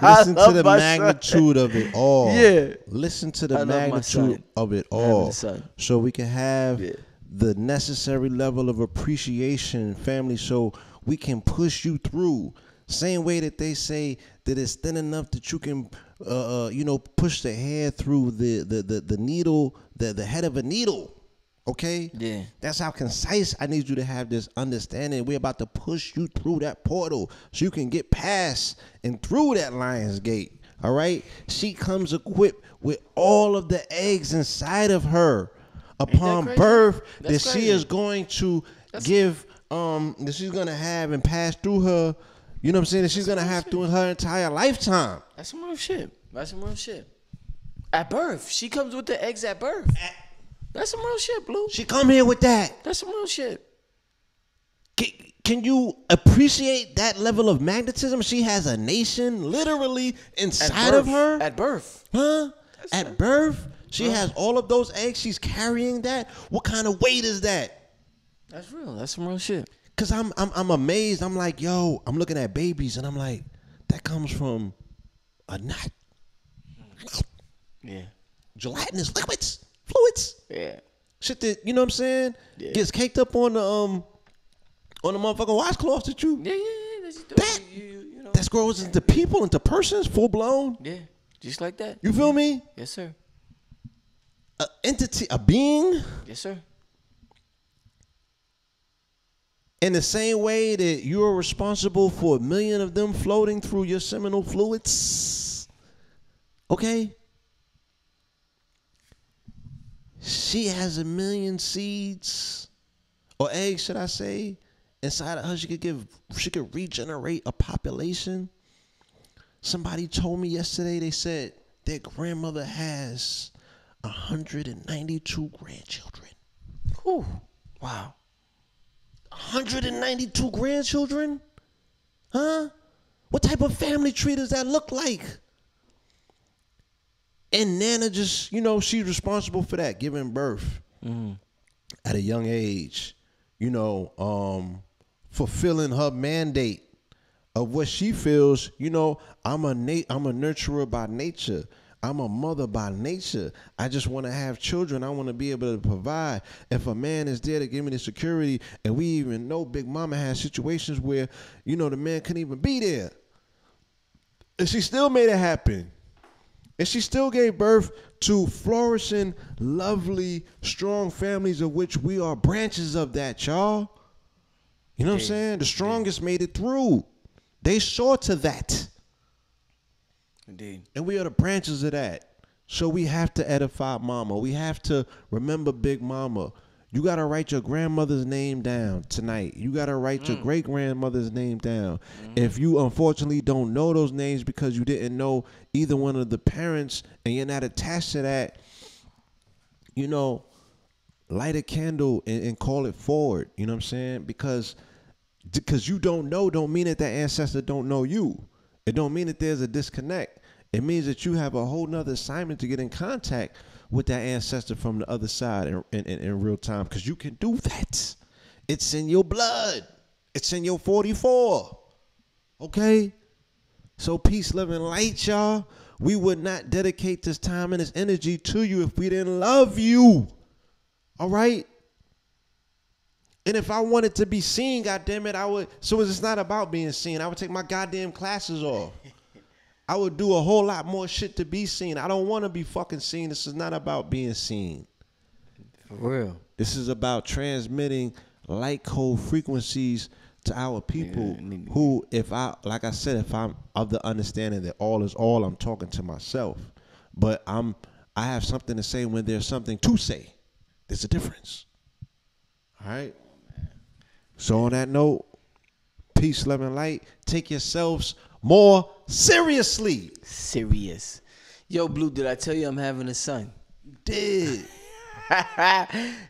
[SPEAKER 2] Listen to the magnitude of it all.
[SPEAKER 1] Yeah.
[SPEAKER 2] Listen to
[SPEAKER 1] I
[SPEAKER 2] the
[SPEAKER 1] love my
[SPEAKER 2] magnitude
[SPEAKER 1] son.
[SPEAKER 2] of it
[SPEAKER 1] I'm having
[SPEAKER 2] all.
[SPEAKER 1] a son.
[SPEAKER 2] So we can have
[SPEAKER 1] Yeah.
[SPEAKER 2] the necessary level of appreciation, family, so we can push you through. Same way that they say that it's thin enough that you can, push the hair through the needle, the head of a needle. Okay?
[SPEAKER 1] Yeah.
[SPEAKER 2] That's how concise I need you to have this understanding. We're about to push you through that portal so you can get past and through that Lionsgate. All right? She comes equipped with all of the eggs inside of her upon
[SPEAKER 1] crazy?
[SPEAKER 2] birth
[SPEAKER 1] That's
[SPEAKER 2] that she
[SPEAKER 1] crazy.
[SPEAKER 2] is going to give, that she's going to have and pass through her. You know what I'm saying? That she's going to have through her entire lifetime.
[SPEAKER 1] That's some real shit. That's some real shit. At birth. She comes with the eggs at birth. That's some real shit, Blue.
[SPEAKER 2] She come here with that.
[SPEAKER 1] That's some real shit.
[SPEAKER 2] Can you appreciate that level of magnetism? She has a nation literally inside of her.
[SPEAKER 1] At birth.
[SPEAKER 2] Huh? At birth? She has all of those eggs. She's carrying that. What kind of weight is that?
[SPEAKER 1] That's real. That's some real shit.
[SPEAKER 2] Cause I'm amazed. I'm like, yo, I'm looking at babies and I'm like, that comes from a nut.
[SPEAKER 1] Yeah.
[SPEAKER 2] Gelatinous fluids.
[SPEAKER 1] Yeah.
[SPEAKER 2] Shit that, you know what I'm saying?
[SPEAKER 1] Yeah.
[SPEAKER 2] Gets caked up on the motherfucking washcloths that you
[SPEAKER 1] Yeah. That's
[SPEAKER 2] That-
[SPEAKER 1] you know.
[SPEAKER 2] that grows into people, into persons, full blown.
[SPEAKER 1] Yeah. Just like that.
[SPEAKER 2] You feel me?
[SPEAKER 1] Yes, sir.
[SPEAKER 2] A entity, a being.
[SPEAKER 1] Yes, sir.
[SPEAKER 2] In the same way that you're responsible for 1 million of them floating through your seminal fluids. Okay? She has 1 million seeds, or eggs, should I say, inside of her. She could regenerate a population. Somebody told me yesterday, they said their grandmother has 192 grandchildren.
[SPEAKER 1] Whew. Wow.
[SPEAKER 2] 192 grandchildren? Huh? What type of family tree does that look like? And Nana just, she's responsible for that, giving birth at a young age, fulfilling her mandate of what she feels, I'm a nurturer by nature. I'm a mother by nature. I just want to have children. I want to be able to provide. If a man is there to give me the security, and we even know Big Mama has situations where, the man couldn't even be there. And she still made it happen. And she still gave birth to flourishing, lovely, strong families of which we are branches of that, y'all. You know what I'm saying? The strongest made it through. They saw to that.
[SPEAKER 1] Indeed.
[SPEAKER 2] And we are the branches of that. So we have to edify mama. We have to remember Big Mama. You got to write your grandmother's name down tonight. You got to write your great-grandmother's name down. If you unfortunately don't know those names because you didn't know either one of the parents and you're not attached to that, light a candle and call it forward. You know what I'm saying? Because you don't know don't mean that ancestor don't know you. It don't mean that there's a disconnect. It means that you have a whole nother assignment to get in contact with that ancestor from the other side in real time, because you can do that. It's in your blood. It's in your 44. Okay? So peace, love, and light, y'all. We would not dedicate this time and this energy to you if we didn't love you. All right? And if I wanted to be seen, goddamn it, I would. So it's not about being seen. I would take my goddamn classes off. I would do a whole lot more shit to be seen. I don't want to be fucking seen. This is not about being seen.
[SPEAKER 1] For real.
[SPEAKER 2] This is about transmitting light code frequencies to our people who, if I'm of the understanding that all is all, I'm talking to myself. But I have something to say when there's something to say. There's a difference. All right? So on that note, peace, love, and light. Take yourselves more seriously.
[SPEAKER 1] Serious. Yo, Blue, did I tell you I'm having a son?
[SPEAKER 2] You did.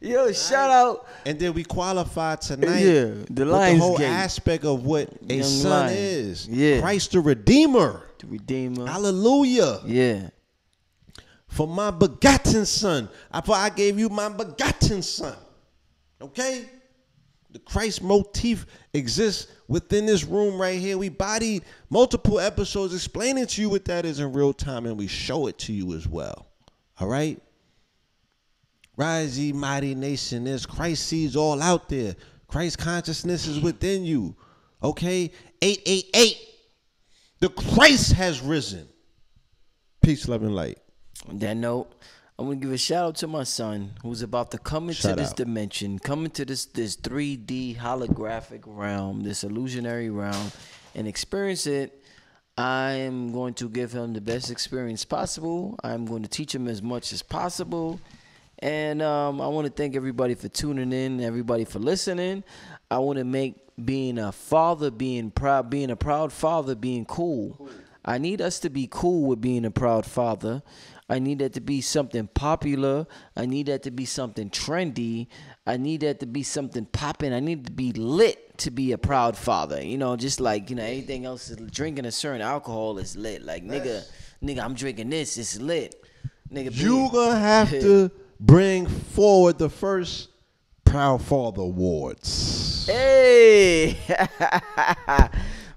[SPEAKER 1] Yo, shout out.
[SPEAKER 2] And then we qualified tonight.
[SPEAKER 1] Yeah, the Lionsgate.
[SPEAKER 2] The whole aspect of what a
[SPEAKER 1] Young
[SPEAKER 2] son
[SPEAKER 1] lion.
[SPEAKER 2] is.
[SPEAKER 1] Yeah.
[SPEAKER 2] Christ the Redeemer.
[SPEAKER 1] The Redeemer.
[SPEAKER 2] Hallelujah.
[SPEAKER 1] Yeah.
[SPEAKER 2] For my begotten son. I gave you my begotten son. Okay? The Christ motif exists within this room right here. We bodied multiple episodes explaining to you what that is in real time, and we show it to you as well. All right? Rise, ye mighty nation. There's Christ seeds all out there. Christ consciousness is within you. Okay? 888. The Christ has risen. Peace, love, and light.
[SPEAKER 1] On that note, I'm going to give a shout out to my son who's about to come into this dimension, come into this 3D holographic realm, this illusionary realm, and experience it. I'm going to give him the best experience possible. I'm going to teach him as much as possible. And I want to thank everybody for tuning in, everybody for listening. I want to make being a father, being a proud father, being cool. I need us to be cool with being a proud father. I need that to be something popular. I need that to be something trendy. I need that to be something popping. I need to be lit to be a proud father. You know, just like, anything else is drinking a certain alcohol is lit. Like, nigga, I'm drinking this, it's lit. Nigga,
[SPEAKER 2] you gonna have to bring forward the first Proud Father Awards.
[SPEAKER 1] Hey!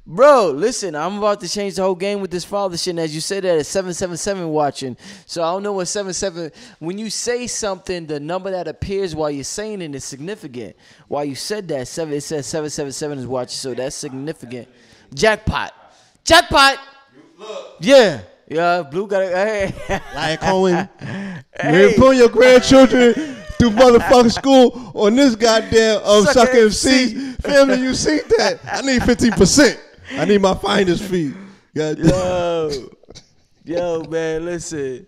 [SPEAKER 1] Bro, listen, I'm about to change the whole game with this father shit. And as you said that, it's 777 watching. So I don't know what 77. When you say something, the number that appears while you're saying it is significant. While you said that, it says 777 is watching. So that's significant. Jackpot. Jackpot.
[SPEAKER 3] Look.
[SPEAKER 1] Yeah. Yeah, Blue got it. Hey.
[SPEAKER 2] Like Cohen, you ain't putting your grandchildren through motherfucking school on this goddamn Sucker MC. Family, you see that? I need 15%. I need my finder's fee.
[SPEAKER 1] Yo, man, listen.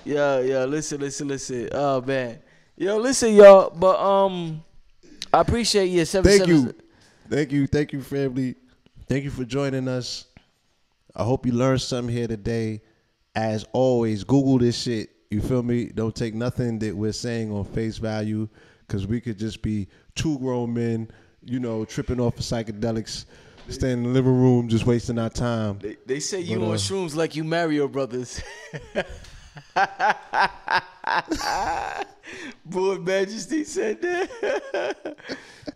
[SPEAKER 1] Yo, listen. Oh, man. Yo, listen, y'all. But I appreciate you.
[SPEAKER 2] Thank you, family. Thank you for joining us. I hope you learned something here today. As always, Google this shit. You feel me? Don't take nothing that we're saying on face value, because we could just be two grown men, tripping off of psychedelics, staying in the living room, just wasting our time.
[SPEAKER 1] They say you on shrooms like you Mario Brothers. Boy Majesty said that.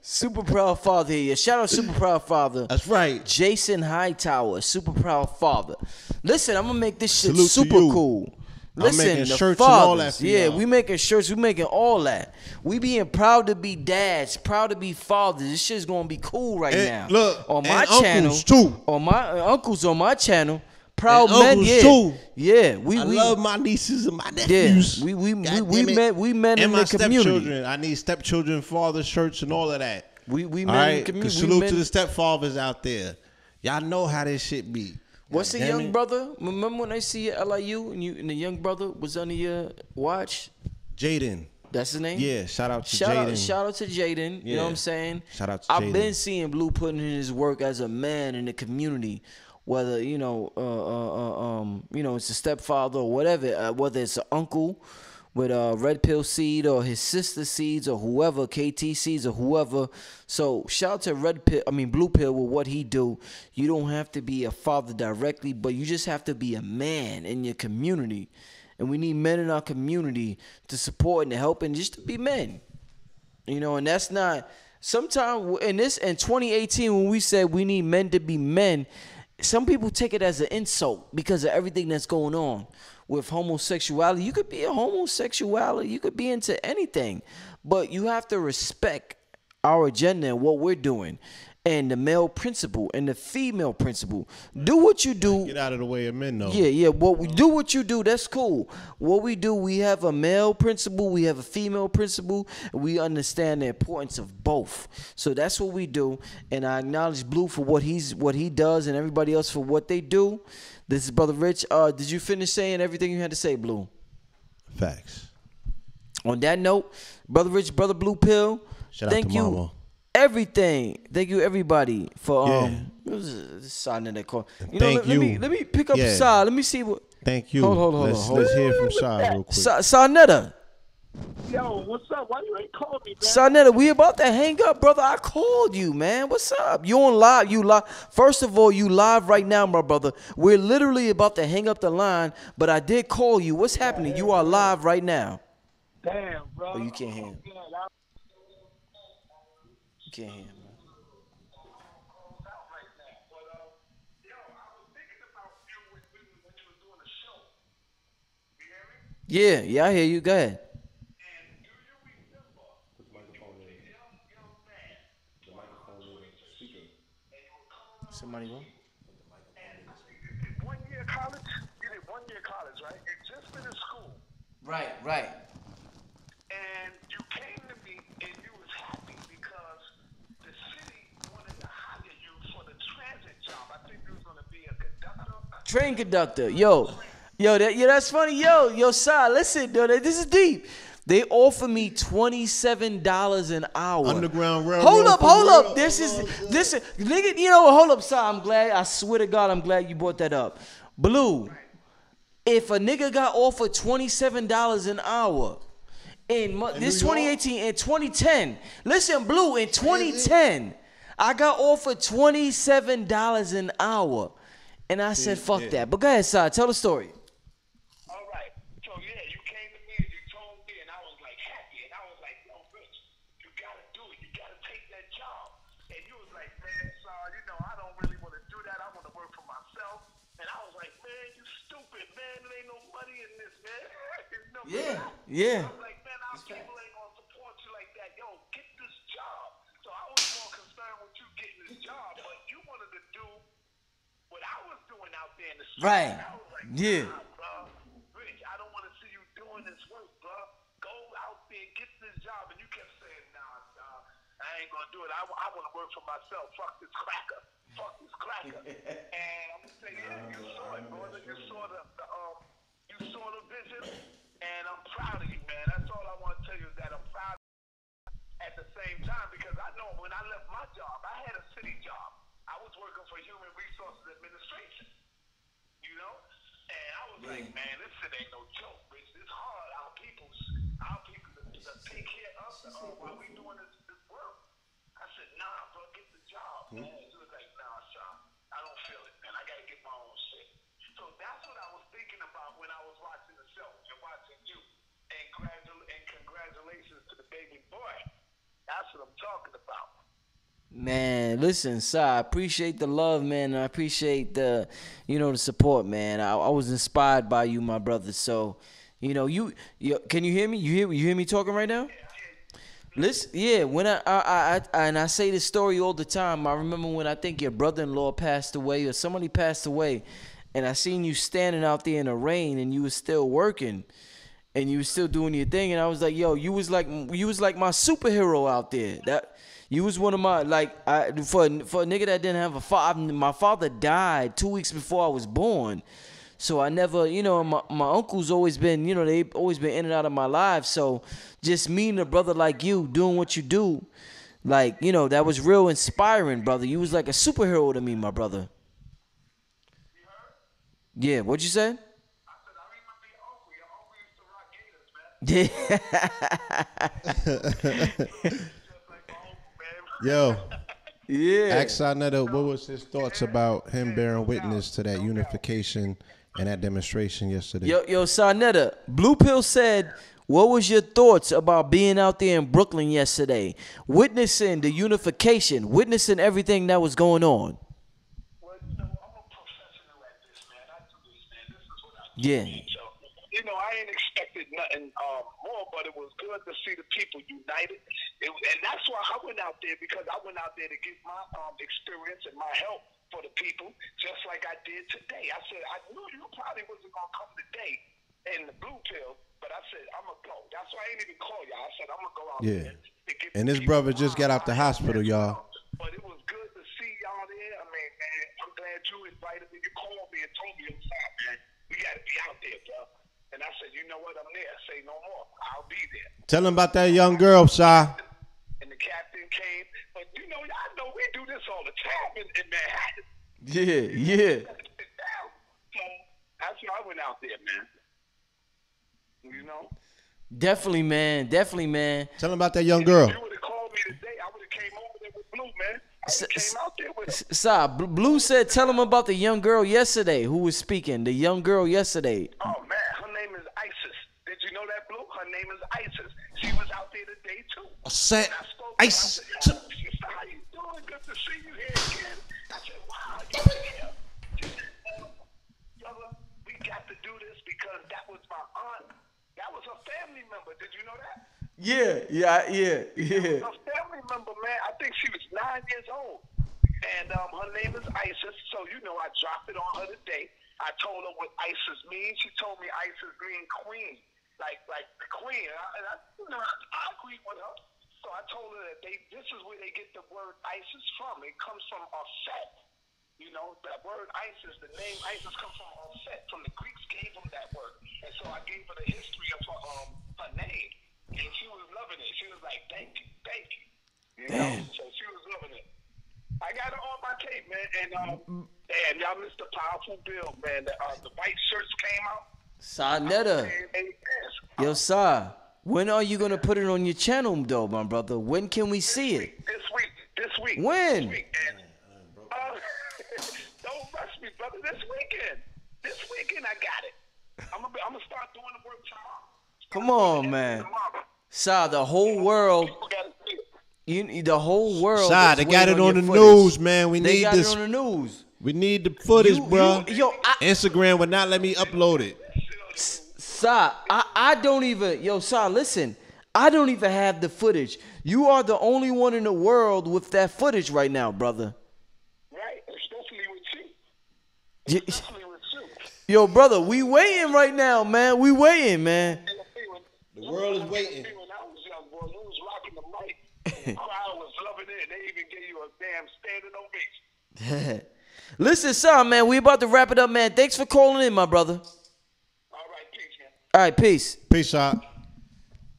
[SPEAKER 1] Super Proud Father here. Shout out Super Proud Father.
[SPEAKER 2] That's right.
[SPEAKER 1] Jason Hightower, Super Proud Father. Listen, I'm going to make this shit
[SPEAKER 2] Salute
[SPEAKER 1] super cool. Listen,
[SPEAKER 2] I'm making
[SPEAKER 1] the
[SPEAKER 2] shirts
[SPEAKER 1] fathers,
[SPEAKER 2] and all that for y'all.
[SPEAKER 1] we making shirts, we making all that. We being proud to be dads, proud to be fathers. This shit's gonna be cool right now.
[SPEAKER 2] Look,
[SPEAKER 1] on my
[SPEAKER 2] and
[SPEAKER 1] channel,
[SPEAKER 2] uncles too.
[SPEAKER 1] On my uncles on my channel, proud
[SPEAKER 2] and
[SPEAKER 1] men.
[SPEAKER 2] Uncles
[SPEAKER 1] Yeah,
[SPEAKER 2] too.
[SPEAKER 1] yeah.
[SPEAKER 2] I love my nieces and my nephews.
[SPEAKER 1] Yeah, we men
[SPEAKER 2] and
[SPEAKER 1] in
[SPEAKER 2] my
[SPEAKER 1] the community.
[SPEAKER 2] Stepchildren. I need stepchildren, father shirts, and all of that.
[SPEAKER 1] We men
[SPEAKER 2] all right?
[SPEAKER 1] in the community.
[SPEAKER 2] Salute to the stepfathers out there. Y'all know how this shit be.
[SPEAKER 1] What's the young brother? Remember when I see you at LIU and the young brother was under your watch?
[SPEAKER 2] Jaden.
[SPEAKER 1] That's his name?
[SPEAKER 2] Yeah, shout out to Jaden.
[SPEAKER 1] Shout out to Jaden. You know what I'm saying?
[SPEAKER 2] Shout out to Jaden.
[SPEAKER 1] I've been seeing Blue putting in his work as a man in the community, whether it's a stepfather or whatever, whether it's an uncle with red pill seed or his sister seeds or whoever, KT seeds or whoever. So shout out to blue pill with what he do. You don't have to be a father directly, but you just have to be a man in your community. And we need men in our community to support and to help and just to be men. And that's not, sometimes in 2018 when we said we need men to be men, some people take it as an insult because of everything that's going on with homosexuality. You could be a homosexuality, you could be into anything, but you have to respect our agenda and what we're doing, and the male principle and the female principle. Do what you do.
[SPEAKER 2] Get out of the way of men, though.
[SPEAKER 1] Yeah. What we do, what you do, that's cool. What we do, we have a male principle, we have a female principle, and we understand the importance of both. So that's what we do. And I acknowledge Blue for what he does, and everybody else for what they do. This is Brother Rich. Did you finish saying everything you had to say, Blue?
[SPEAKER 2] Facts.
[SPEAKER 1] On that note, Brother Rich, Brother Blue Pill.
[SPEAKER 2] Shout out to Mama.
[SPEAKER 1] Everything. Thank you, everybody, for it was a sign in that call. Let me pick up Sa. Let me see what.
[SPEAKER 2] Thank you.
[SPEAKER 1] Hold on.
[SPEAKER 2] Let's hear from Sa real quick.
[SPEAKER 1] Sanetta.
[SPEAKER 4] Yo, what's up? Why you ain't called me, man?
[SPEAKER 1] Sanetta, we about to hang up, brother. I called you, man. What's up? You on live? You live? First of all, you live right now, my brother. We're literally about to hang up the line, but I did call you. What's happening? You are live right now.
[SPEAKER 4] Damn, bro.
[SPEAKER 1] Oh, you can't hear him. You can't hear him. Yeah, I hear you. Go ahead. Somebody go?
[SPEAKER 4] 1 year college? You did 1 year college, right? You just finished school.
[SPEAKER 1] Right.
[SPEAKER 4] And you came to me and you was happy because the city wanted to hire you for the transit job. I think you was going to be a conductor.
[SPEAKER 1] Train conductor. That's funny. Yo, Sai, listen, though, this is deep. They offer me $27 an hour.
[SPEAKER 2] Underground Railroad.
[SPEAKER 1] Hold up. This is nigga. Hold up, Sai. I swear to God, I'm glad you brought that up. Blue, if a nigga got offered $27 an hour in this 2018 and 2010, listen, Blue, in 2010, I got offered $27 an hour, and I said, fuck that. But go ahead, Sai, tell the story. Yeah.
[SPEAKER 4] I was like, man, our people ain't gonna support you like that. Yo, get this job. So I was more concerned with you getting this job, but you wanted to do what I was doing out there in the street.
[SPEAKER 1] Right.
[SPEAKER 4] I was like,
[SPEAKER 1] yeah.
[SPEAKER 4] Bro, Rich, I don't want to see you doing this work, bro. Go out there and get this job. And you kept saying, nah, I ain't gonna do it. I want to work for myself. Fuck this cracker. And I'm gonna say, yeah, you saw it, brother. You saw the vision. And I'm proud of you, man. That's all I want to tell you is that I'm proud of you at the same time because I know when I left my job, I had a city job. I was working for Human Resources Administration, And I was like, man, this shit ain't no joke, Rich. It's hard. Our people to take care of us while we doing this work. I said, nah, bro, get the job, man. He was like, nah, Sean, I don't feel it, man. I got to get my own shit. So that's what I was thinking about when I was watching the show and watching you. And congratulations to the baby boy. That's what I'm talking about.
[SPEAKER 1] Man, listen, Si, I appreciate the love, man. I appreciate the support, man. I was inspired by you, my brother. So, you can you hear me? You hear me talking right now? Listen, when I say this story all the time. I remember when I think your brother-in-law passed away or somebody passed away. And I seen you standing out there in the rain, and you was still working, and you was still doing your thing. And I was like, yo, you was like my superhero out there. That you was one of my for a nigga that didn't have a father. My father died 2 weeks before I was born, so I never, my uncles always been, they always been in and out of my life. So just meeting a brother like you doing what you do, that was real inspiring, brother. You was like a superhero to me, my brother. Yeah, what'd you say?
[SPEAKER 4] I said, I remember your uncle. Your uncle used to rock gators, man.
[SPEAKER 2] Yo.
[SPEAKER 1] Yeah.
[SPEAKER 2] Ask Sanetta, what was his thoughts about him bearing witness to that unification and that demonstration yesterday?
[SPEAKER 1] Yo, Sanetta, Blue Pill said, what was your thoughts about being out there in Brooklyn yesterday, witnessing the unification, witnessing everything that was going on?
[SPEAKER 4] Well, I'm a professional at this, man. I do this, man. This is what I do.
[SPEAKER 1] Yeah.
[SPEAKER 4] So I ain't expected nothing more, but it was good to see the people united. And that's why I went out there, because I went out there to give my experience and my help for the people, just like I did today. I said, I knew you probably wasn't going to come today in the blue pill, but I said, I'm going to go. That's why I ain't even call y'all. I said, I'm going to go out there to give
[SPEAKER 2] And this brother just got out the hospital, y'all.
[SPEAKER 4] But it was good to see y'all there. I mean, man, I'm glad you invited me. You called me and told me, man, we got to be out there, bro. And I said, you know what? I'm there. Say no more. I'll be there.
[SPEAKER 2] Tell him about that young girl, Shy.
[SPEAKER 4] And the captain came. But, y'all know we do this all the time in Manhattan.
[SPEAKER 1] Yeah.
[SPEAKER 4] So that's why I went out there, man.
[SPEAKER 1] Definitely, man.
[SPEAKER 2] Tell him about that young girl.
[SPEAKER 4] If you would have called me today, I would have came over there with Blue, man. I would have came out there with him.
[SPEAKER 1] Sir, Blue said tell him about the young girl yesterday who was speaking. The young girl yesterday.
[SPEAKER 4] Oh, man. Her name is Isis. Did you know that, Blue? Her name is Isis. She was out there today, too.
[SPEAKER 2] Isis.
[SPEAKER 4] Sister, how you doing? Good to see you here again. I said, wow, you're here. She said, brother, we got to do this because that was my aunt. That was a family member. Did you know that?
[SPEAKER 1] Yeah.
[SPEAKER 4] A family member, man. I think she was 9 years old. And her name is Isis. So, I dropped it on her today. I told her what Isis means. She told me Isis means queen. Like the queen. And I agree with her. So I told her that this is where they get the word Isis from. It comes from Aset. That word Isis, the name Isis comes from Aset. From the Greeks gave them that word. And so I gave her the history of her name. And she was loving it. She was like, thank you. So she was loving it. I got it on my tape, man. And y'all missed the powerful bill, man. The white shirts came out.
[SPEAKER 1] Sarnetta. Yo, Sar, when are you going to put it on your channel, though, my brother? When can we see it?
[SPEAKER 4] This week.
[SPEAKER 1] When?
[SPEAKER 4] This week. And, don't rush me, brother. This weekend I got it. I'm gonna start doing the work tomorrow.
[SPEAKER 1] Come on, man. Sir, the whole world. The whole world.
[SPEAKER 2] Sir, they got it on the news, man. We need this.
[SPEAKER 1] They got it on the news.
[SPEAKER 2] We need the footage, bro.
[SPEAKER 1] Instagram
[SPEAKER 2] would not let me upload it.
[SPEAKER 1] Sir, I don't even. Yo, sir, listen. I don't even have the footage. You are the only one in the world with that footage right now, brother.
[SPEAKER 4] Right, especially with you. Especially with you.
[SPEAKER 1] Yo, brother, we waiting right now, man. We waiting, man.
[SPEAKER 2] The world is waiting.
[SPEAKER 4] When I was young, boy, you was rocking the mic. The crowd was loving it. They even gave you a damn standing ovation.
[SPEAKER 1] Listen, sir, man, we about to wrap it up, man. Thanks for calling in, my brother.
[SPEAKER 4] All right, peace, man.
[SPEAKER 1] All right, peace.
[SPEAKER 2] Peace out.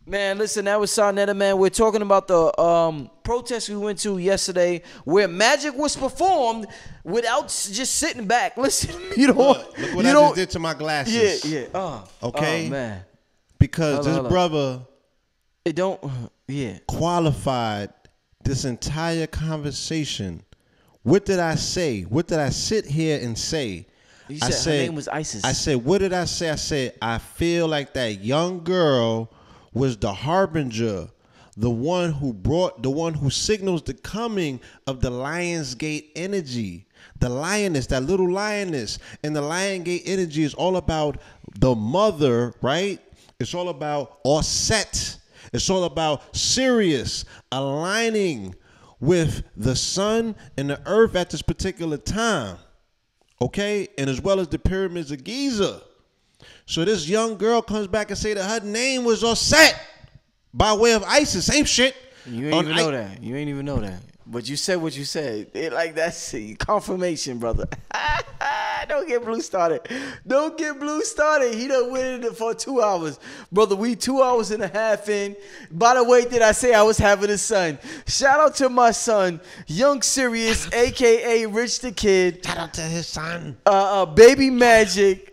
[SPEAKER 1] Man, listen, that was Sarnetta, man. We're talking about the protest we went to yesterday where magic was performed without just sitting back. Listen,
[SPEAKER 2] look what I just did to my glasses.
[SPEAKER 1] Yeah.
[SPEAKER 2] Okay?
[SPEAKER 1] Oh, man.
[SPEAKER 2] Because this brother qualified this entire conversation. What did I say? What did I sit here and say?
[SPEAKER 1] You said her name was Isis.
[SPEAKER 2] I said, what did I say? I said, I feel like that young girl was the harbinger, the one who signals the coming of the Lionsgate energy. The lioness, that little lioness. And the Lionsgate energy is all about the mother, right? It's all about Aset. It's all about Sirius aligning with the sun and the earth at this particular time. Okay? And as well as the pyramids of Giza. So this young girl comes back and say that her name was Aset by way of Isis. Same shit.
[SPEAKER 1] You ain't even know that. You ain't even know that. But you said what you said. That's confirmation, brother. Don't get Blue started. Don't get Blue started. He done went in for 2 hours. Brother, we 2 hours and a half in. By the way, did I say I was having a son? Shout out to my son, Young Sirius, a.k.a. Rich the Kid.
[SPEAKER 2] Shout out to his son.
[SPEAKER 1] Baby Magic.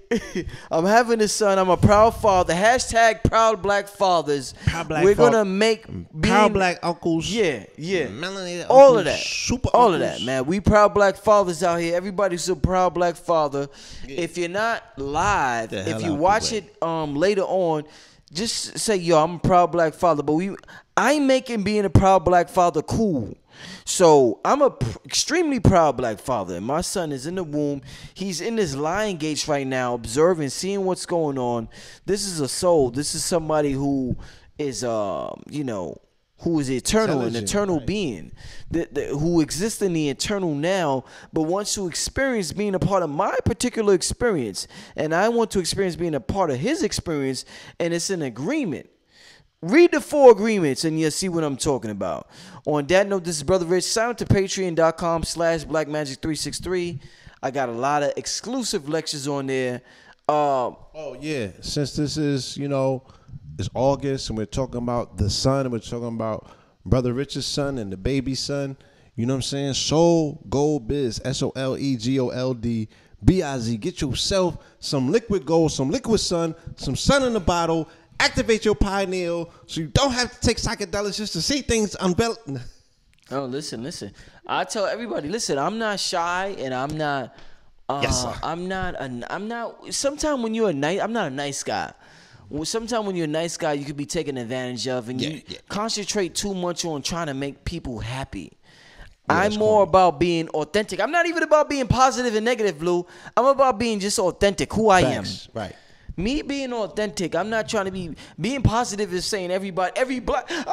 [SPEAKER 1] I'm having a son. I'm a proud father. Hashtag proud black fathers. We're going to make
[SPEAKER 2] proud black uncles.
[SPEAKER 1] Yeah.
[SPEAKER 2] Melanated
[SPEAKER 1] all
[SPEAKER 2] uncles,
[SPEAKER 1] of that.
[SPEAKER 2] Super
[SPEAKER 1] all
[SPEAKER 2] uncles.
[SPEAKER 1] of that, man. We proud black fathers out here. Everybody's a proud black father. Yeah. If you're not live, if you watch it later on, just say, yo, I'm a proud black father. But I ain't making being a proud black father cool. So I'm extremely proud black father. And my son is in the womb. He's in this Lionsgate right now, observing, seeing what's going on. This is a soul. This is somebody who is, who is eternal, an eternal being, who exists in the eternal now, but wants to experience being a part of my particular experience. And I want to experience being a part of his experience, and it's an agreement. Read the 4 agreements and you'll see what I'm talking about. On that note, this is Brother Rich. Sign up to patreon.com/blackmagic363. I got a lot of exclusive lectures on there.
[SPEAKER 2] Oh, yeah. Since this is, it's August and we're talking about the son and we're talking about Brother Rich's son and the baby son, you know what I'm saying? Soul Gold Biz, SOLEGOLD BIZ. Get yourself some liquid gold, some liquid sun, some sun in the bottle. Activate your pineal so you don't have to take psychedelics just to see things unveiled.
[SPEAKER 1] Oh, listen. I tell everybody, listen, I'm not shy and I'm not
[SPEAKER 2] Yes, sir.
[SPEAKER 1] I'm not sometimes when you're I'm not a nice guy. Sometimes when you're a nice guy, you could be taken advantage of and you concentrate too much on trying to make people happy. I'm more about being authentic. I'm not even about being positive and negative, Blue. I'm about being just authentic, who I am.
[SPEAKER 2] Right.
[SPEAKER 1] Me being authentic, I'm not trying to being positive is saying I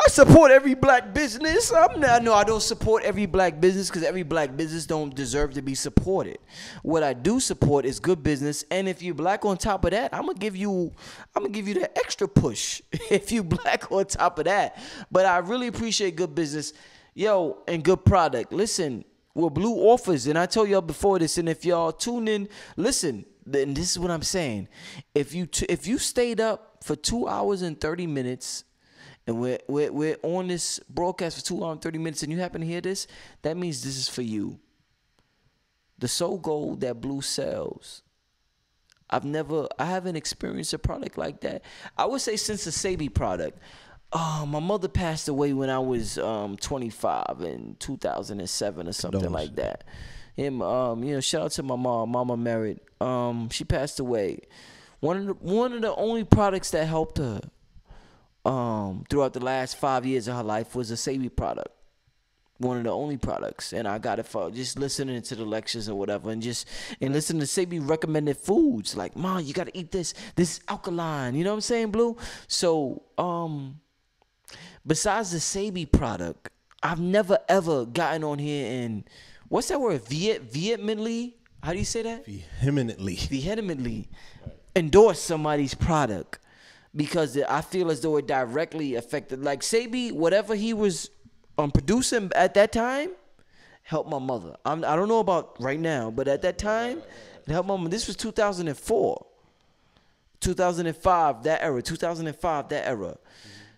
[SPEAKER 1] support every black business. I don't support every black business because every black business don't deserve to be supported. What I do support is good business, and if you're black on top of that, I'm gonna give you that extra push if you black on top of that. But I really appreciate good business, and good product. Listen, what Blue offers, and I told y'all before this, and if y'all tune in, listen. And this is what I'm saying. If you stayed up for 2 hours and 30 minutes, and we're on this broadcast for 2 hours and 30 minutes, and you happen to hear this, that means this is for you. The Soul Gold that Blue sells. I haven't experienced a product like that. I would say since the Sabi product. My mother passed away when I was 25 in 2007 or something like that. Shout out to my mom. Mama married. She passed away. One of the only products that helped her throughout the last 5 years of her life was a Sabi product. One of the only products, and I got it for just listening to the lectures or whatever, and listening to Sabi recommended foods like, "Mom, you gotta eat this. This is alkaline." You know what I'm saying, Blue? So, besides the Sabi product, I've never ever gotten on here and what's that word? Vehemently? How do you say that? Vehemently endorse somebody's product because I feel as though it directly affected. Like Sabi, whatever he was producing at that time, helped my mother. I don't know about right now, but at that time, it helped my mother. This was 2004. 2005, that era. 2005, that era.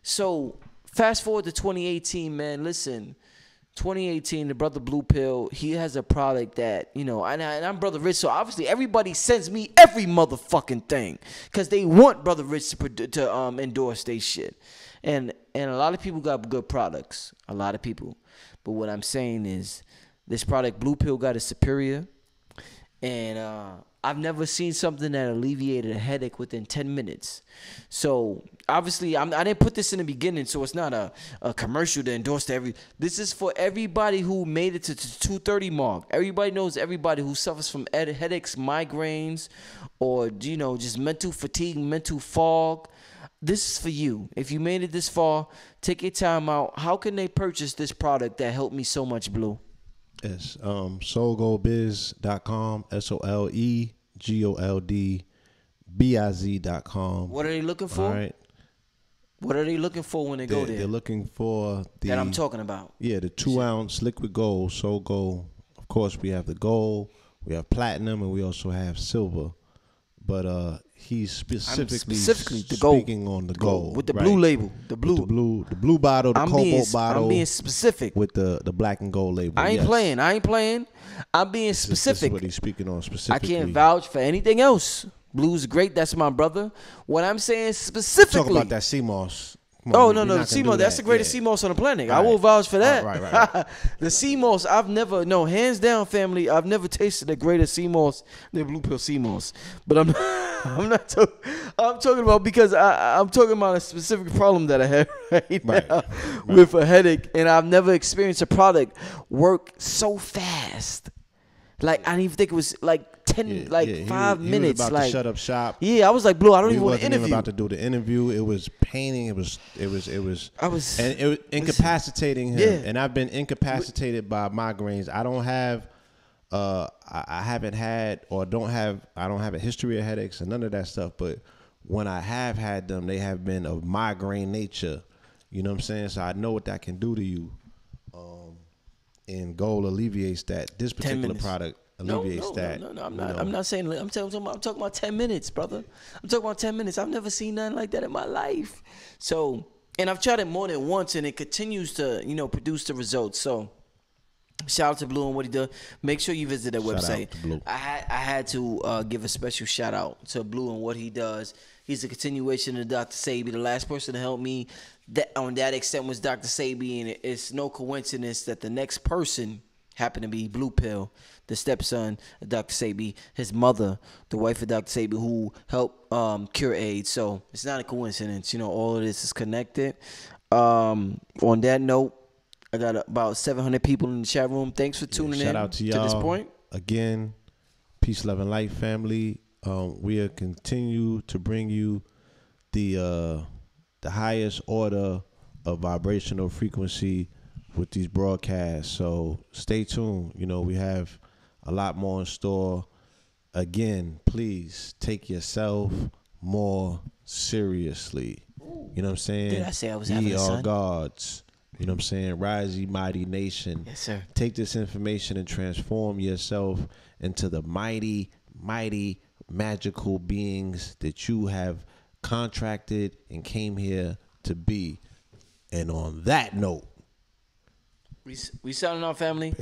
[SPEAKER 1] So fast forward to 2018, man. Listen. 2018, the Brother Blue Pill, he has a product that, and I'm Brother Rich, so obviously everybody sends me every motherfucking thing because they want Brother Rich to endorse their shit. And a lot of people got good products, a lot of people. But what I'm saying is this product, Blue Pill, got a superior. And I've never seen something that alleviated a headache within 10 minutes. So obviously, I didn't put this in the beginning, so it's not a commercial to endorse to every. This is for everybody who made it to the 230 mark. Everybody knows everybody who suffers from headaches, migraines, or just mental fatigue, mental fog. This is for you. If you made it this far, take your time out. How can they purchase this product that helped me so much, Blue?
[SPEAKER 2] Yes, soulgoldbiz.com, SOLEGOLDBIZ.com.
[SPEAKER 1] What are they looking for?
[SPEAKER 2] All right.
[SPEAKER 1] What are they looking for when they go there?
[SPEAKER 2] They're looking for
[SPEAKER 1] that I'm talking about.
[SPEAKER 2] Yeah, the 2-ounce liquid gold, Soul Gold. Of course, we have the gold, we have platinum, and we also have silver. But he's specifically
[SPEAKER 1] the gold,
[SPEAKER 2] speaking on the gold
[SPEAKER 1] with the blue label, the blue
[SPEAKER 2] bottle, the cobalt bottle.
[SPEAKER 1] I'm being specific
[SPEAKER 2] with the black and gold label.
[SPEAKER 1] I ain't playing. I'm being specific.
[SPEAKER 2] This is what he's speaking on specifically.
[SPEAKER 1] I can't vouch for anything else. Blue's great. That's my brother. What I'm saying specifically.
[SPEAKER 2] Talk about that CMOS. Come on,
[SPEAKER 1] Oh
[SPEAKER 2] we
[SPEAKER 1] no,
[SPEAKER 2] not
[SPEAKER 1] the
[SPEAKER 2] gonna
[SPEAKER 1] sea
[SPEAKER 2] do
[SPEAKER 1] moss. That's
[SPEAKER 2] that.
[SPEAKER 1] the greatest
[SPEAKER 2] Yeah.
[SPEAKER 1] sea moss on the planet. I
[SPEAKER 2] Right.
[SPEAKER 1] will vouch for that.
[SPEAKER 2] Right.
[SPEAKER 1] The sea moss, hands down, family. I've never tasted a greater sea moss than blue pill sea moss. But I'm I'm talking about because I'm talking about a specific problem that I have right now with a headache, and I've never experienced a product work so fast. Like I didn't even think it was like 5
[SPEAKER 2] He
[SPEAKER 1] minutes.
[SPEAKER 2] was about
[SPEAKER 1] like
[SPEAKER 2] to shut up shop.
[SPEAKER 1] yeah, I was like, Blue, I don't
[SPEAKER 2] We
[SPEAKER 1] even want to
[SPEAKER 2] wasn't even
[SPEAKER 1] interview.
[SPEAKER 2] about to do the interview. It was paining. It was.
[SPEAKER 1] I was
[SPEAKER 2] And it was incapacitating him.
[SPEAKER 1] Yeah.
[SPEAKER 2] And I've been incapacitated by migraines. I don't have. I haven't had or don't have. I don't have a history of headaches and none of that stuff. But when I have had them, they have been of migraine nature. You know what I'm saying? So I know what that can do to you. And Gold alleviates that. This particular product alleviates that.
[SPEAKER 1] No. I'm not saying. I'm talking about 10 minutes, brother. I'm talking about 10 minutes. I've never seen nothing like that in my life. So, and I've tried it more than once, and it continues to, produce the results. So, shout out to Blue and what he does. Make sure you visit their website.
[SPEAKER 2] Out to Blue.
[SPEAKER 1] I had to give a special shout out to Blue and what he does. He's a continuation of Dr. Sabi. The last person to help me on that extent was Dr. Sabi, and it's no coincidence that the next person happened to be Blue Pill, the stepson of Dr. Sabi, his mother, the wife of Dr. Sabi, who helped cure AIDS. So it's not a coincidence. All of this is connected. On that note, I got about 700 people in the chat room. Thanks for tuning in.
[SPEAKER 2] Shout out to y'all.
[SPEAKER 1] To this point.
[SPEAKER 2] Again, peace, love, and light, family. We'll continue to bring you the highest order of vibrational frequency with these broadcasts. So stay tuned. We have a lot more in store. Again, please take yourself more seriously. You know what I'm saying?
[SPEAKER 1] Did I say I was having
[SPEAKER 2] Ye
[SPEAKER 1] a
[SPEAKER 2] are
[SPEAKER 1] son?
[SPEAKER 2] gods. You know what I'm saying? Rise, ye mighty nation.
[SPEAKER 1] Yes, sir.
[SPEAKER 2] Take this information and transform yourself into the mighty, mighty, magical beings that you have contracted and came here to be. And on that note,
[SPEAKER 1] We signing off, family.